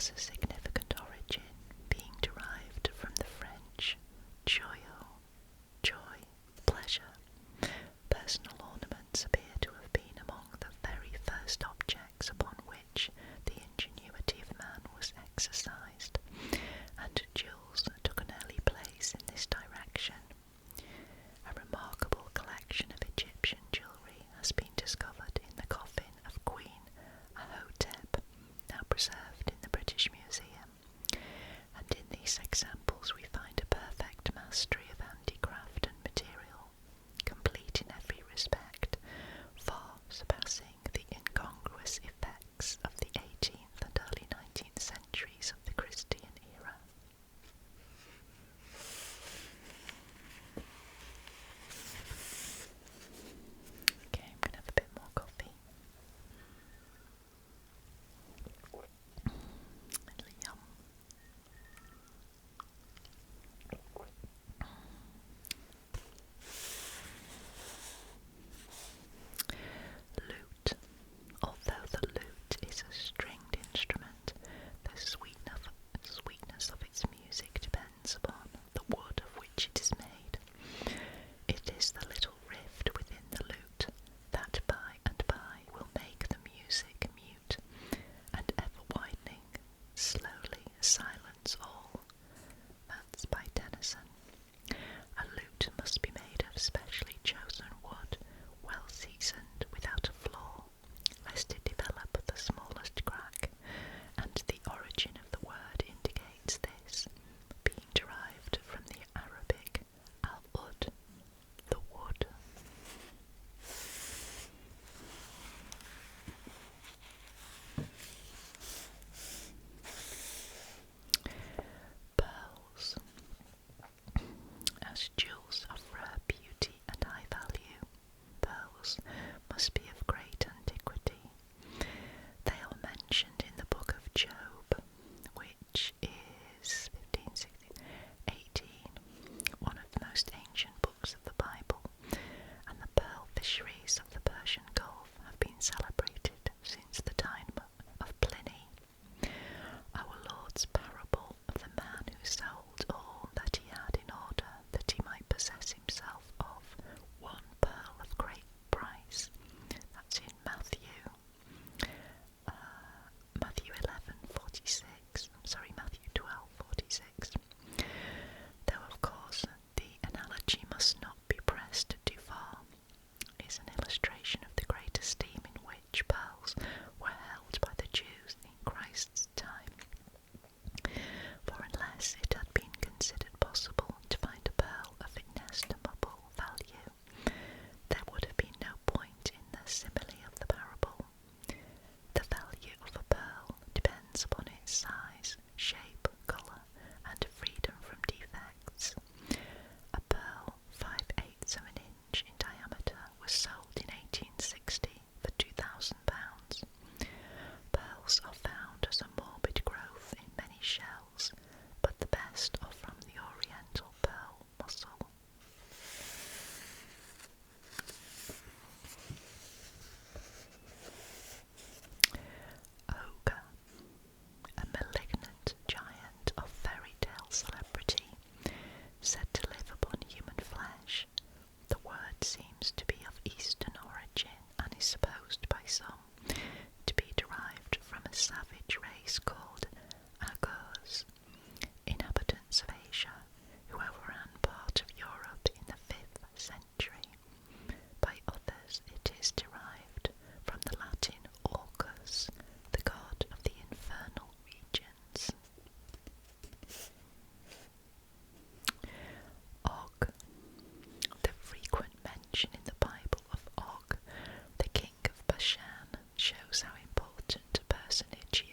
[SPEAKER 1] has a significant origin, being derived from the French joyau, joy, pleasure. Personal ornaments appear to have been among the very first objects upon which the ingenuity of man was exercised, and jewels took an early place in this direction. A remarkable collection of Egyptian jewellery has been discovered in the coffin of Queen Ahotep, now preserved in the British Museum, and in these examples we find a perfect mastery of handicraft and material, complete in every respect, far surpassing the incongruous effects of the 18th and early 19th centuries of the Christian era. Okay, I'm going to have a bit more coffee. Yum. Lute. Although the lute is a stringed instrument, the sweetness of its music depends upon the wood of which it is made. It is the little rift within the lute that by and by will make the music mute, and ever widening, slowly silence all. That's by Tennyson. A lute must be made of specially chosen wood, well seasoned, without a flaw, lest it develop the smallest crack, and the origin of the word indicates this, being derived from the Arabic al-ud, the wood. Pearls. As jewels of rare beauty and high value, pearls must be of great antiquity. They are mentioned in the book of Job, which is 1518, one of the most ancient books of the Bible, and the pearl fisheries of the Persian Gulf have been celebrated since the time of Pliny. Our Lord's parable of the man who sold all that he had in order that he might possess himself of one pearl of great price. That's in Matthew 12:46. Though of course the analogy must not be pressed too far, is an illustration of the great esteem in which pearls were held by the Jews in Christ's time. For unless it had been considered possible to find a pearl of inestimable value, there would have been no point in the simile of the parable. The value of a pearl depends upon its size, shape, colour, and freedom from defects. A pearl 5/8 of an inch in diameter was sold in 1860 for £2,000. Pearls are found as a morbid growth in many shells, but the best are from the oriental pearl mussel. Ogre, a malignant giant of fairy tale celebrity, said to live upon human flesh. The word seems to be of Eastern origin and is supposed by some to be derived from a savage race called Agurs, inhabitants of Asia, who overran part of Europe in the 5th century. By others it is derived from the Latin Orcus, the god of the infernal regions. Og. The frequent mention in the Bible of Og, the king of Bashan, shows how important a personage he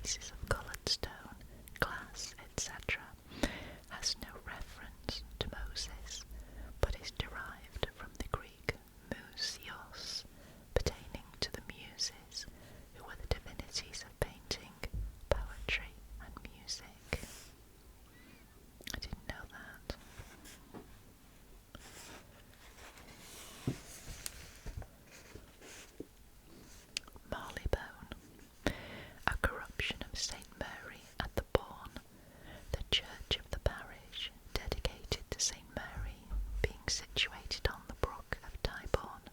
[SPEAKER 1] pieces of coloured stone, glass, etc., has no reference to Moses, but is derived from the Greek Museos, pertaining to the Muses, who were the divinities of painting, poetry, and music. I didn't know that. Marleybone, a corruption of St. Mary at the Bourne, the church of the parish dedicated to St. Mary, being situated on the brook of Tyburn,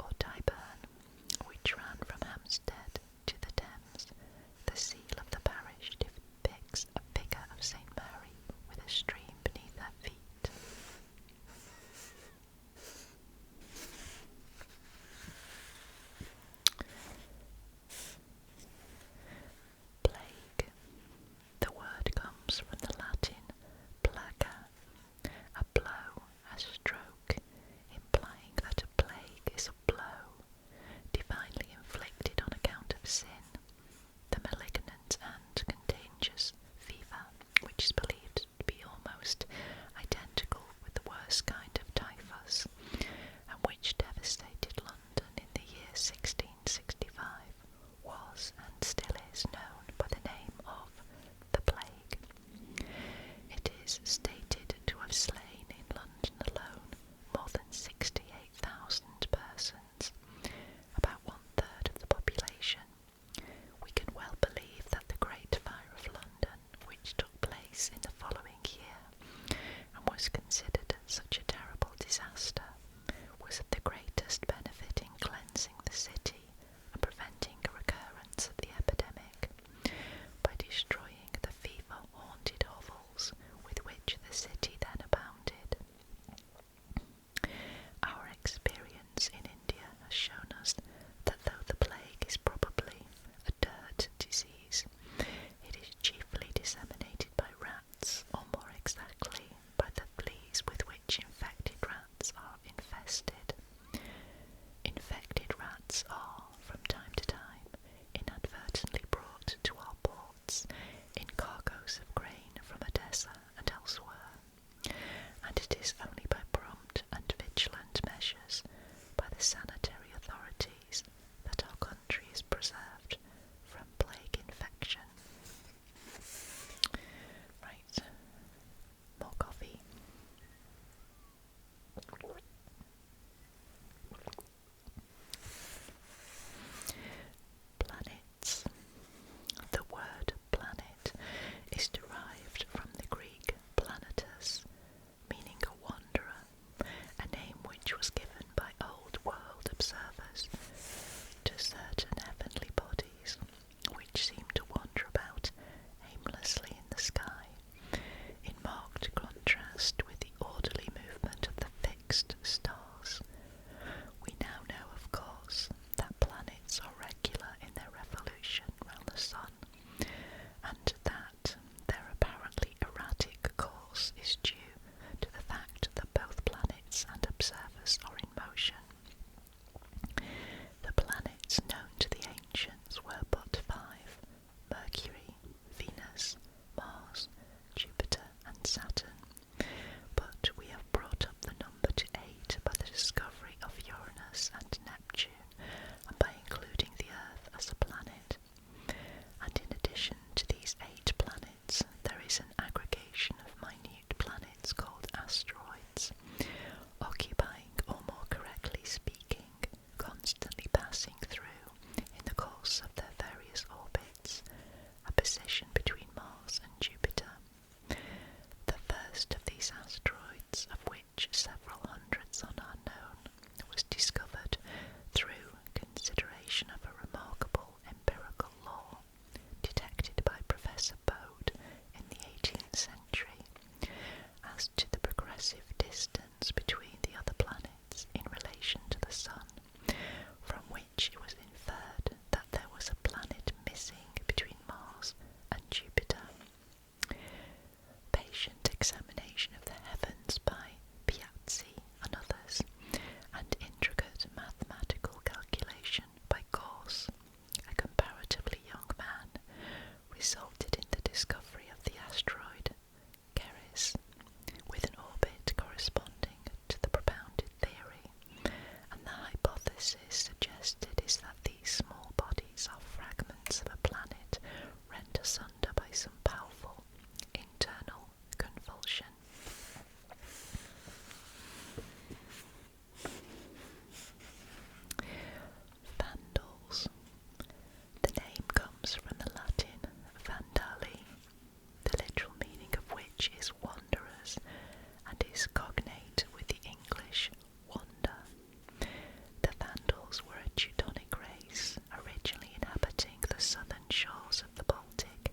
[SPEAKER 1] or Tyburn, which ran from Hampstead to the Thames. The seal of the parish depicts a figure of St. Mary with a stream beneath her feet. Plague. The word comes from the Latin plaga, a blow, a stroke, implying that a plague is a blow, divinely inflicted on account of sin, the malignant and contagious fever, which is believed to be almost identical with the worst kind of typhus, and which devastated London in the year 1665, was and still is known by the name of the plague. It is stated to have slain in London alone more than 68,000 persons, about 1/3 of the population. We can well believe that the Great Fire of London, which took place in the following year, and was considered such a terrible disaster, was of the greatest benefit in cleansing the city and preventing a recurrence of the split asunder by some powerful internal convulsion. Vandals. The name comes from the Latin vandali, the literal meaning of which is wanderers, and is cognate with the English wander. The Vandals were a Teutonic race, originally inhabiting the southern shores of the Baltic,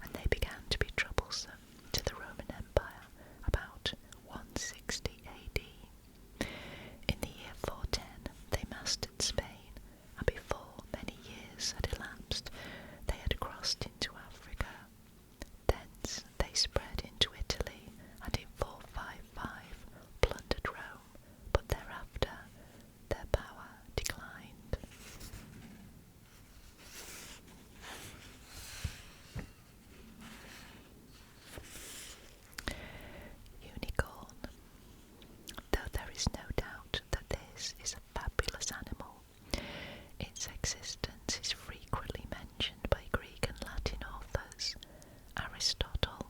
[SPEAKER 1] and they began to be troublesome to the Roman Empire about 160 AD. In the year 410 they mastered Spain, and before many years had elapsed they had crossed into Africa. Thence they spread into Italy, and in 455 plundered Rome, but thereafter their power declined. Unicorn. Though there is no doubt that this is a fabulous animal, its existence is frequently mentioned by Greek and Latin authors. Aristotle,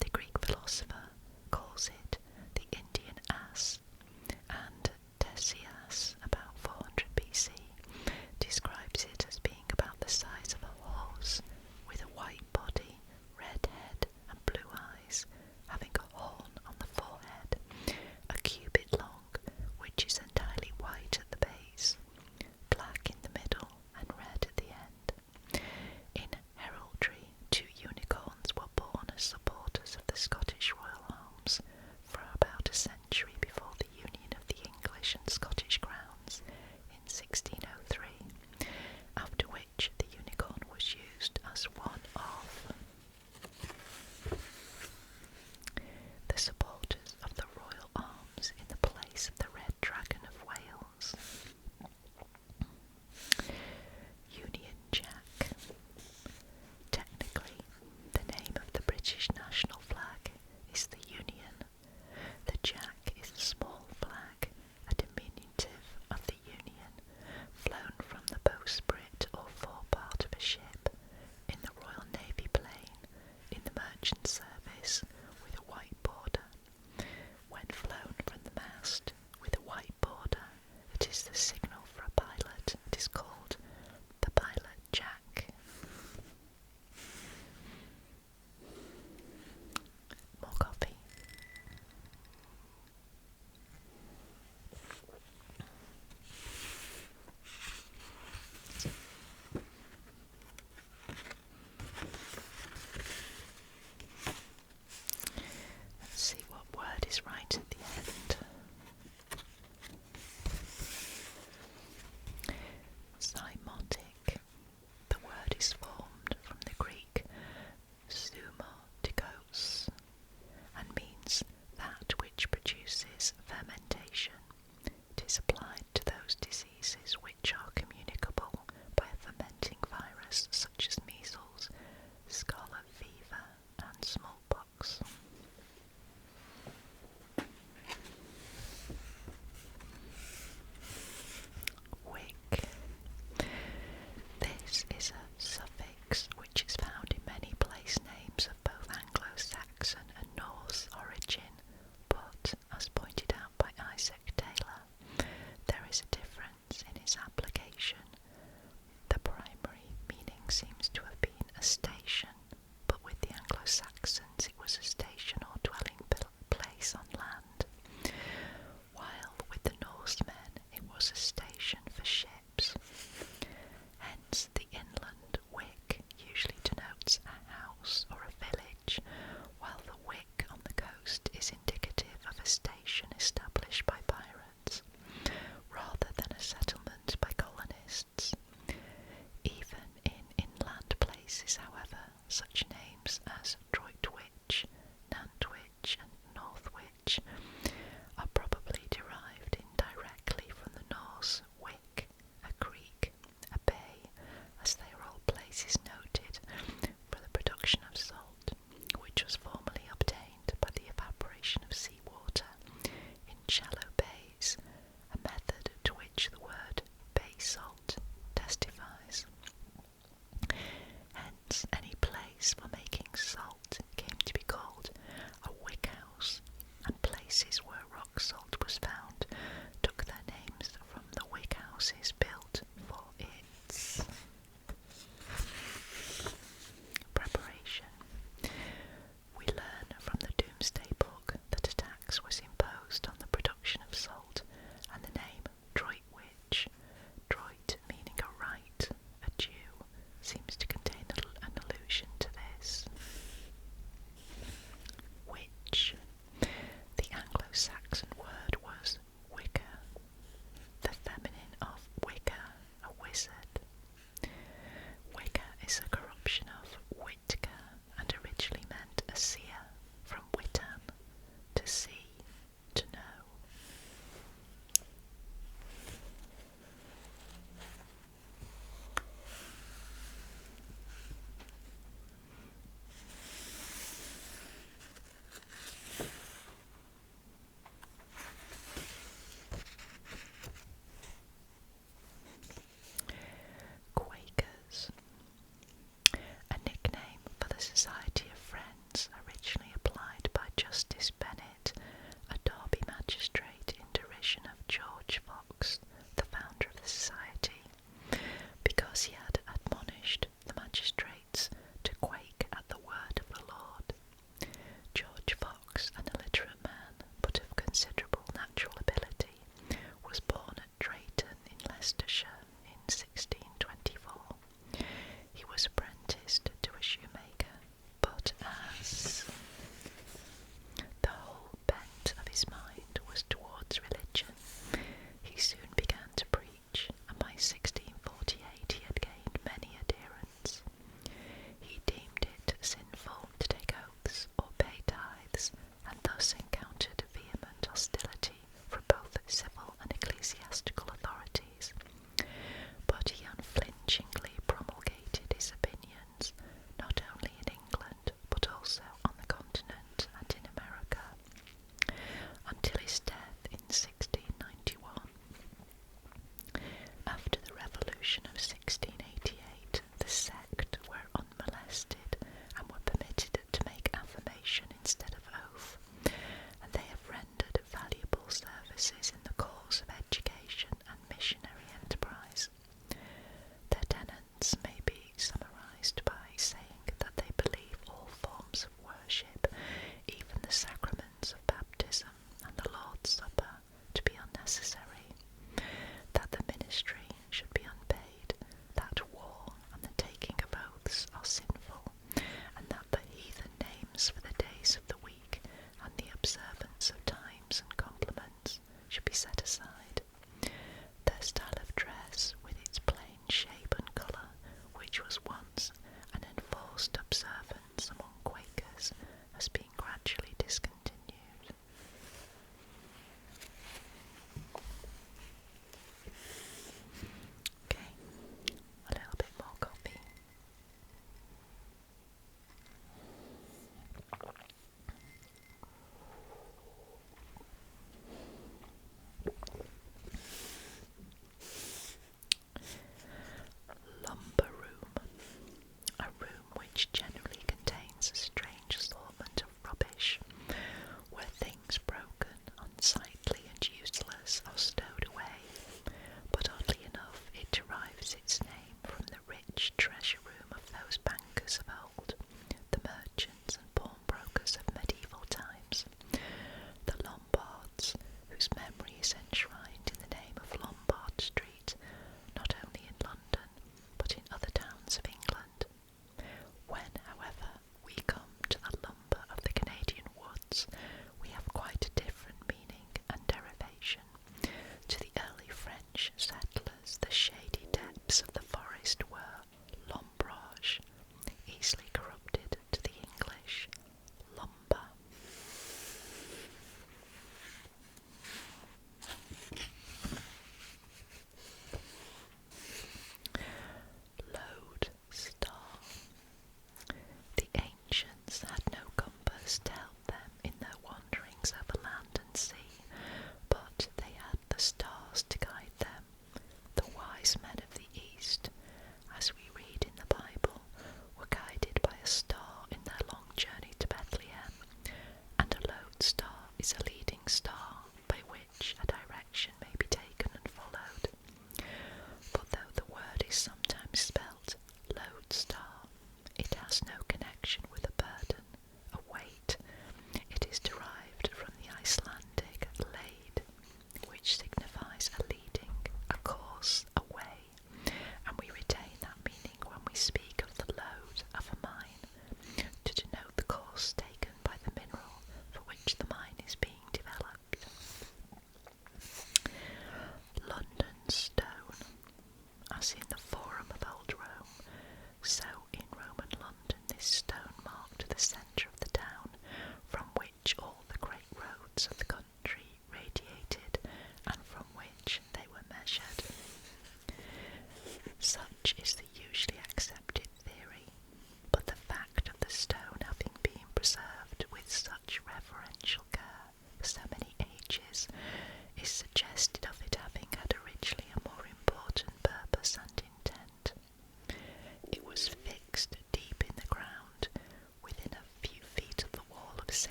[SPEAKER 1] the Greek philosopher, calls it the Indian ass, and Ctesias, about 400 BC, describes it as being about the size of a horse, with a white body, red head and blue eyes, having a horn on the forehead, a cubit long, which is entirely white at the base, black in the middle and red at the end. In heraldry, 2 unicorns were born as supporters of the Scottish royal arms for about a century before the union of the English and Scottish crowns in 1603, after which the unicorn was used as one of the supporters of the royal arms in the place of the Red Dragon of Wales. Union Jack. Technically, the name of the British national flag is the Union. The Jack is a small flag, a diminutive of the Union, flown from the bowsprit or forepart of a ship, in the Royal Navy plane, in the merchant service, with a white border. When flown from the mast, with a white border, it is the signal for a pilot. It is called the Pilot Jack. More coffee. Let's see what word is right at the end. Zymotic. The word is formed from the Greek zoomotikos and means that which produces fermentation. It is applied to those diseases which are communicable by a fermenting virus such as measles, scarlet fever and smallpox. Wick. This is a suffix which is found in many place names of both Anglo-Saxon and Norse origin, but, as pointed out by Isaac Taylor, there is a difference in its application. The primary meaning seems to have been a station, but with the Anglo-Saxons it was a station or dwelling place on land, while with the Norsemen it was a station for ships. Hence the inland wick usually denotes a house or a village, while the wick on the coast is indicative of a station established by pirates, rather than a settlement by colonists. Even in inland places, however, such names as Droitwich, Nantwich and Northwich are probably derived indirectly from the Norse wick, a creek, a bay, as they are all places noted for the production of salt, which was formerly obtained by the evaporation of seawater in shallow bays, a method to which the word bay salt testifies. Hence, any place place for making salt came to be called a wick house, and places where rock salt was found took their names from the wick houses built for its preparation. We learn from the Doomsday Book that a tax was imposed on the production of salt, and the name Droitwich, Droit meaning a right, a Jew, seems to contain an allusion to this. Witch. The Anglo-Saxon word was Wicca, the feminine of Wicca, a wizard. Wicca is a corruption of Witka and originally meant a seer, from witan, to see, to know. Quakers. A nickname for the Society of Friends originally applied by Justice Bennett, a Derby magistrate, in derision of George Fox, the founder of the society, because he had admonished the magistrates to quake at the word of the Lord. George Fox, an illiterate man, but of considerable natural ability, was born at Drayton in Leicestershire in 1624. He was apprenticed to a shoemaker, but as the whole bent of his mind was towards religion, he soon began to preach, and by 1648 he had gained many adherents. He deemed it sinful to take oaths or pay tithes, and thus encountered vehement hostility from both civil and ecclesiastical authorities. But he unflinchingly promulgated his opinions, not only in England, but also on the continent and in America, until his death in 1691. After the Revolution of 1688, the sect were unmolested and were permitted to make affirmation instead of oath, and they have rendered valuable services in the cause of education and missionary enterprise. Their tenets may be summarised by saying that they believe all forms of worship, even the sacraments of baptism and the Lord's Supper, to be unnecessary, that the ministry should be unpaid, that war and the taking of oaths are sinful, and that the heathen names for the days of the week and the observance of times and compliments should be set aside. Their style of dress, with its plain shape and colour, which was once an enforced observance among Quakers, has been gradually discontinued. Okay, a little bit more coffee.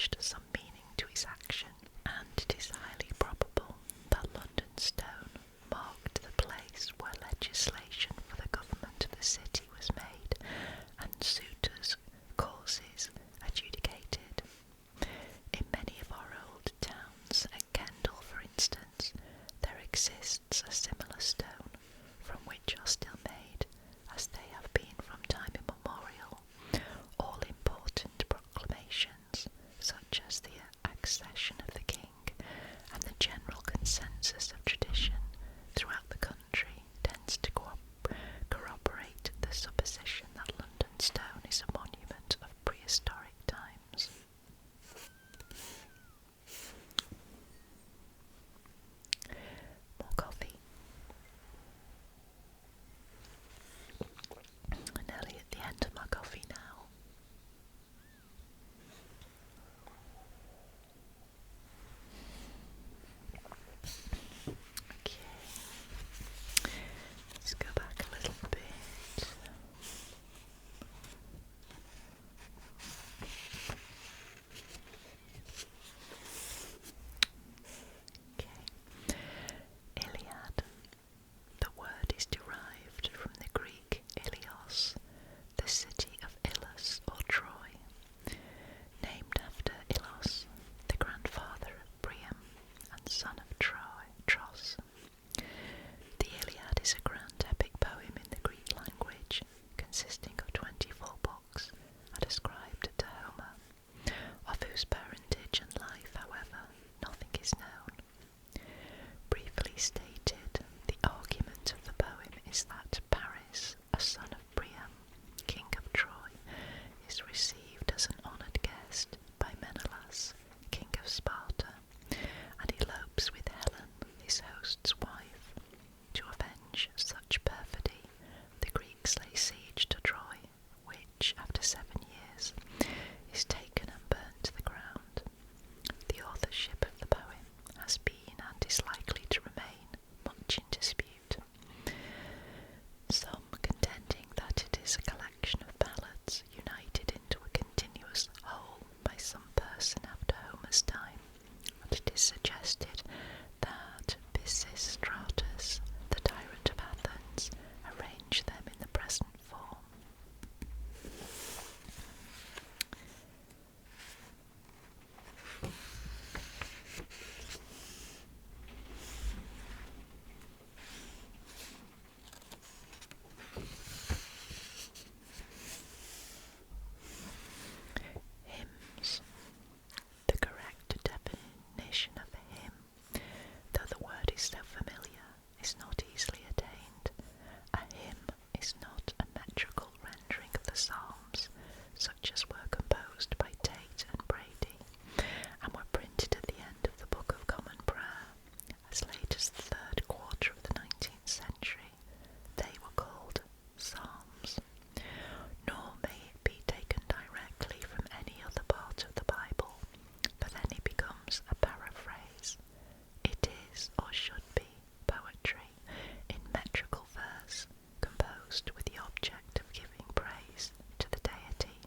[SPEAKER 1] attached some meaning to his action, and it is highly probable that London Stone marked the place where legislation for the government of the city was made and suitors' causes adjudicated. In many of our old towns, at Kendal for instance, there exists a similar stone from which are still made, as they have been from time immemorial, all important proclamations, such as the accession of the king, and the general consensus of tradition throughout the country tends to corroborate the supposition that London Stone is a monument of prehistoric times. More coffee. Nearly at the end of my coffee now. Okay, let's go back a little bit. Okay, Iliad. The word is derived from the Greek Ilios, the city of Ilus or Troy, named after Ilos, the grandfather of Priam and son of Tros. The Iliad is a grand epic poem in the Greek language, consisting of 24 books and ascribed to Homer, of whose parentage and life, however, nothing is known. Briefly stated, the argument of the poem is that Paris, a son of Priam, king of Troy, is received as an honoured guest by Menelaus, king of Sparta, and elopes with Helen, his host's wife. To avenge such perfidy, the Greeks lay siege to Troy, which, after 7 years, is taken and burnt to the ground. The authorship of the poem has been and is likely to remain much in dispute, some contending that it is a collection of ballads united into a continuous whole by some person after Homer's time, and it is suggested that Pisistratus, the tyrant of Athens, arranged them in the present form. Hymns. The correct definition of a hymn, though the word is so familiar, is not easily attained. A hymn is not a metrical rendering of the Psalms, such as were composed by Tate and Brady, and were printed at the end of the Book of Common Prayer, as late as the 3rd quarter of the 19th century. They were called Psalms. Nor may it be taken directly from any other part of the Bible, for then it becomes a paraphrase. It is, or should be, poetry in metrical verse, composed with the object of giving praise to the deity,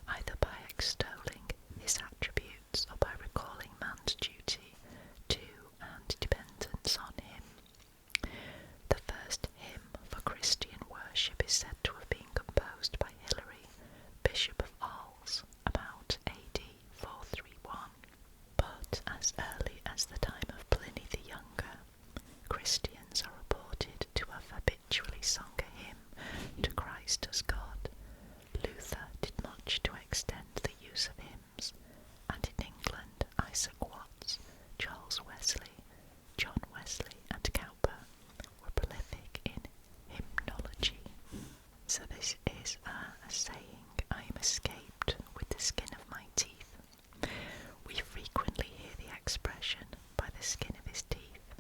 [SPEAKER 1] either by extolling his attributes or by recalling man's duty to and dependence on him. The first hymn for Christian worship is said to have been composed by Hilary, Bishop of Arles, about AD 431. But as early as the time of Pliny the Younger, Christians are reported to have habitually sung a hymn to Christ as God. Luther did much to extend the use of hymns, and in England Isaac Watts, Charles Wesley, John Wesley and Cowper were prolific in hymnology. So this is a saying, I am escaped with the skin of my teeth. We frequently hear the expression, by the skin of his teeth,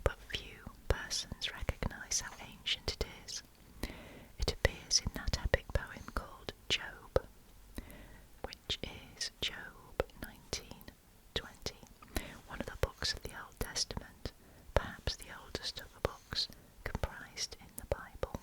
[SPEAKER 1] but few persons recognise how ancient it is. It appears in that epic poem called Job, which is Job 19:20, one of the books of the Old Testament, perhaps the oldest of the books comprised in the Bible.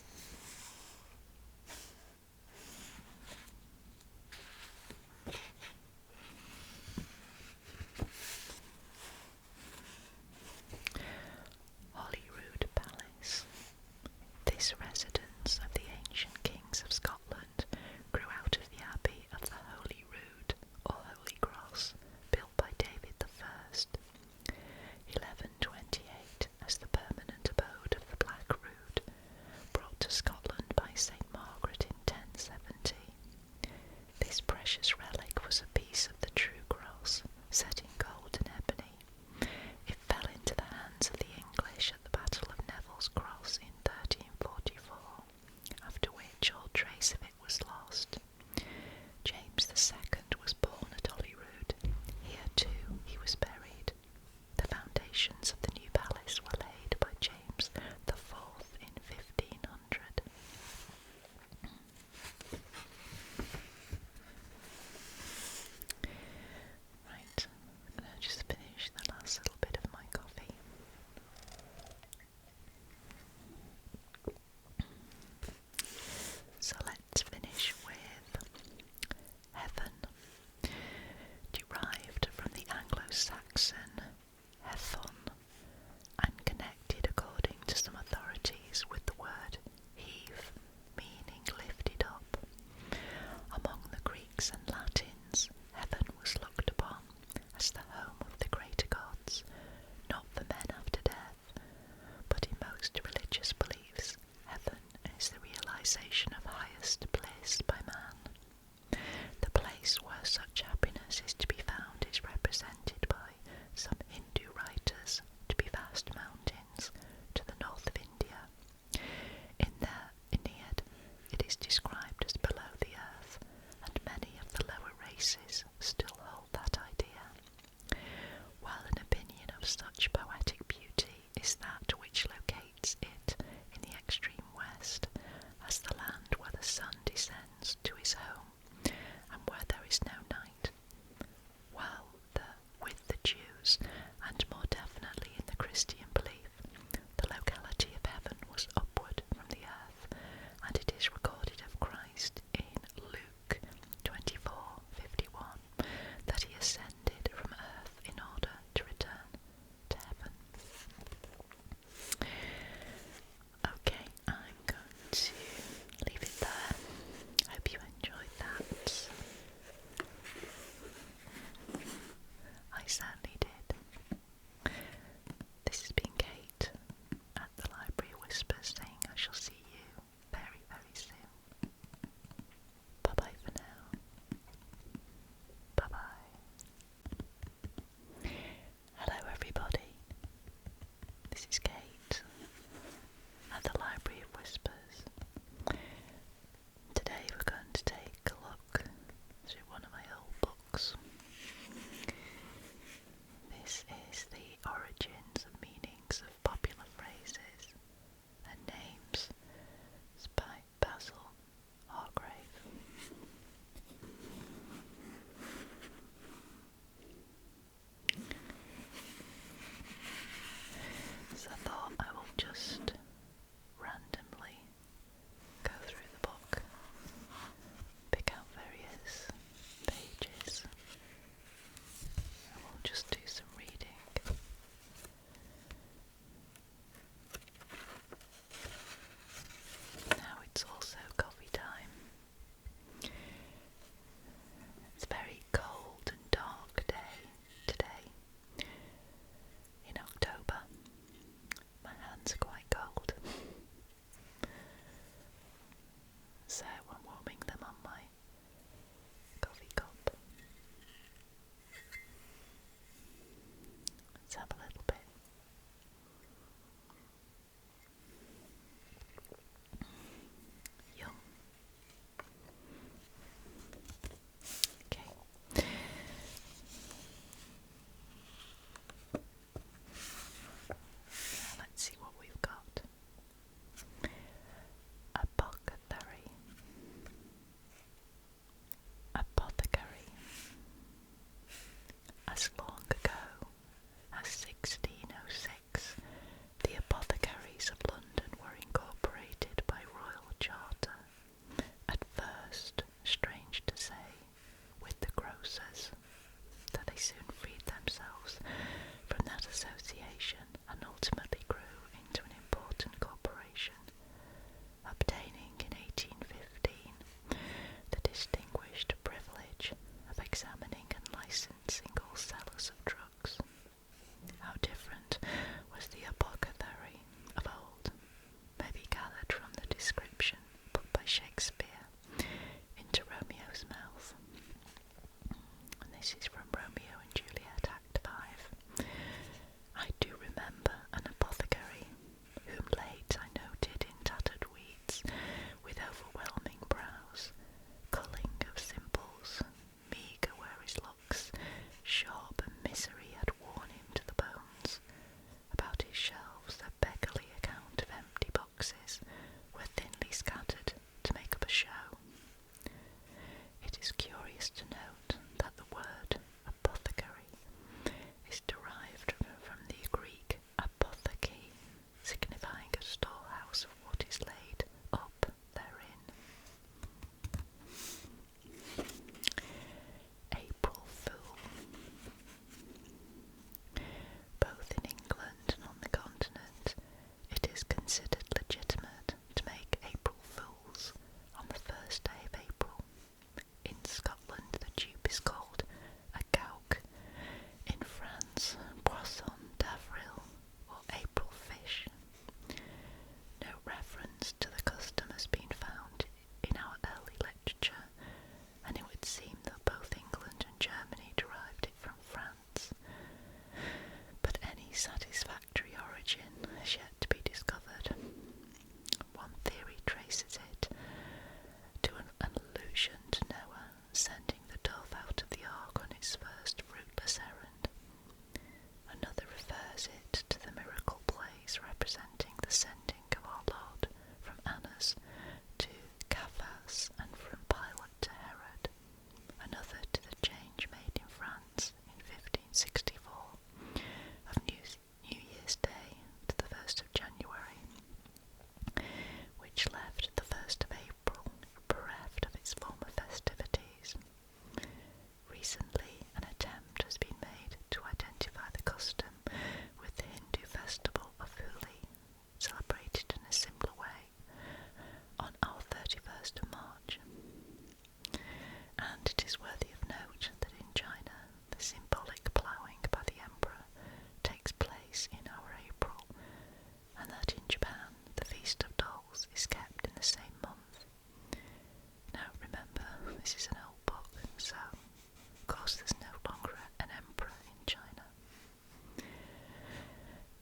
[SPEAKER 1] this is an old book, so of course there's no longer an emperor in China.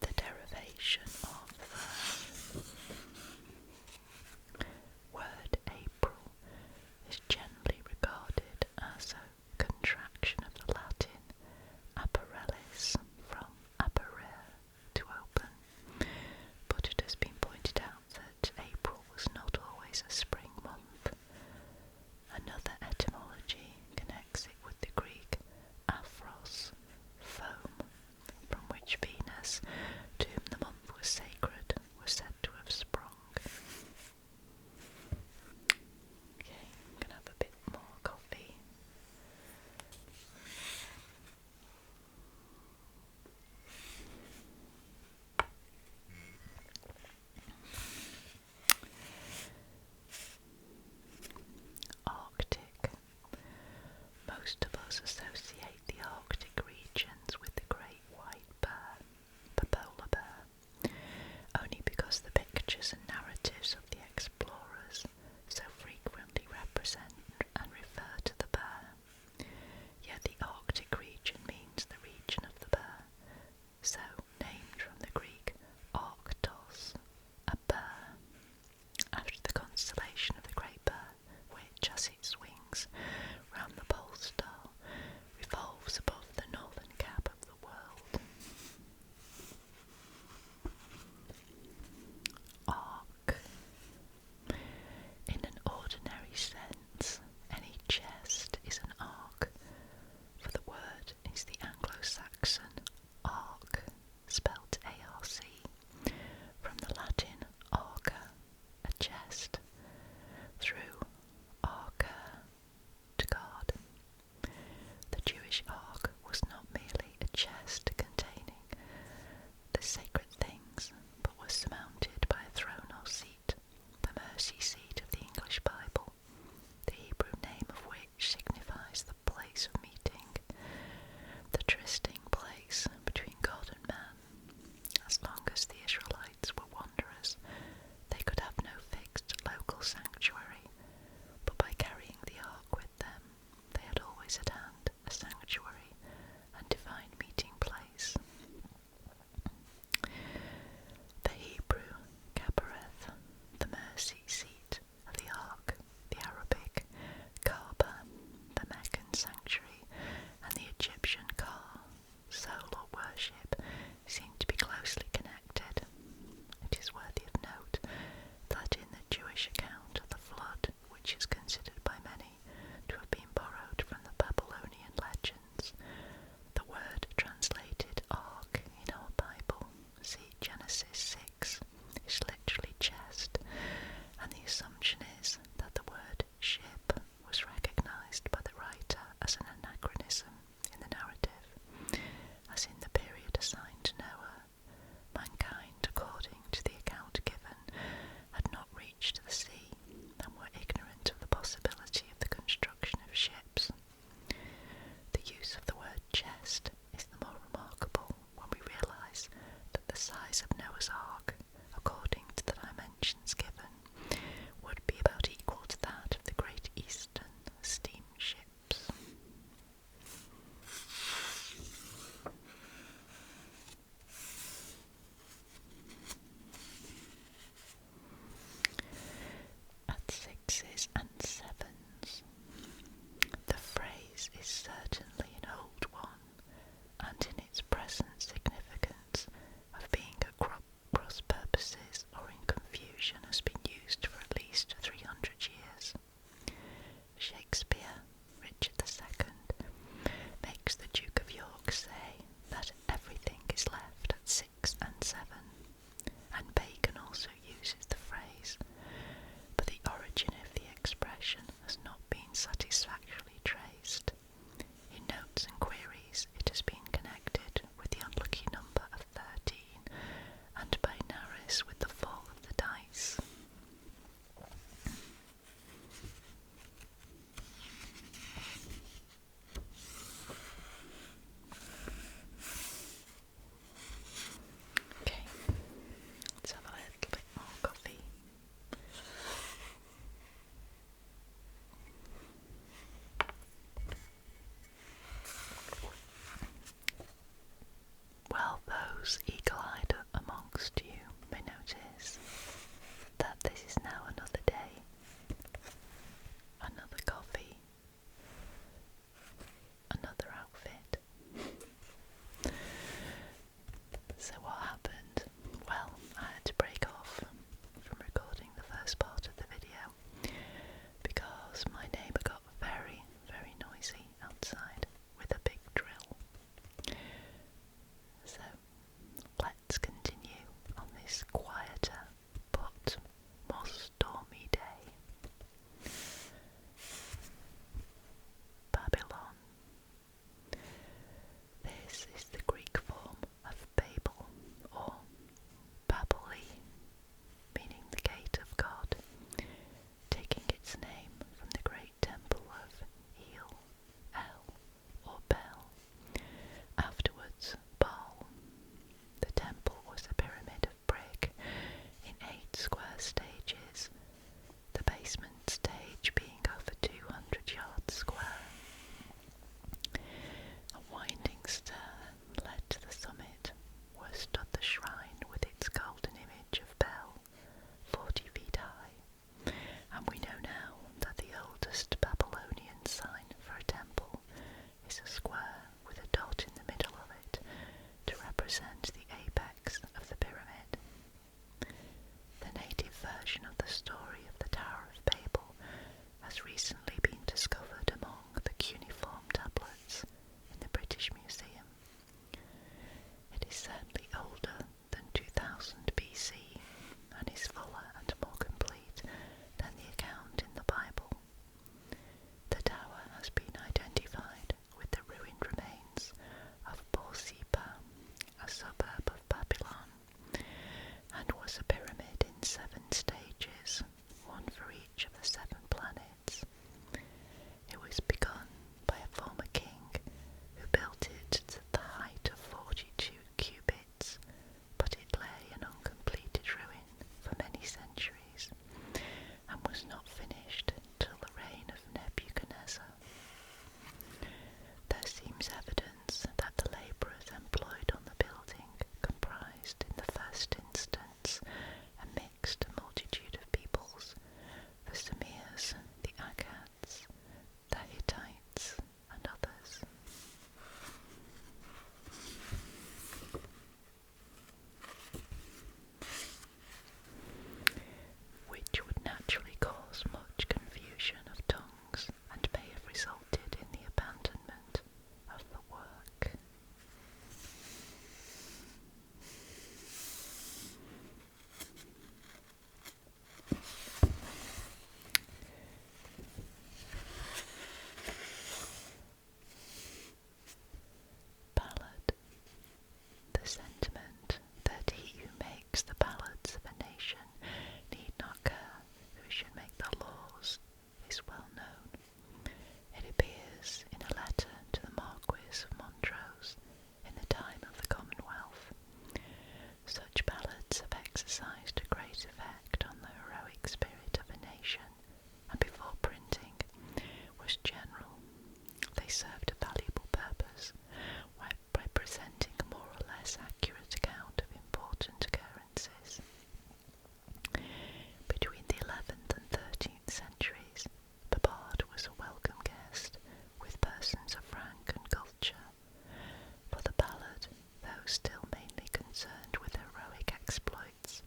[SPEAKER 1] The derivation of the word April is generally regarded as a contraction of the Latin apparelis from apparere, to open, but it has been pointed out that April was not always a spring month. Another etymology connects it with the Greek aphros, foam, from which Venus, to whom the month was sacred, was said to have sprung. Okay, I'm going to have a bit more coffee. Arctic. Most of us associate the Arctic regions with the great white bear, the polar bear, only because the pictures and narratives of the explorers so frequently represent and refer to the bear. Yet the Arctic region means the region of the bear, so named from the Greek Arctos, a bear, after the constellation of the Great Bear, which, as it swings round the pole star, revolves above the northern cap of the world. Arc. In an ordinary sense, any chest is an arc, for the word is the Anglo-Saxon arc, spelt A-R-C, from the Latin arca, a chest, through arca, to guard. The Jewish ark was not merely a chest containing the sacred things, but was surmounted by a throne or seat, the mercy seat of the English Bible, the Hebrew name of which signifies the place of meeting, the trysting place between God and man. As long as the Israelites were wanderers, they could have no fixed local sanctuary, but by carrying the ark with them, they had always at hand a sanctuary and divine meeting place. The Hebrew Kabareth, the mercy seat of the ark, the Arabic Kaaba, the Meccan sanctuary, and the Egyptian Ka, soul or worship, seem to be closely connected. It is worthy of note that in the Jewish account of the flood, which is considered by many to have been borrowed from the Babylonian legends, the word translated ark in our Bible, see Genesis 6, is literally chest, and the assumption is that the word ship was recognised by the writer as an anachronism in the narrative, as in the period assigned to Noah, mankind, according to the account given, had not reached the sea and were ignorant of the possibility of the construction of ships. The use of the word chest is the more remarkable when we realise that the size of Noah's Ark, according to the dimensions given, would be about equal to that of the Great Eastern steamships. At sixes and sevens, the phrase is certainly an old one, and in its present significance of being at cross purposes or in confusion has been used for at least 300 years. Shakespeare, Richard II, makes the Duke of York say that everything is left at 6 and 7, and Bacon also uses the phrase, but the origin of the expression has not been satisfactorily traced. In notes and queries it has been connected with the unlucky number of 13, and by Naris with the fall of the dice. Okay, let's have a little bit more coffee. those eagle-eyed amongst you may notice that this is now another day, another coffee, another outfit. So what happened? Well, I had to break off from recording the first part of the video because my neighbour got very, very noisy outside with a big drill. So let's continue on this quieter but more stormy day. Babylon. This is the Greek form of Babel, or Babeli, meaning the gate of God, taking its name from the great temple of El, or Bel, afterwards Baal. The temple was a pyramid of brick in 8 square stages, the basement stage being over 200 yards square. A winding stair led to the summit, where stood the shrine with its golden image of Bel, 40 feet high, and we know now that the oldest Babylonian sign for a temple is a square with a dot in the middle of it to represent the apex of the pyramid. The native version of the story of the Tower of Babel has recently been discovered among the cuneiform tablets in the British Museum. It is certainly older than 2000 BC and is fuller and more complete than the account in the Bible. The tower has been identified with the ruined remains of Borsippa, a suburb of Babylon, and was a pyramid in 7 stages, one for each of the 7 planets. It was begun by a former king who built it to the height of 42 cubits, but it lay an uncompleted ruin for many centuries and was not finished till the reign of Nebuchadnezzar. There seems evidence that the labourers employed on the building comprised in the first instance a mixed multitude of peoples, the Samirs, the Akkads, the Hittites, and others. Which would naturally cause much confusion of tongues and may have resulted in the abandonment of the work. Ballad. The sentiment that he who makes the ballads of a nation need not care who should make the laws is well known. It appears in a letter to the Marquis of Montrose in the time of the Commonwealth. Such ballads have exercised a great effect on the heroic spirit of a nation, and before printing was general. They served a valuable purpose by presenting a more or less accurate account of important occurrences. Between the 11th and 13th centuries, the bard was a welcome guest with persons of rank and culture. For the ballad, though still mainly concerned with heroic exploits,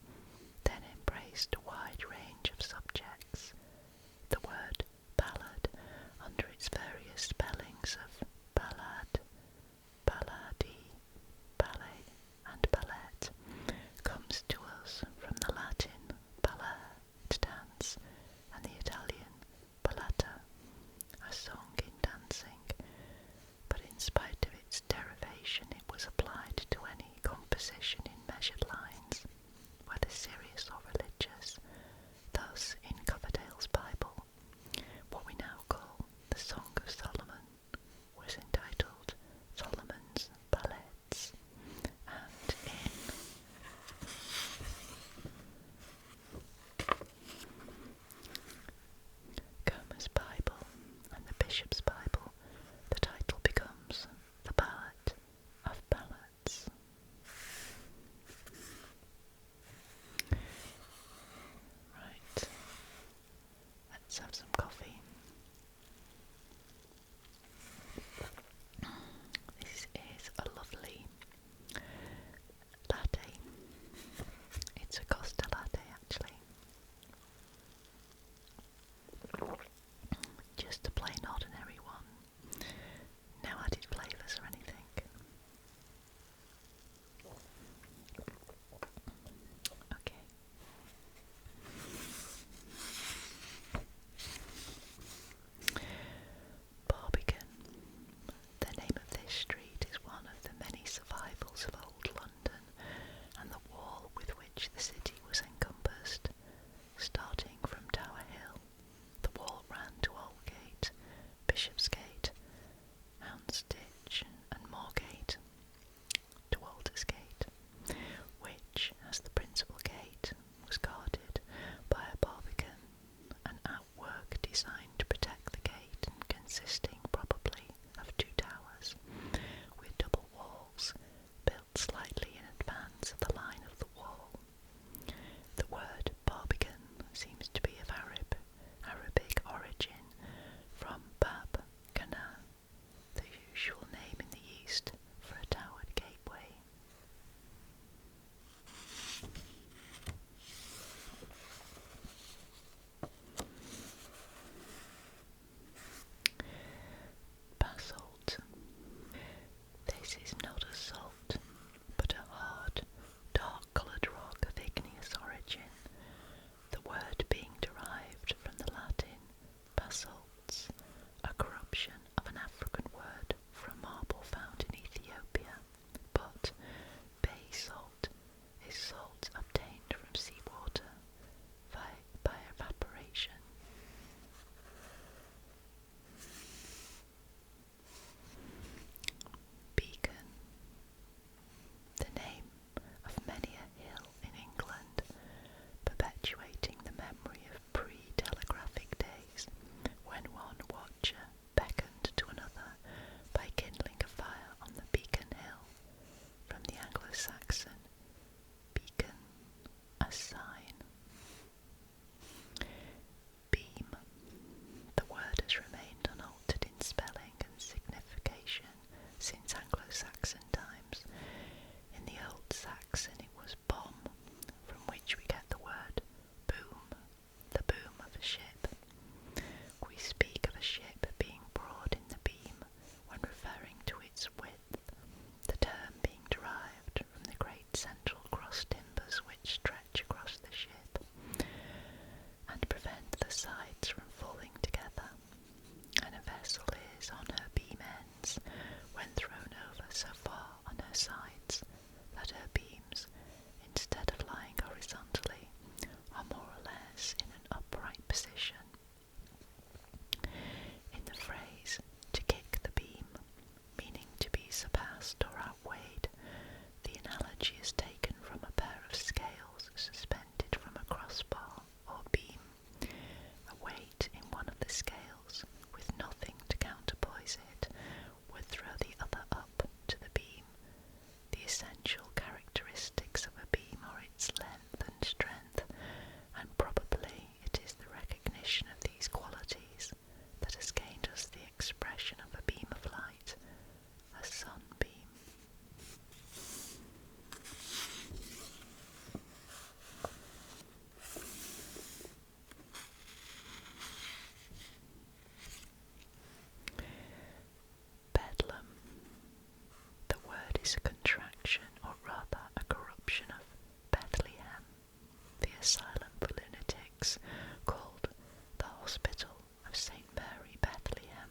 [SPEAKER 1] consisting probably of 2 towers, with double walls built slightly in advance of the line of the wall. The word barbican seems to be of Arabic origin, from Bab Kana, the usual name in the East for a towered gateway. Basalt. This is not a salt, but a hard, dark-coloured rock of igneous origin, the word being derived from the Latin basalts, a corruption of an African word for a marble found in Ethiopia, but bay salt is salt obtained from seawater by evaporation. Beacon. The name of many a hill in England, perpetuating the memory of pre-telegraphic days when one watcher beckoned to another by kindling a fire on the beacon hill, from the Anglo-Saxon beacon, a sign. Beam. The word has remained unaltered in spelling and signification since Anglo-Saxon times. In the Old Saxon it was bomb, from which we get the word boom, the boom of a ship. We speak of a ship being broad in the beam when referring to its width, the term being derived from the great central cross timbers which stretch across the ship and prevent the sides from falling together, and a vessel is on her beam ends when thrown over so far on her sides that her beams, instead of lying horizontally, are more or less in an upright position. In the phrase "to kick the beam," meaning to be surpassed or outweighed, the analogy is taken from a pair of scales suspended from a crossbar or beam. A weight in one of the scales, with nothing to counterpoise it, would throw the other up to the beam. The essential characteristics of a beam are its length and strength, and probably it is the recognition of these qualities that has gained us the expression of a beam of light, a sunbeam. Bedlam. The word is a contraction, or rather a corruption, of Bethlehem, the asylum for lunatics, called the Hospital of St. Mary Bethlehem.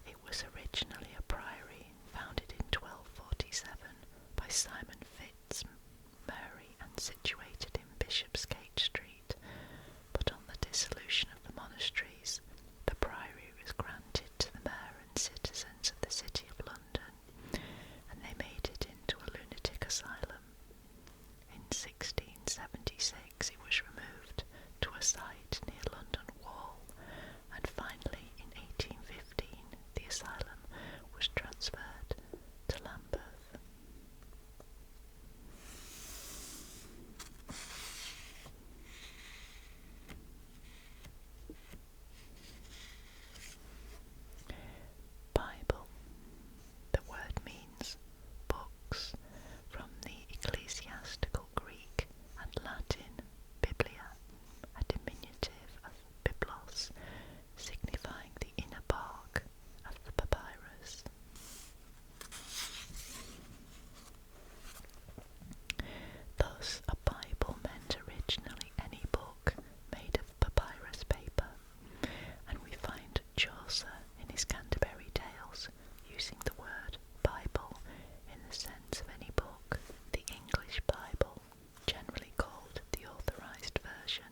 [SPEAKER 1] It was originally a priory founded in 1247 by Simon Fitzmary and situated in Bishopsgate Street, but on the dissolution of the monasteries, the priory was granted to the mayor and citizens of the City of London, and they made it into a lunatic asylum. In 1676 it was removed to a site near London Wall, and finally in 1815 the asylum was transferred to Lambeth. Bible. The word means books, from the ecclesiastical Greek and Latin biblia, a diminutive of biblos, signifying the inner bark of the papyrus. Thus, a Bible meant originally any book made of papyrus paper, and we find Chaucer in his Canterbury Tales using the word Bible in the sense of any book. The English Bible, generally called the Authorized Version,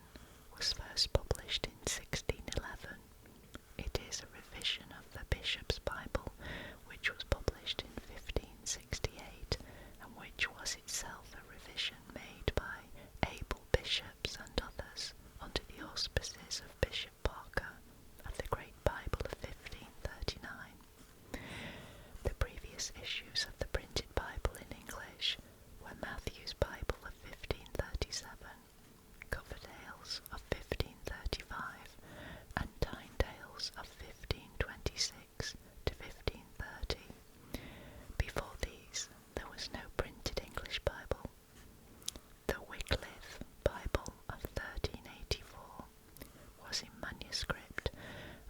[SPEAKER 1] was first published in 1611. It is a revision of the Bishop's Bible, which was published in 1568, and which was itself a revision made by able bishops and others under the auspices of Bishop Parker of the Great Bible of 50, those of 1526 to 1530. Before these, there was no printed English Bible. The Wycliffe Bible of 1384 was in manuscript,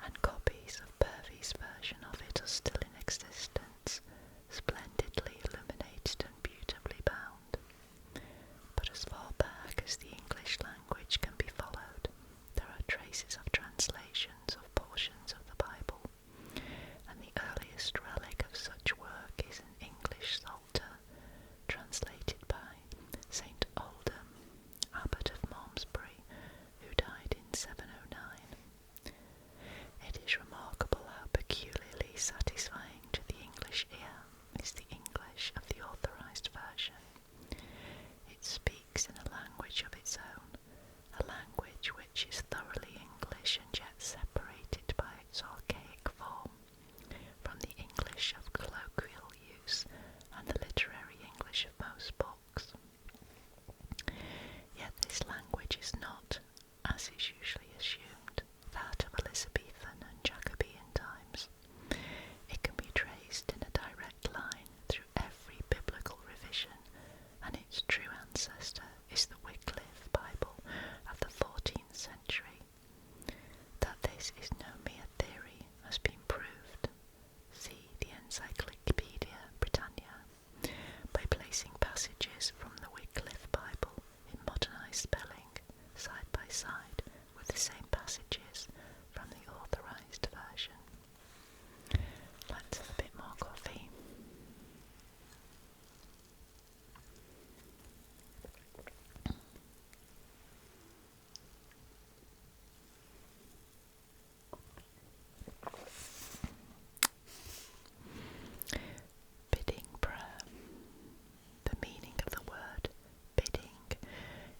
[SPEAKER 1] and copies of Purvey's version of it are still in existence, splendidly illuminated and beautifully bound. But as far back as the English language can be followed, there are traces of translations of portions of the Bible, and the earliest relic of such work is an English Psalter, translated by St. Oldham, Abbot of Malmesbury, who died in 709. It is remarkable how peculiarly satisfying to the English ear is the English of the authorised version. It speaks in a language of its own, a language which is thoroughly English and yet separated by its archaic form from the English of colloquial use and the literary English of most books. Yet this language is not, as is usually assumed, that of Elizabethan and Jacobean times. It can be traced in a direct line through every biblical revision, and its true ancestor is the Wycliffe Bible of the 14th century. That this is no mere theory has been proved. See the Encyclopaedia Britannia, by placing passages from the Wycliffe Bible in modernised spelling side by side with the same passages from the authorised version. Let's have a bit more coffee. Bidding prayer. The meaning of the word bidding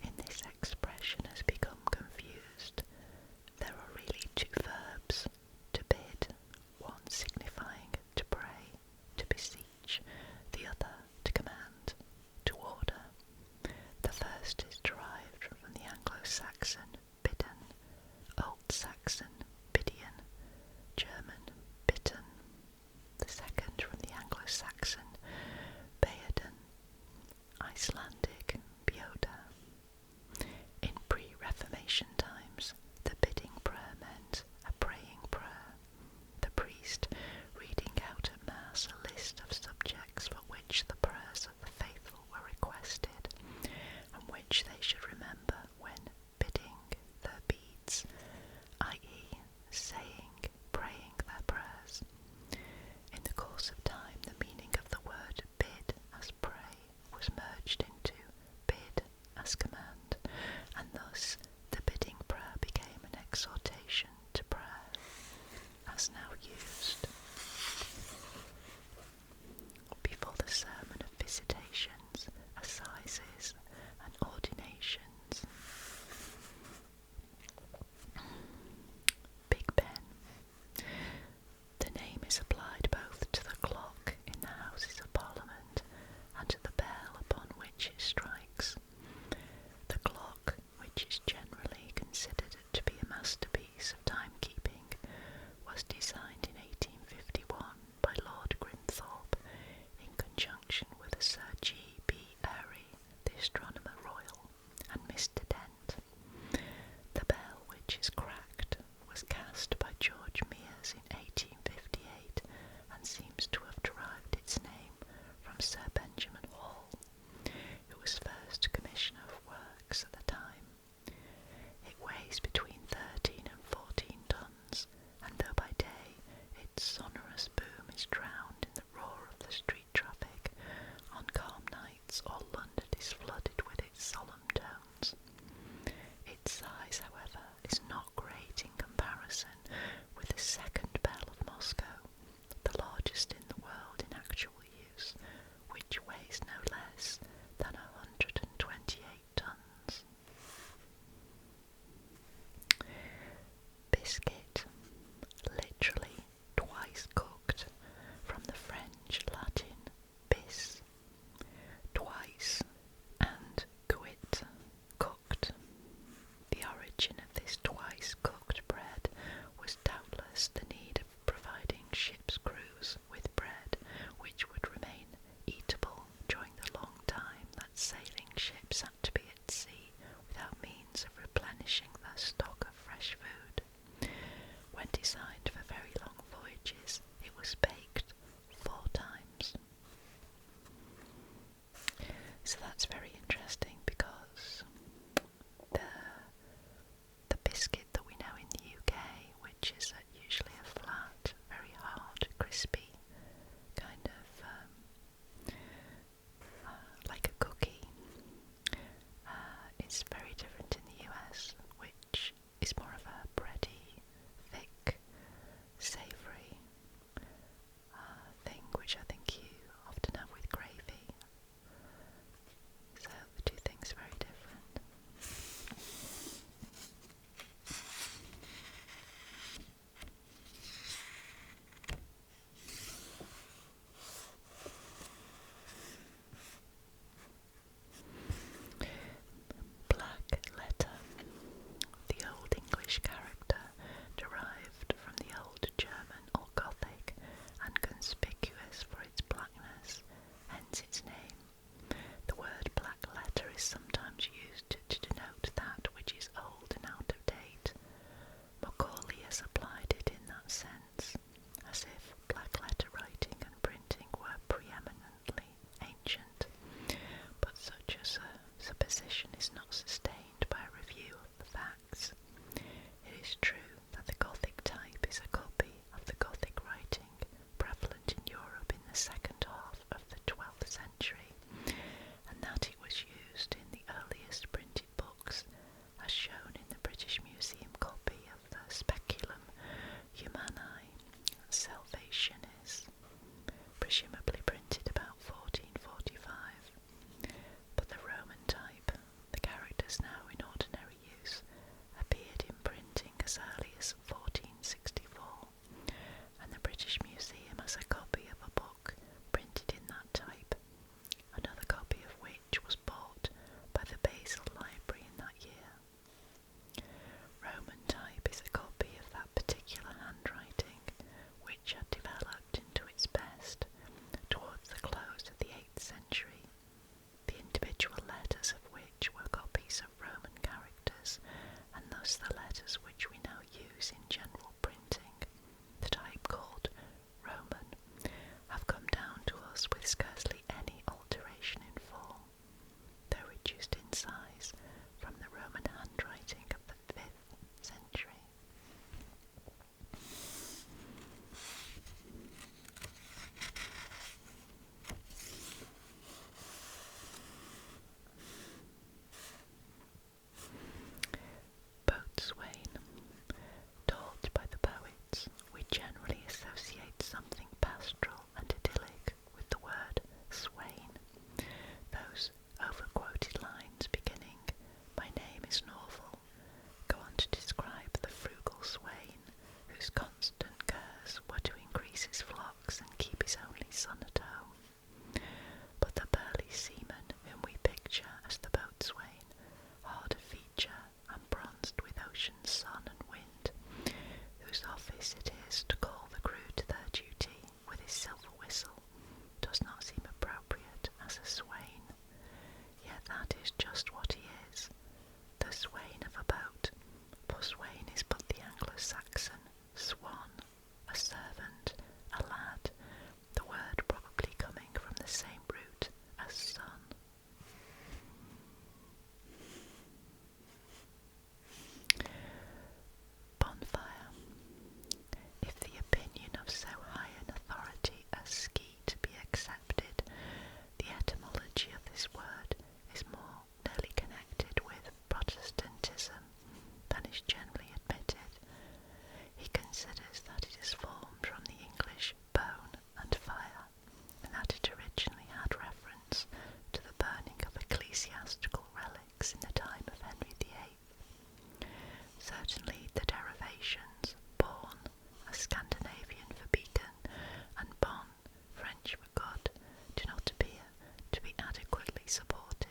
[SPEAKER 1] in this expression has become confused. There are really two verbs, to bid, one signifying to pray, to beseech, the other to command, to order. The first is derived from the Anglo-Saxon bidden, Old Saxon bidian, German bitten. The second from the Anglo-Saxon beoden, Icelandic bjoda. In pre-Reformation times, the bidding prayer meant a praying prayer, the priest reading out at Mass a list of subjects for which the prayers of the faithful were requested, and which they should remember when bidding their beads, i.e. saying, praying their prayers. In the course of time, the meaning of the word bid as pray was merged into bid as command, and thus the bidding prayer became an exhortation to prayer, as now used. Before the sermon of visitations, assizes, and ordinations, was baked 4 times. So that's very interesting because the biscuit that we know in the UK, which is usually a flat, very hard, crispy kind of like a cookie, is very different in the US, which is more of a bready, thick, savoury thing, which I think you often have with gravy. So the two things are very different. Black letter. The Old English character derived from the Old German or Gothic and conspicuous for its blackness, hence its name. The word black letter is sometimes used to denote that which is old and out of date. Macaulay has applied it in that sense, as if black letter writing and printing were preeminently ancient, but such a supposition is not sustained by a review of the facts. It is true that the Gothic type is a copy of the Gothic writing prevalent in Europe in the second half of the 12th century, and that it was used in the earliest printed books, as shown in the British Museum copy of the Speculum Humanae Salvationis, presumably printed about 1445. But the Roman type, the characters now in ordinary use, appeared in printing as early as 1464, and the British Museum has a copy of a book printed in that type, another copy of which was bought by the Basel Library in that year. Roman type is a copy of that particular handwriting, which had developed into its best towards the close of the 8th century, the individual letters of which were copies of Roman characters, and thus the letters which we now use in general printing, the type called Roman, have come down to us with scarcely any alteration in form, though reduced in size from the Roman handwriting of the 5th century. Boatswain. Taught by the poets, we generally associate something pastoral and idyllic with the word swain. Those overquoted lines beginning, "My name is Norval," go on to describe the frugal swain, whose constant cares were to increase his flocks and keep his only son at home. But the burly seaman whom we picture as the boatswain, hard of feature and bronzed with ocean's sun and wind, whose office it is to call the crew to their duty with his silver whistle, does not seem appropriate as a swain. Yet that is just what he is, the swain of a boat, for swain is but the Anglo-Saxon swan, a servant, a lad, the word probably coming from the same root as son. Bonfire. If the opinion of so high an authority as Skeet be accepted, the etymology of this word is more nearly connected with Protestantism than is generally admitted. He considers that it is formed from the English bone and fire, and that it originally had reference to the burning of ecclesiastical relics in the time of Henry VIII. Certainly the derivations, born, a Scandinavian for beacon, and bon, French for good, do not appear to be adequately supported.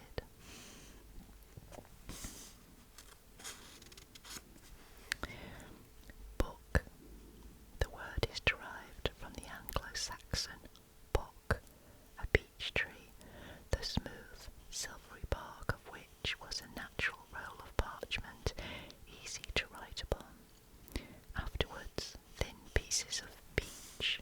[SPEAKER 1] Book. The word is derived from the Anglo-Saxon bock, a beech tree, the smooth, silvery bark of which was a natural roll of parchment, easy to write upon. Afterwards, thin pieces of beech,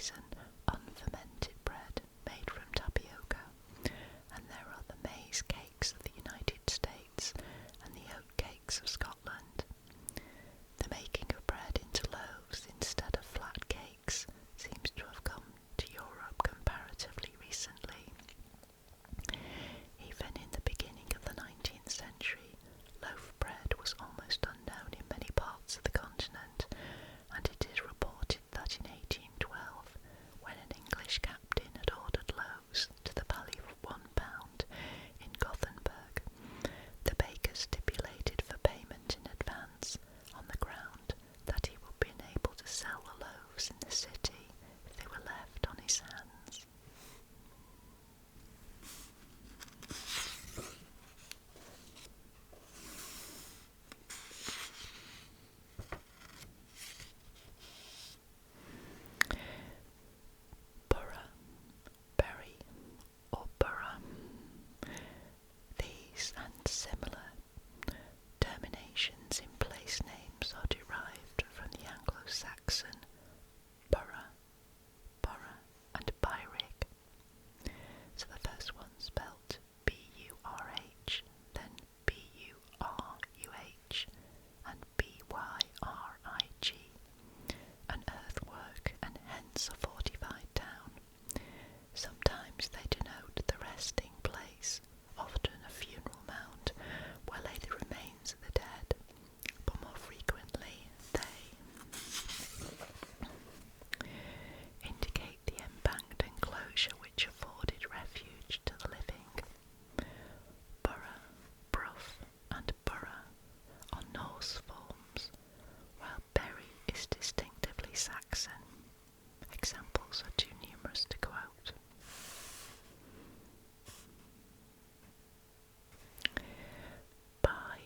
[SPEAKER 1] is an unfermented bread made from tapioca, and there are the maize cakes of the United States and the oat cakes of Scotland. The making of bread into loaves instead of flat cakes seems to have come to Europe comparatively recently. Even in the beginning of the 19th century, loaf bread was almost unknown in many parts of the continent, and it is reported that in 1812, when an English captain had ordered loaves to the value of £1 in Gothenburg, the baker stipulated for payment in advance on the ground that he would be unable to sell the loaves in the city if they were left on his hands. Borough, Bury, or Borough. These and similar terminations in place names are derived from the Anglo-Saxon borough, borough, and byrig. So the first one spelt B-U-R-H, then B-U-R-U-H, and B-Y-R-I-G, an earthwork and hence a fortified town. Sometimes they denote the resting place, often a funeral mound where lay the remains of the dead, but more frequently they indicate the embanked enclosure which afforded refuge to the living. Borough, Bruff, and Borough are Norse forms, while Bury is distinctively Saxon. Examples are too numerous to quote. By,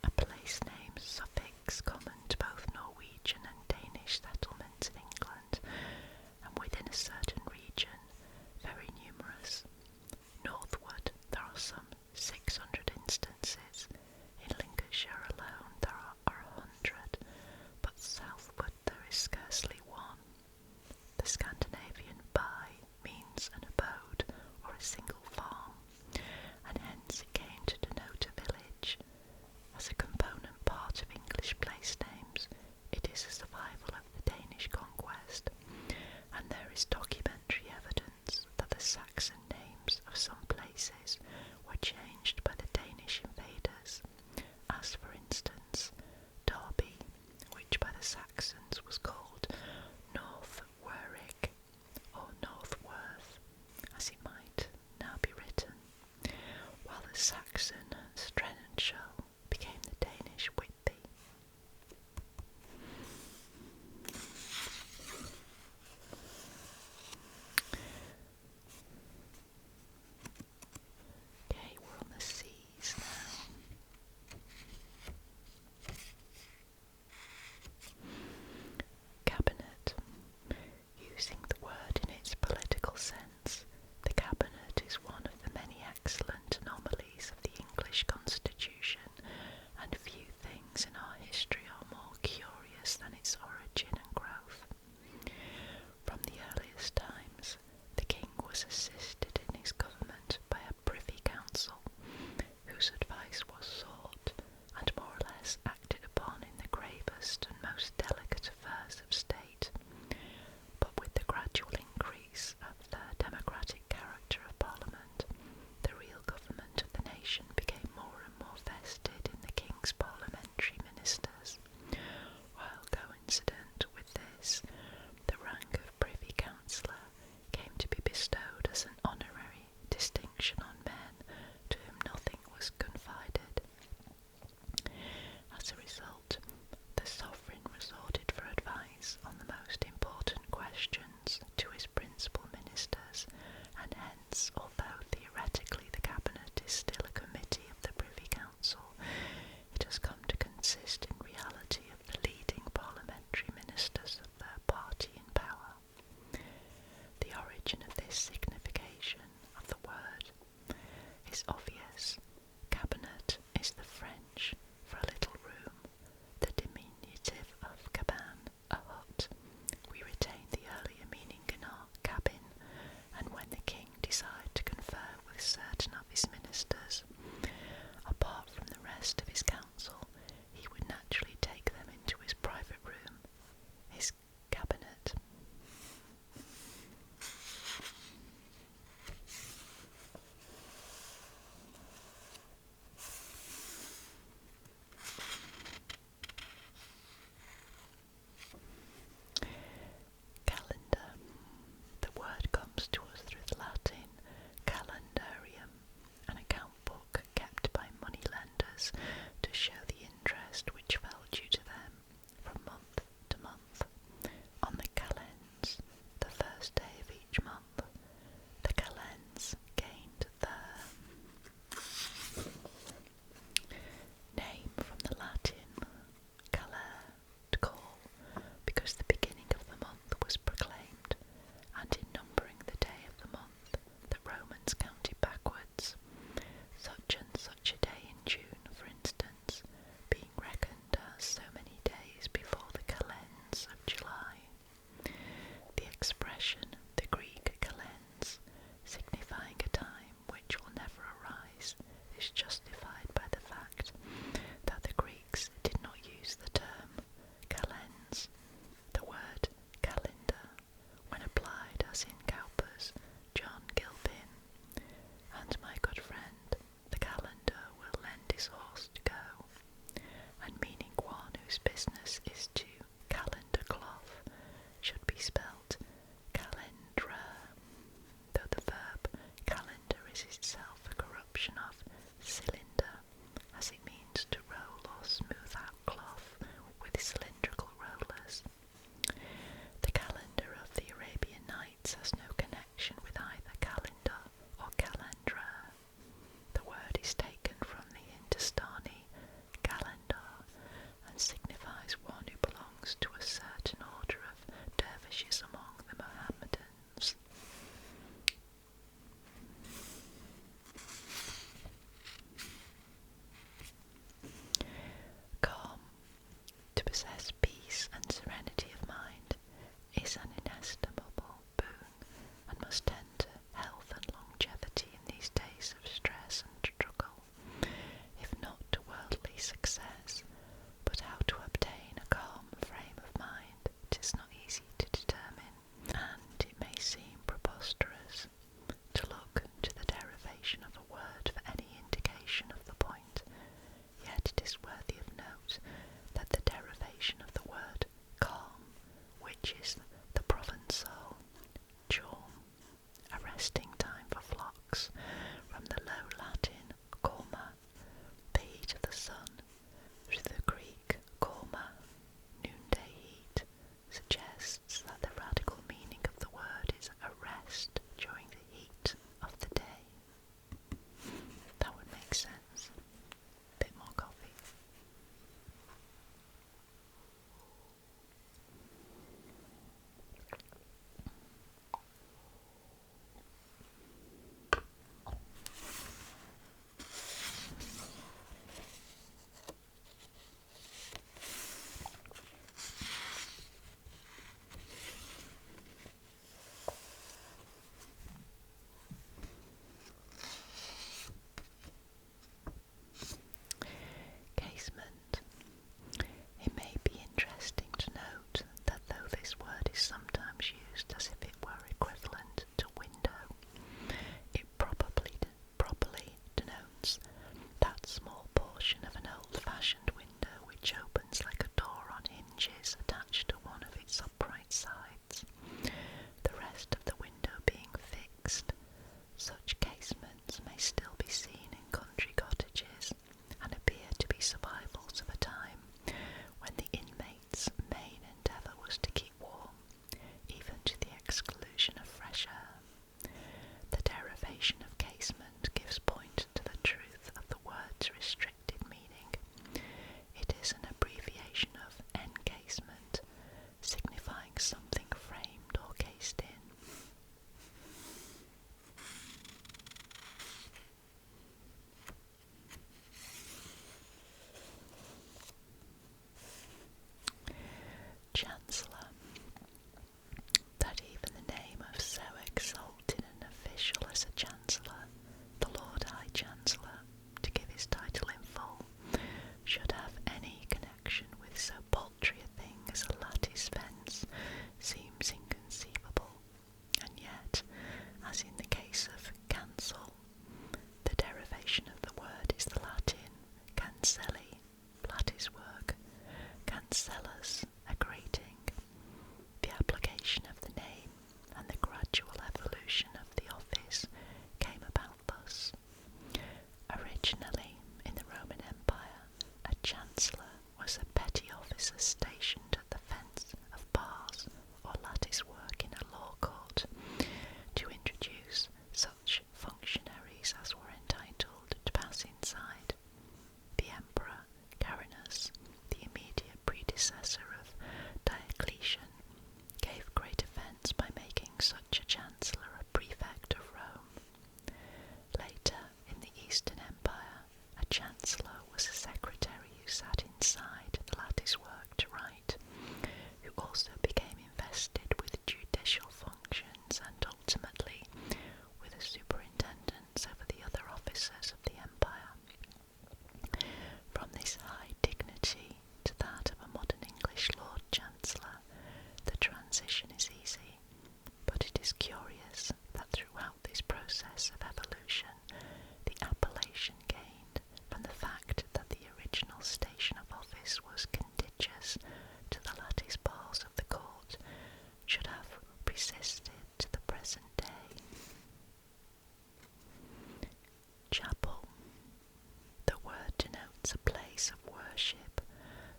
[SPEAKER 1] a place name suffix common to both Norwegian and Danish settlements in England, and within a certain region, very numerous. Northward there are some 600 instances. In Lincolnshire alone there are 100, but southward there is scarcely one. The Scandinavian by means an abode or a single farm, and hence it came to denote a village. As a component part of English place names, it is a survival of the Danish conquest, and there is documentary evidence that the Saxon names of some places were changed by the Danish invaders, as for instance Derby, which by the Saxons was called North Werrig, or Northworth, as it might now be written, while the Saxon Strenenshall became the Danish Whitby. Okay, we're on the seas now. Cabinet. Using the word in its political sense, the cabinet is one of the many excellent anomalies of the English constitution, and few things in our history are more curious than its origin and growth. From the earliest times, the king was assisted in his government by a privy council, whose advice was sought, and more or less acted upon in the gravest and most delicate affairs of state. But with the gradual increase of the democratic character of Parliament, the real government of the nation became more and more vested in the king's parliamentary ministers, while coincident with this, the rank of Privy Councillor came to be bestowed as an honorary distinction on men to whom nothing was confided. As a result, the sovereign resorted for advice on the most important questions to his principal ministers, and hence, although theoretically the cabinet is still a committee of the Privy Council, it has come to consist in reality of the leading parliamentary ministers of the party in power. The origin of this signification of the word is obvious. Cabinet is the French for a little room, the diminutive of cabane, a hut. We retain the earlier meaning others to show the interest which fell due to them from month to month. On the calends, the first day of each month, the calends gained their name from the Latin calere, to call, because the beginning of the month was proclaimed, and in numbering the day of the month, the Romans counted backwards, such and such a day in June, for instance, being reckoned as so many days before the calends of July. The expression, the Greek calends, signifying a time which will never arise, is justified by the fact that the Greeks did not use the term calends. The word calendar, when applied as in Cowper's John Gilpin, and my good friend, the calendar will lend his horse to go, and meaning one whose business is to calendar cloth, should be spelt calendra, though the verb calendar is itself a corruption of cylinder, as it means to roll or smooth out cloth with cylindrical rollers. The calendar of the Arabian Nights has no connection with either calendar or calendra. The word is taken from the Hindustani calendar and signifies one who belongs to a certain order of dervishes among the Mohammedans. Calm, to possess peace and serenity of mind, is an inestimable boon, and must tend to health and longevity in these days of stress and struggle, if not to worldly success. But how to obtain a calm frame of mind, 'tis not easy to determine, and it may seem preposterous to look to the derivation of a word for any indication of the point, yet it is worthy of note that the derivation of the word calm, which is the Provençal "chorm," a resting time for flocks, from the Low Latin calma, the heat of the sun, officers stationed at the fence of bars or lattice work in a law court to introduce such functionaries as were entitled to pass inside. The Emperor Carinus, the immediate predecessor of Diocletian, gave great offence by making such a chancellor a prefect of Rome. Later, in the Eastern Empire, a chancellor was a secretary who sat inside the lattice work to write, who also became invested with judicial functions and ultimately with a superintendence over the other officers of the empire. From this high dignity to that of a modern English Lord Chancellor, the transition is easy, but it is curious that throughout this process of evolution, the appellation gained from the fact that the original station of office was contiguous to the lattice bars of the court should have persisted to the present day. Chapel. The word denotes a place of worship,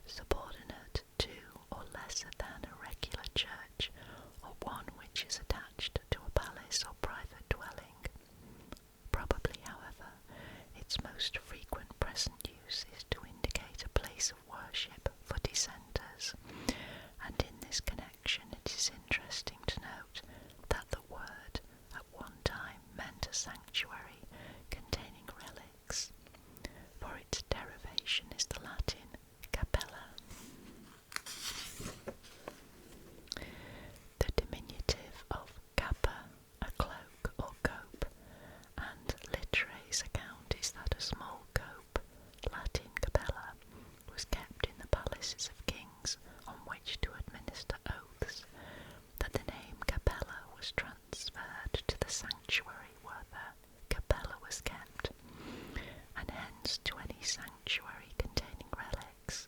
[SPEAKER 1] subordinate to or lesser than a regular church, or one which is attached to a palace or private dwelling. Probably, however, its most frequent present use is to indicate a place of worship for dissenters, and in this connection it is interesting to note that the word at one time meant a sanctuary containing relics, for its derivation is the Latin capella. The diminutive of cappa, a cloak or cope, and Literae's account is that a small cope, Latin capella, was kept in the palaces of kings on which to administer oaths, that the name capella was transferred to the sanctuary where the capella was kept, and hence to any sanctuary containing relics.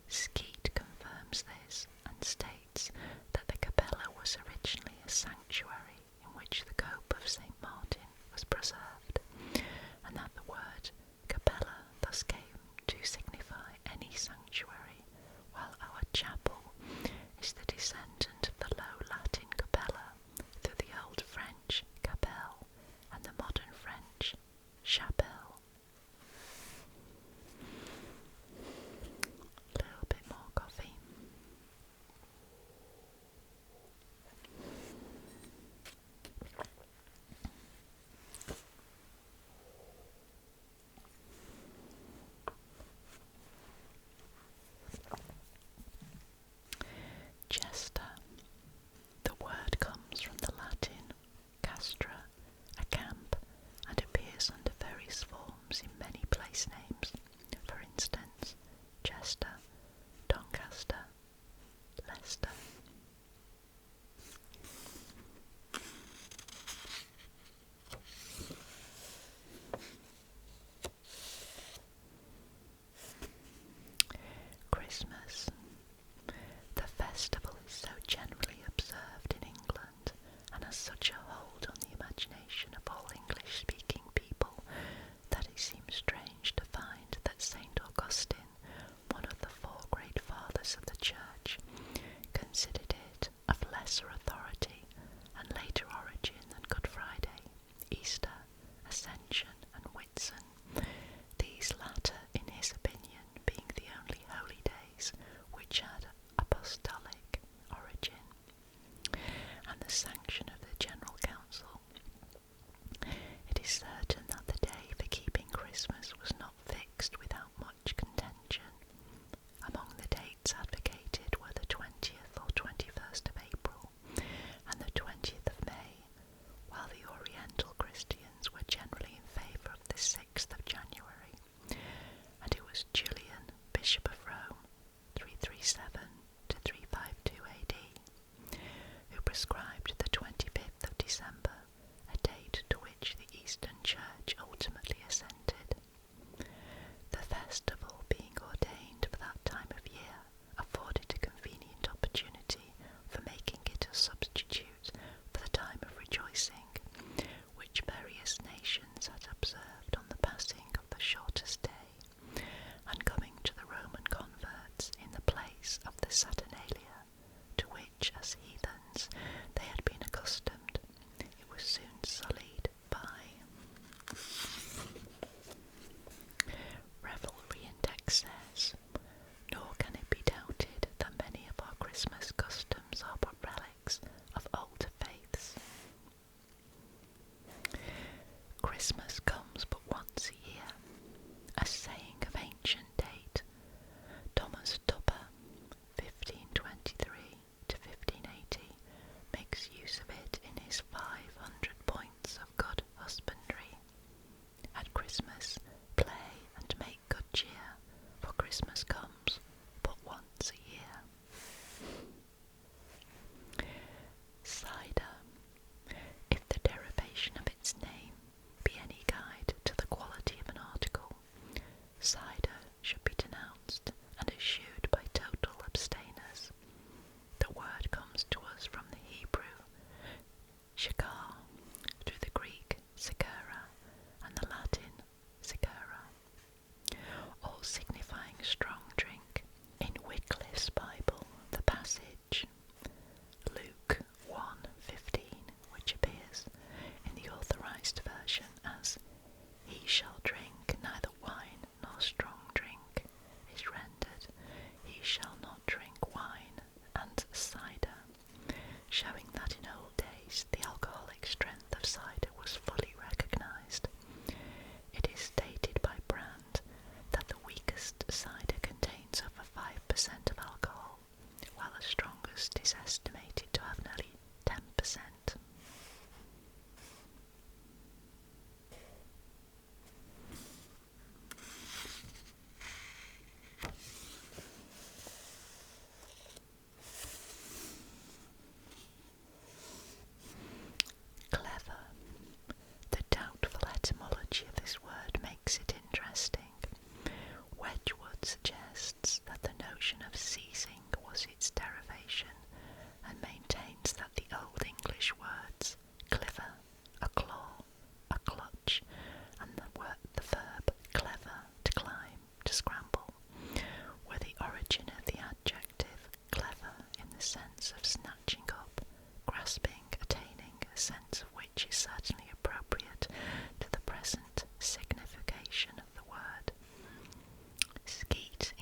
[SPEAKER 1] Skeat confirms this and states that the capella was originally a sanctuary in which the cope of St. Martin was preserved, and that the word capella thus came to signify any sanctuary, while our chapel is the descendant of the Low Latin capella through the Old French capelle and the modern French chapelle. A little bit more coffee. Jester. The word comes from the Latin castra, a camp, and appears under various forms in many place names. For instance, Chester, Doncaster, Leicester. Christmas. The festival is so generally observed in England and has such a hold on the imagination of all English-speaking people that it seems strange to find that St. Augustine, one of the Christmas comes but once a year. Cider. If the derivation of its name be any guide to the quality of an article, cider should be denounced and eschewed by total abstainers. The word comes to us from the Hebrew shakar, through the Greek sikera, and the Latin sikera, all signifying strong drink. In Wycliffe's Bible, the passage Luke 1:15, which appears in the authorized version as "He shall drink neither wine nor strong drink," is rendered "He shall not drink wine and cider," showing that in old days the alcoholic strength of cider was fully recognized. It is stated by Brand that the weakest cider contains over 5% of alcohol, while the strongest is estimated to have nearly 10%. Clever. The doubtful etymology of this word makes it interesting. Wedgwood suggests that the notion of seizing was its derivation, and maintains that the Old English words cliver, a claw, a clutch, and the verb clever, to climb, to scramble, were the origin of the adjective clever in the sense of snatching up, grasping, attaining, a sense of which is certainly appropriate to the present signification of the word. Skeet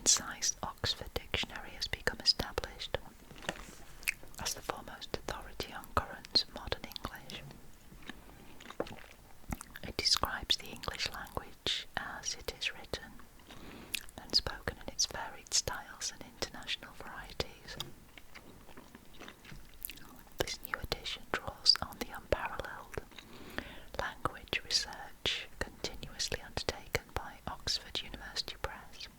[SPEAKER 1] Concise Oxford Dictionary has become established as the foremost authority on current modern English. It describes the English language as it is written and spoken in its varied styles and international varieties. This new edition draws on the unparalleled language research continuously undertaken by Oxford University Press,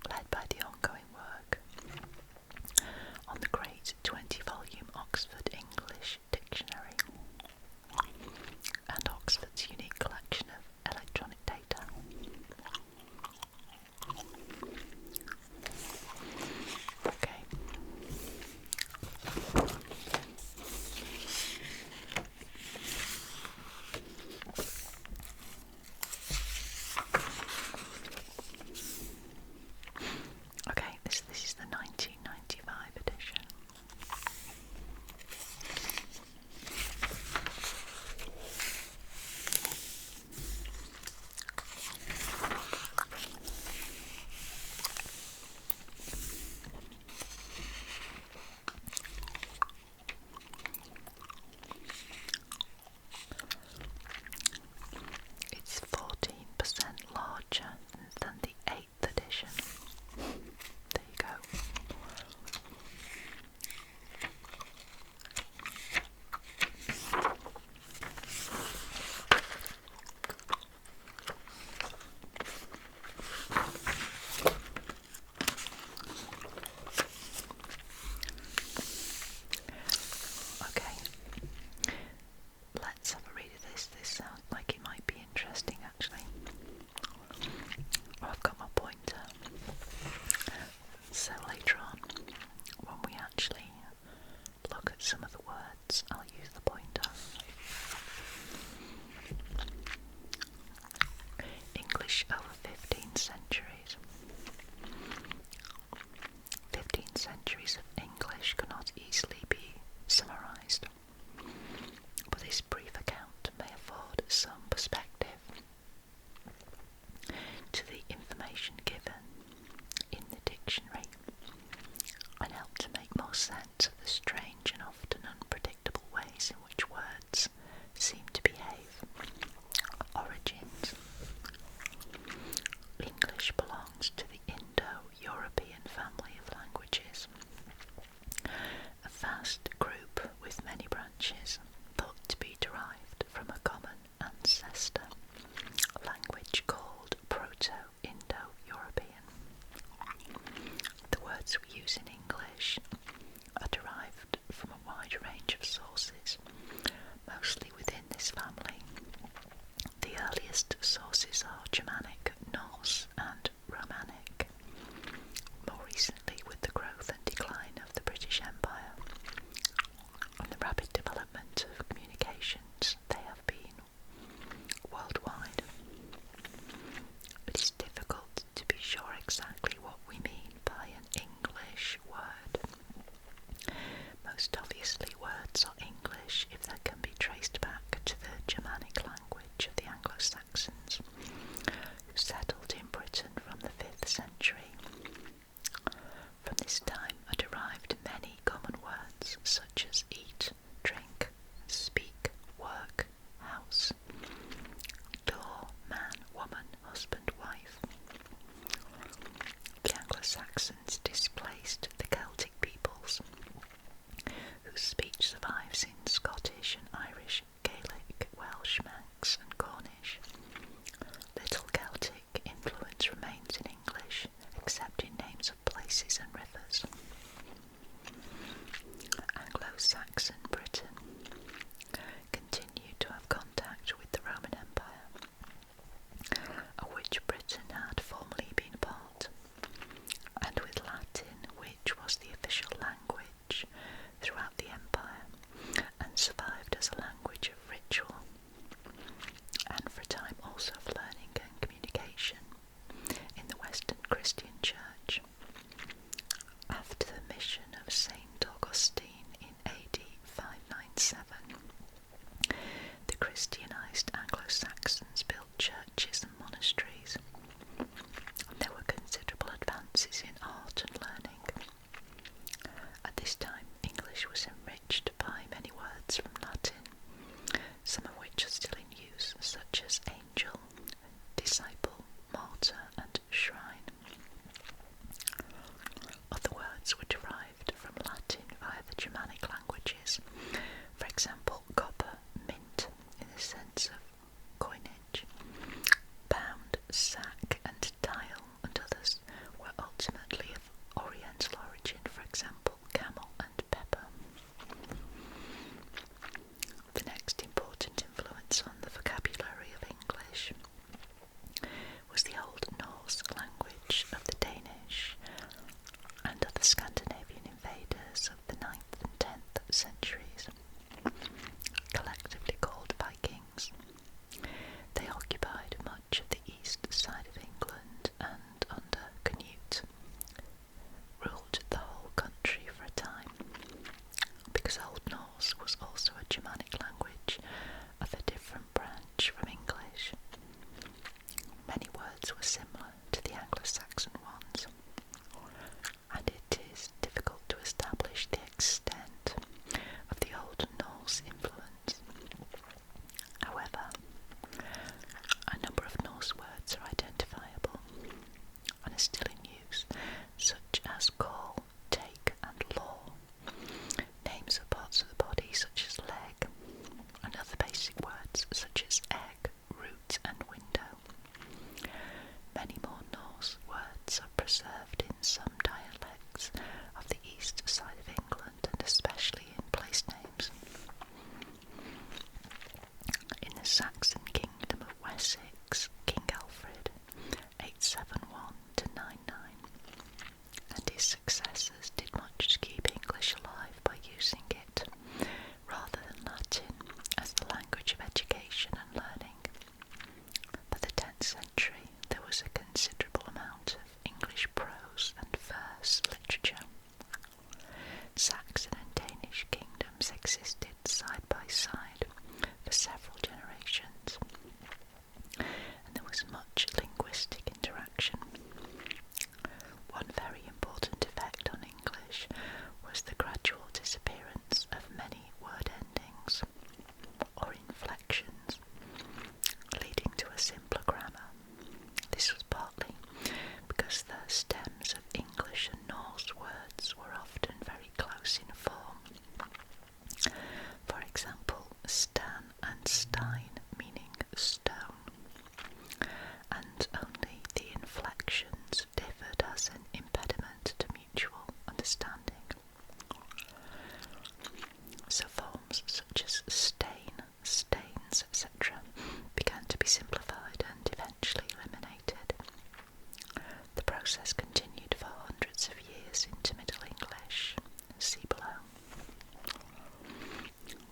[SPEAKER 1] led by the ongoing work on the great 20-volume Oxford English Dictionary and Oxford's unique collection of electronic data. Okay. Okay, this is the 1995 edition. It's 14% larger than the 8th edition. There you go. Okay, let's have a read of this. This sounds like it might be interesting actually. I've got my pointer, so later on when we actually look at some of the words I'll use the pointer. English over 15 centuries. 15 centuries of English cannot easily be summarised, but this brief account may afford some perspective to the information given in the dictionary and help to make more sense of the strange and often unpredictable ways in which words seem to behave. Origins. English belongs to the Indo-European family of languages, a vast group with many branches thought to be derived from a common ancestor, language called Proto-Indo-European. The words we use in English are derived from a wide range of sources, mostly within this family. The earliest sources are Germanic, Norse and Romanic. More recently, with the growth and decline of the British Empire and the rapid development of communications, they have been worldwide. It is difficult to be sure exactly what we mean by an English word. Most obviously, words are English if they can be traced back to the Germanic language of the Anglo-Saxons, who settled in Britain from the 5th century. From this time are derived many common words such as eat, drink, speak, work, house, door, man, woman, husband, wife. The Anglo-Saxons displaced the Celtic peoples, whose speech survives in Scottish and Irish, Gaelic, Welsh, Manx and Cornish. Little Celtic influence remains in English, except in names of places and rivers. Anglo-Saxon Britain continued to have contact with the Roman Empire, of which Britain had formerly been a part, and with Latin Anglo-Saxon ones, and it is difficult to establish the extent of the Old Norse influence. However, a number of Norse words are identifiable and are still in use, such as call, take and law, names of parts of the body such as leg, and other basic words such as egg, root and window. Many more Norse words are preserved in some dialects of the east side of England, and especially in place names. In the Saxon kingdom of Wessex, King Alfred, 871–99, and his successors did much to keep English alive by using it, rather than Latin, as the language of education and learning. By the 10th century, there was a considerable amount of English prose and verse literature. Saxon and Danish kingdoms existed side by side for several generations, and there was much linguistic interaction. One very important effect on English was the gradual disappearance of many word endings or inflections, leading to a simpler grammar. This was partly because the stems of English and Norse words were often very close in form. For example, stan and stein meaning stone, and only the inflections differed as an impediment to mutual understanding. So forms such as stain, stains, etc. began to be simplified and eventually eliminated. The process continued for hundreds of years into Middle English. See below.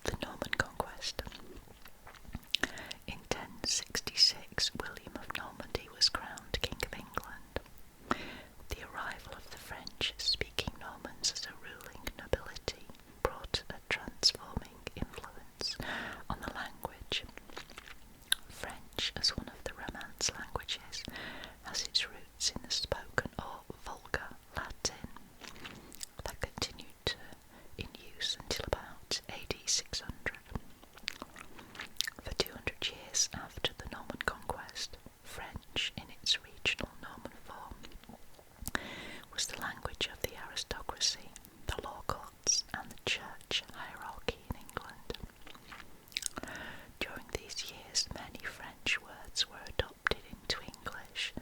[SPEAKER 1] The Norman Conquest. In 1066, William of Normandy was crowned King of England. The arrival of the French-speaking Normans as a ruling nobility brought a transforming influence on the language. French, as one of the Romance languages, has its roots in the spoken or vulgar Latin that continued in use until about AD 600. For 200 years after the Norman Conquest, French, in its regional Norman form, was the language of the aristocracy, the law courts, and the church hierarchy in England. During these years, many French words were adopted into English.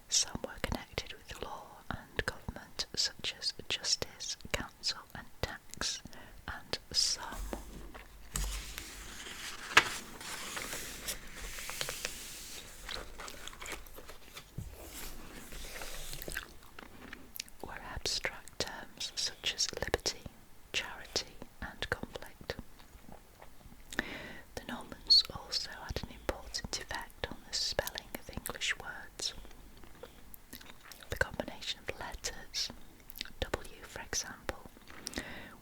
[SPEAKER 1] Some were connected with law and government, such as justice, council, and tax, and some were abstract terms such as liberty, charity, and conflict. The Normans also had an important effect on the spelling of English words. The combination of letters, W for example,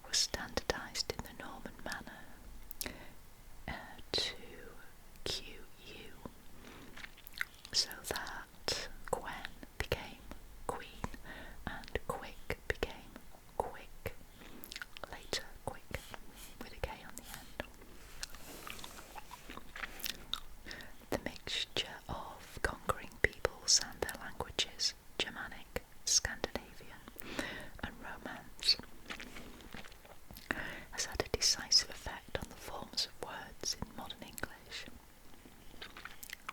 [SPEAKER 1] was standardised in the Norman manner to QU, so that Quen became queen and quick became quick, later quick with a K on the end. The mixture of conquering peoples and their languages, Germanic, Scandinavian and Romance, has had a decisive effect on the forms of words in modern English.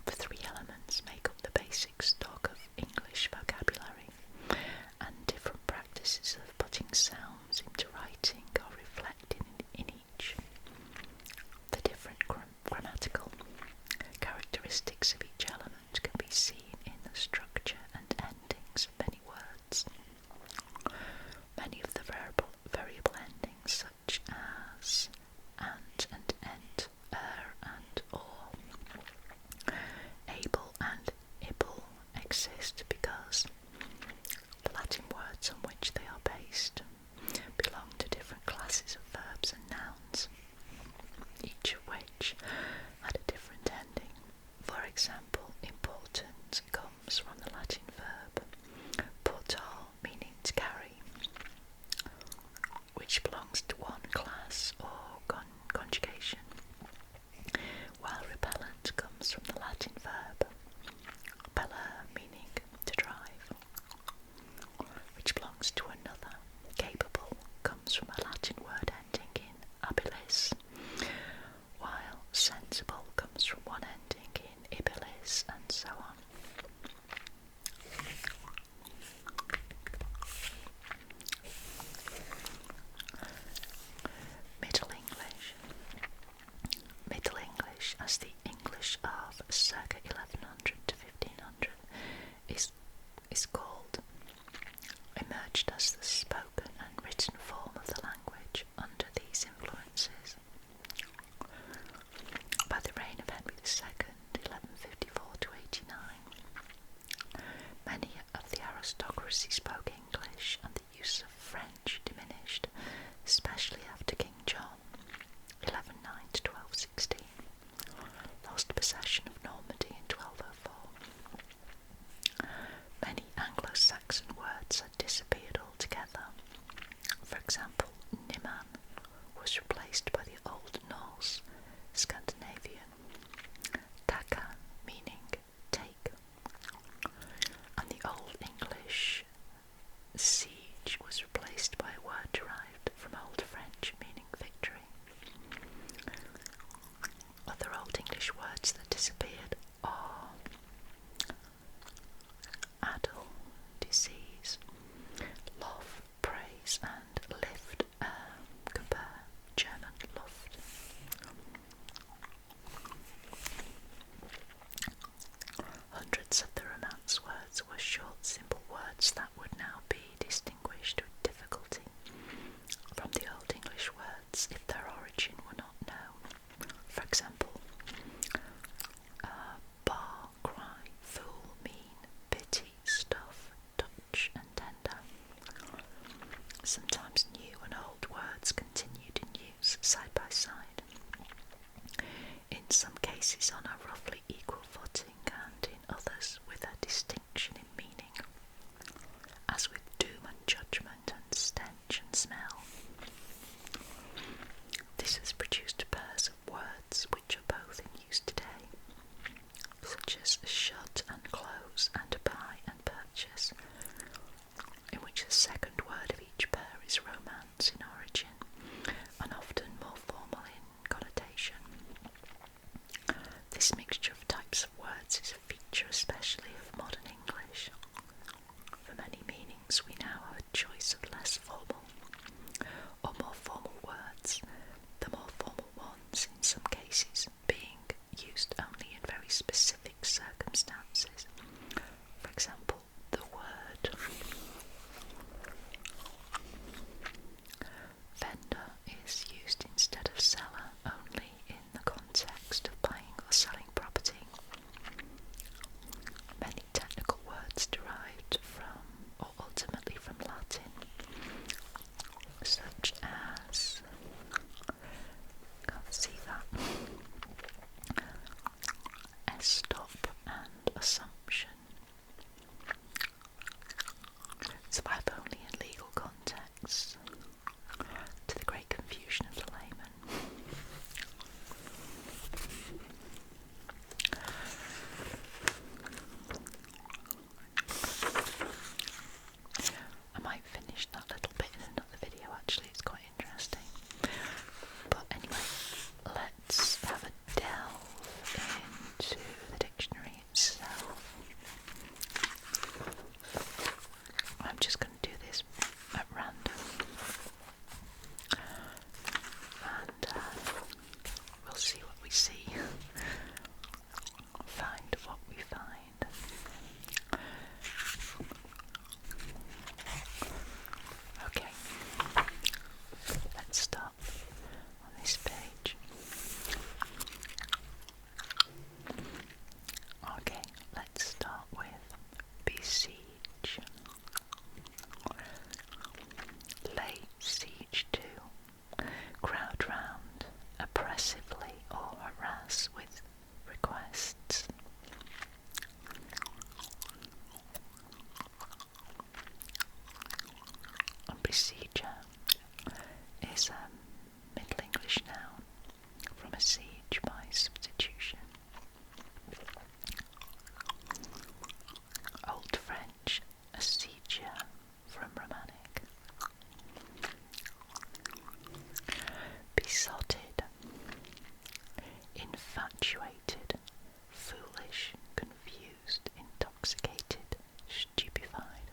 [SPEAKER 1] The three elements make up the basic stock of English vocabulary, and different practices of putting sounds into writing are reflected in each. The different grammatical characteristics of each element can be seen in the structure and endings of many words. emerged as the spoken and written form of the language under these influences. By the reign of Henry II, 1154 to 89, many of the aristocracy spoke English and the use of French diminished, especially after King John, 1109 to 1216, lost possession of Normandy in 1204. Many Anglo-Saxon words had disappeared altogether. For example, Niman was replaced by the Old Norse Scandinavian taka, meaning take, and the Old English siege was replaced by a word derived from Old French meaning victory. Other Old English words that disappeared are adel, disease, love, praise, and lift, compare German Luft. Hundreds of the Romance words were short, simple words that would now be distinguished with difficulty from the Old English words if their origin were not known. For example, bar, cry, fool, mean, pity, stuff, touch, and tender. Sometimes new and old words continued in use side by side, in some cases on a roughly equal footing, and in others with a distinction in meaning, as with doom and judgment and stench and smell. This has produced pairs of words which are both in use today, such as shut and close and buy and purchase, in which the second word of each pair is Romance in origin and often more formal in connotation. This mixture of types of words is a feature especially of modern English. For many meanings we now have a choice of less formal or more formal words, the more formal ones in some cases being used only in very specific circumstances. For example, the word vendor is used instead of seller only in the context of buying or selling property. Many technical words derived from or ultimately from Latin, such as, can't see that, estop and assumption, survive only in legal contexts, to the great confusion of the layman. I might finish that little bit in another video, actually, it's quite interesting. But anyway, let's have a delve into the dictionary itself. I'm just going to do this at random, and we'll see what we see, find what we find. Okay, let's start on this page. Okay, let's start with besiege. Lay siege to, crowd round, oppressively or harass with requests. A besieger is a Middle English noun from a siege by substitution. Old French, a sieger from Romanic. Besotted, infatuated, foolish, confused, intoxicated, stupefied.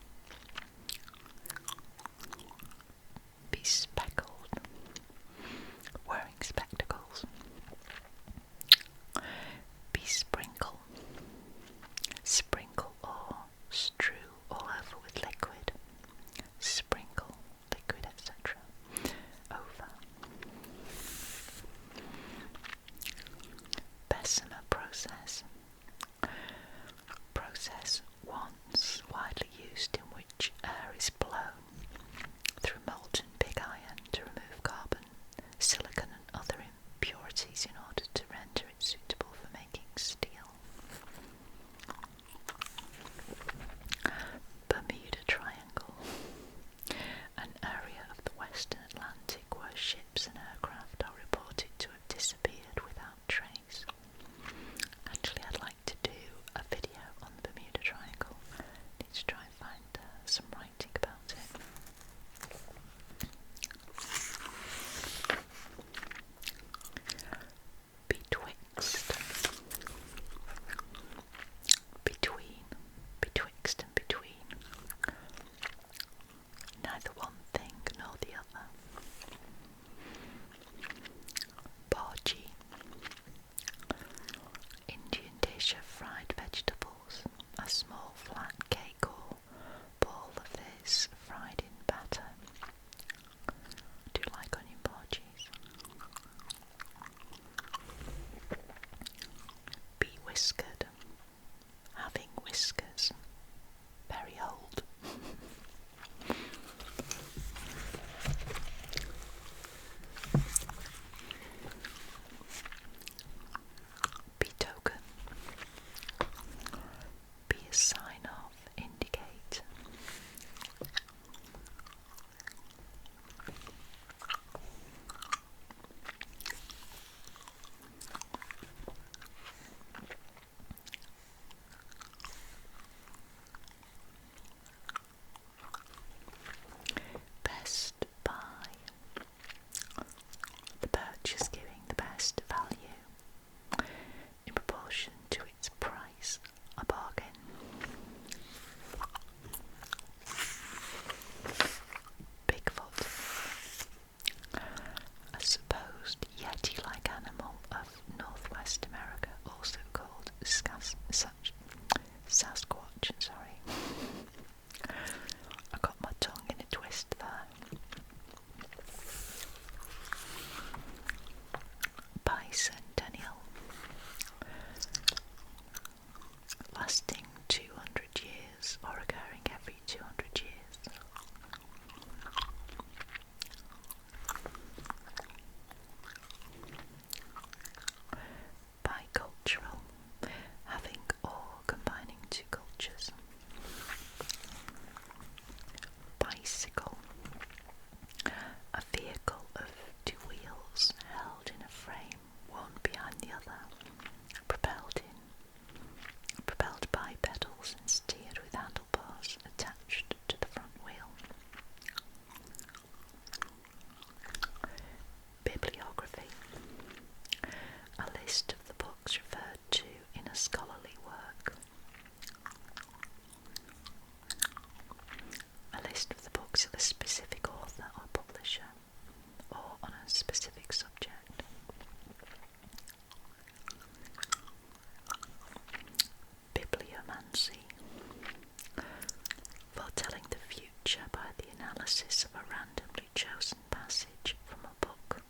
[SPEAKER 1] analysis of a randomly chosen passage from a book,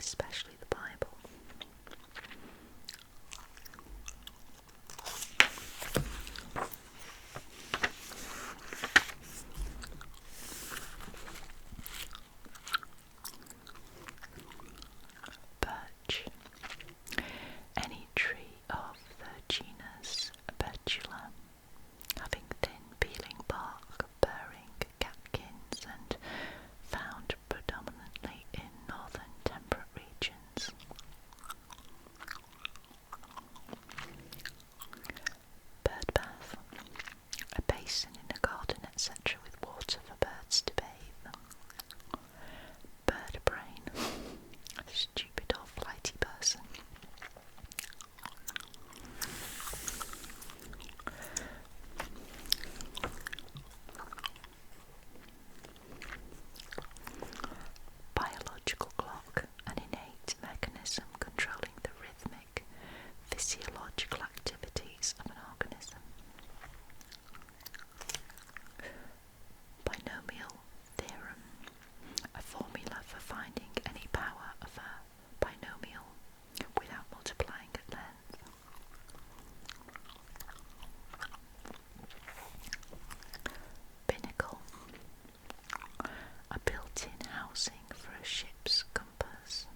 [SPEAKER 1] especially the Bible. Birch. Any tree of the genus Betula, having thin peeling bark, bearing catkins, and found predominantly in northern temperate regions. Bird bath. A basin in a garden, etc., with water for birds to bathe. Bird brain. A stupid or flighty person. Biological clock, an innate mechanism controlling the rhythmic, physiological activities of an organism. Binomial theorem, a formula for finding any power of a binomial without multiplying at length. Binnacle, a built-in housing for a ship's compass.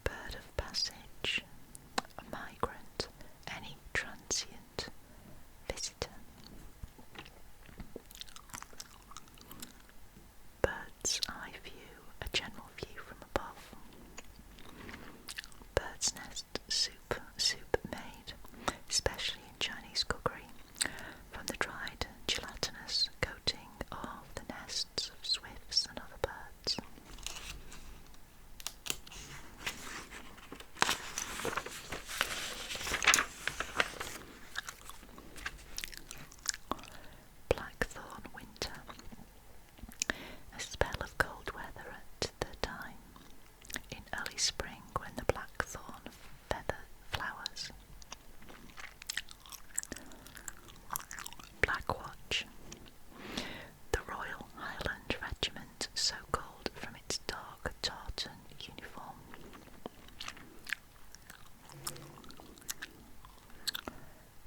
[SPEAKER 1] Bird of passage, a migrant, any transient visitor. Bird's eye view, a general view from above. Bird's nest soup made, especially in Chinese cookery, from the dried gelatinous coating of the nests of swifts and other birds. Blackthorn winter, a spell of cold weather at the time, in early spring when the blackthorn feather flowers. Blackwatch, the Royal Highland Regiment, so called from its dark tartan uniform.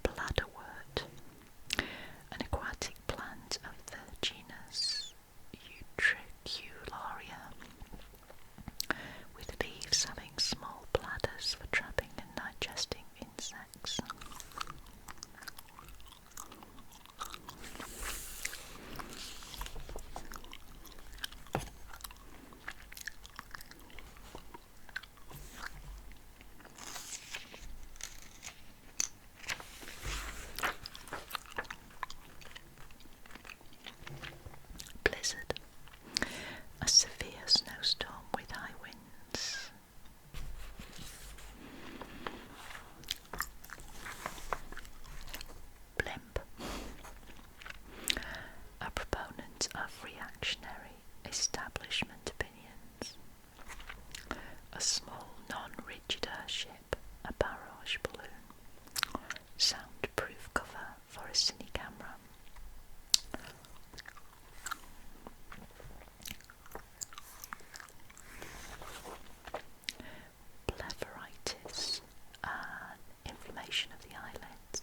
[SPEAKER 1] Bladderwort, an aquatic plant of the genus Utricularia, with leaves having small bladders for trapping and digesting insects. Blizzard, a severe snowstorm with high winds. Blimp, a proponent of reactionary establishment opinions. A small non-rigid airship, a barrage balloon. Soundproof cover for a cine camera. Blepharitis, inflammation of the eyelids.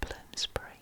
[SPEAKER 1] Bloomsbury,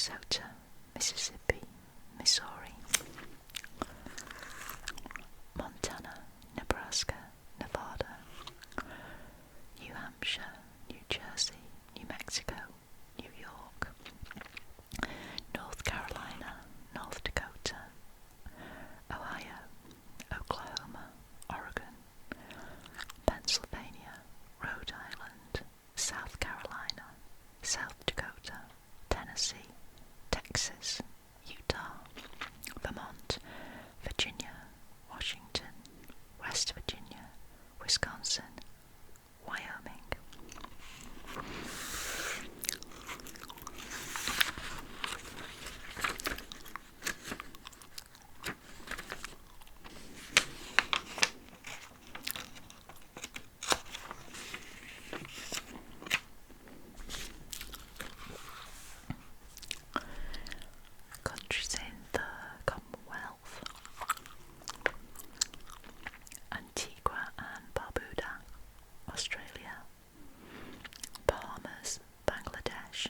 [SPEAKER 1] Minnesota, Mississippi, Missouri, Montana, Nebraska, Nevada, New Hampshire, New Jersey, New Mexico, New York, North Carolina, North Dakota, Ohio, Oklahoma, Oregon, Pennsylvania, Rhode Island, South Carolina, South Dakota, Tennessee, Texas, Utah, Vermont, Virginia, Washington, West Virginia, Wisconsin, Wyoming. Countries in the Commonwealth: Antigua and Barbuda, Australia, Bahamas, Bangladesh,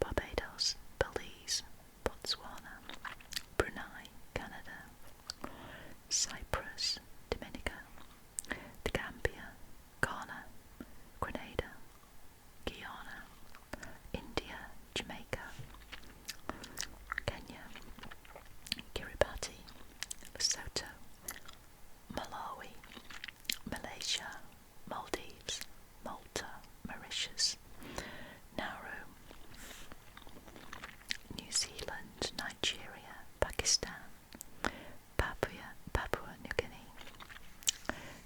[SPEAKER 1] Barbados, Belize, Botswana, Brunei, Canada, Cyprus, Dominica, the Gambia, Ghana, Grenada, Guyana, India, Jamaica, Kenya, Kiribati, Lesotho, Malawi, Malaysia, Maldives, Malta, Mauritius, Nauru, New Zealand, Nigeria, Pakistan, Papua New Guinea,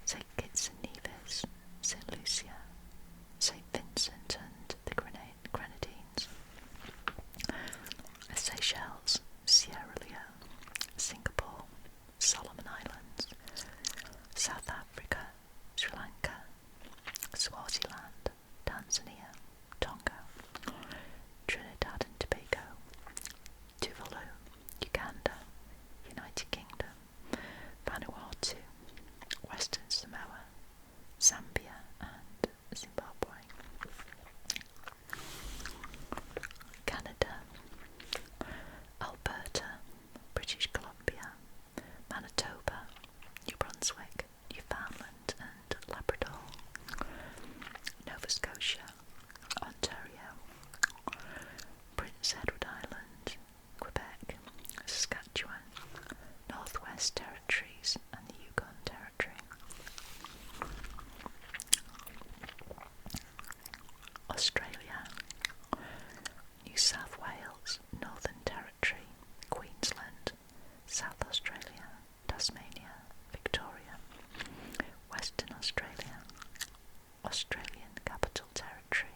[SPEAKER 1] St. Kitts and Nevis, St. Lucia, St. Vincent and the Grenadines, the Seychelles, Sierra Leone, Singapore, Solomon Islands, South Africa, Sri Lanka, Swaziland, Tanzania, Tonga, Trinidad and Tobago, Tuvalu, Uganda, United Kingdom, Vanuatu, Western Samoa, Zambia and Zimbabwe, Canada, Alberta, British Columbia, Manitoba, New Brunswick, Newfoundland and Labrador, Nova Scotia, Ontario, Prince Edward Island, Quebec, Saskatchewan, Northwest Territories and the Yukon Territory, Australia, New South Wales, Northern Territory, Queensland, South Australia, Tasmania, Victoria, Western Australia, Australian Capital Territory,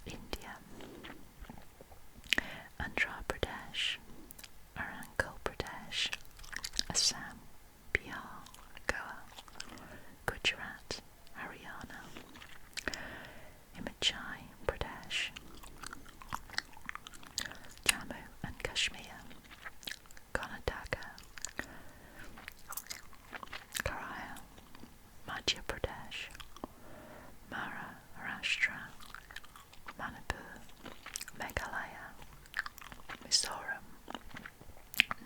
[SPEAKER 1] India, Andhra Pradesh, Arunachal Pradesh, Assam, Bihar, Goa, Gujarat, Haryana, Himachal Pradesh, Jammu and Kashmir, Karnataka, Kerala, Madhya Pradesh, Maharashtra, Manipur, Meghalaya, Mizoram,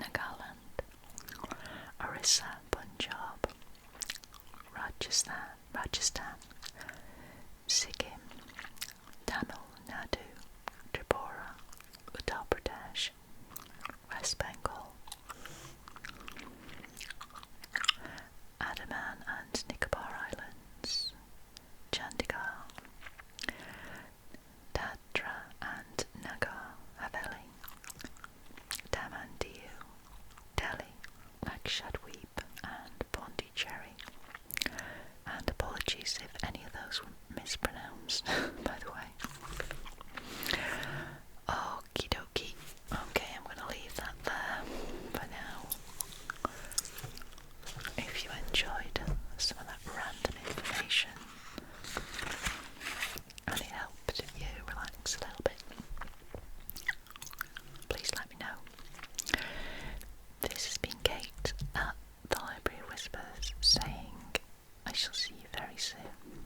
[SPEAKER 1] Nagaland, Orissa, Punjab, Rajasthan, Sikkim, Tamil Nadu, Tripura, Uttar Pradesh, West Bengal, Andaman and Nicobar Islands, Chandigarh, Dadra and Nagar Haveli, Daman Diu, Delhi, Lakshadweep and Pondicherry. And apologies if any of those were mispronounced, by the way. Okie dokie. Okay, I'm going to leave that there for now. If you enjoyed some of that random information and it helped you relax a little bit, please let me know. This has been Kate at the Library of Whispers saying I shall see you very soon.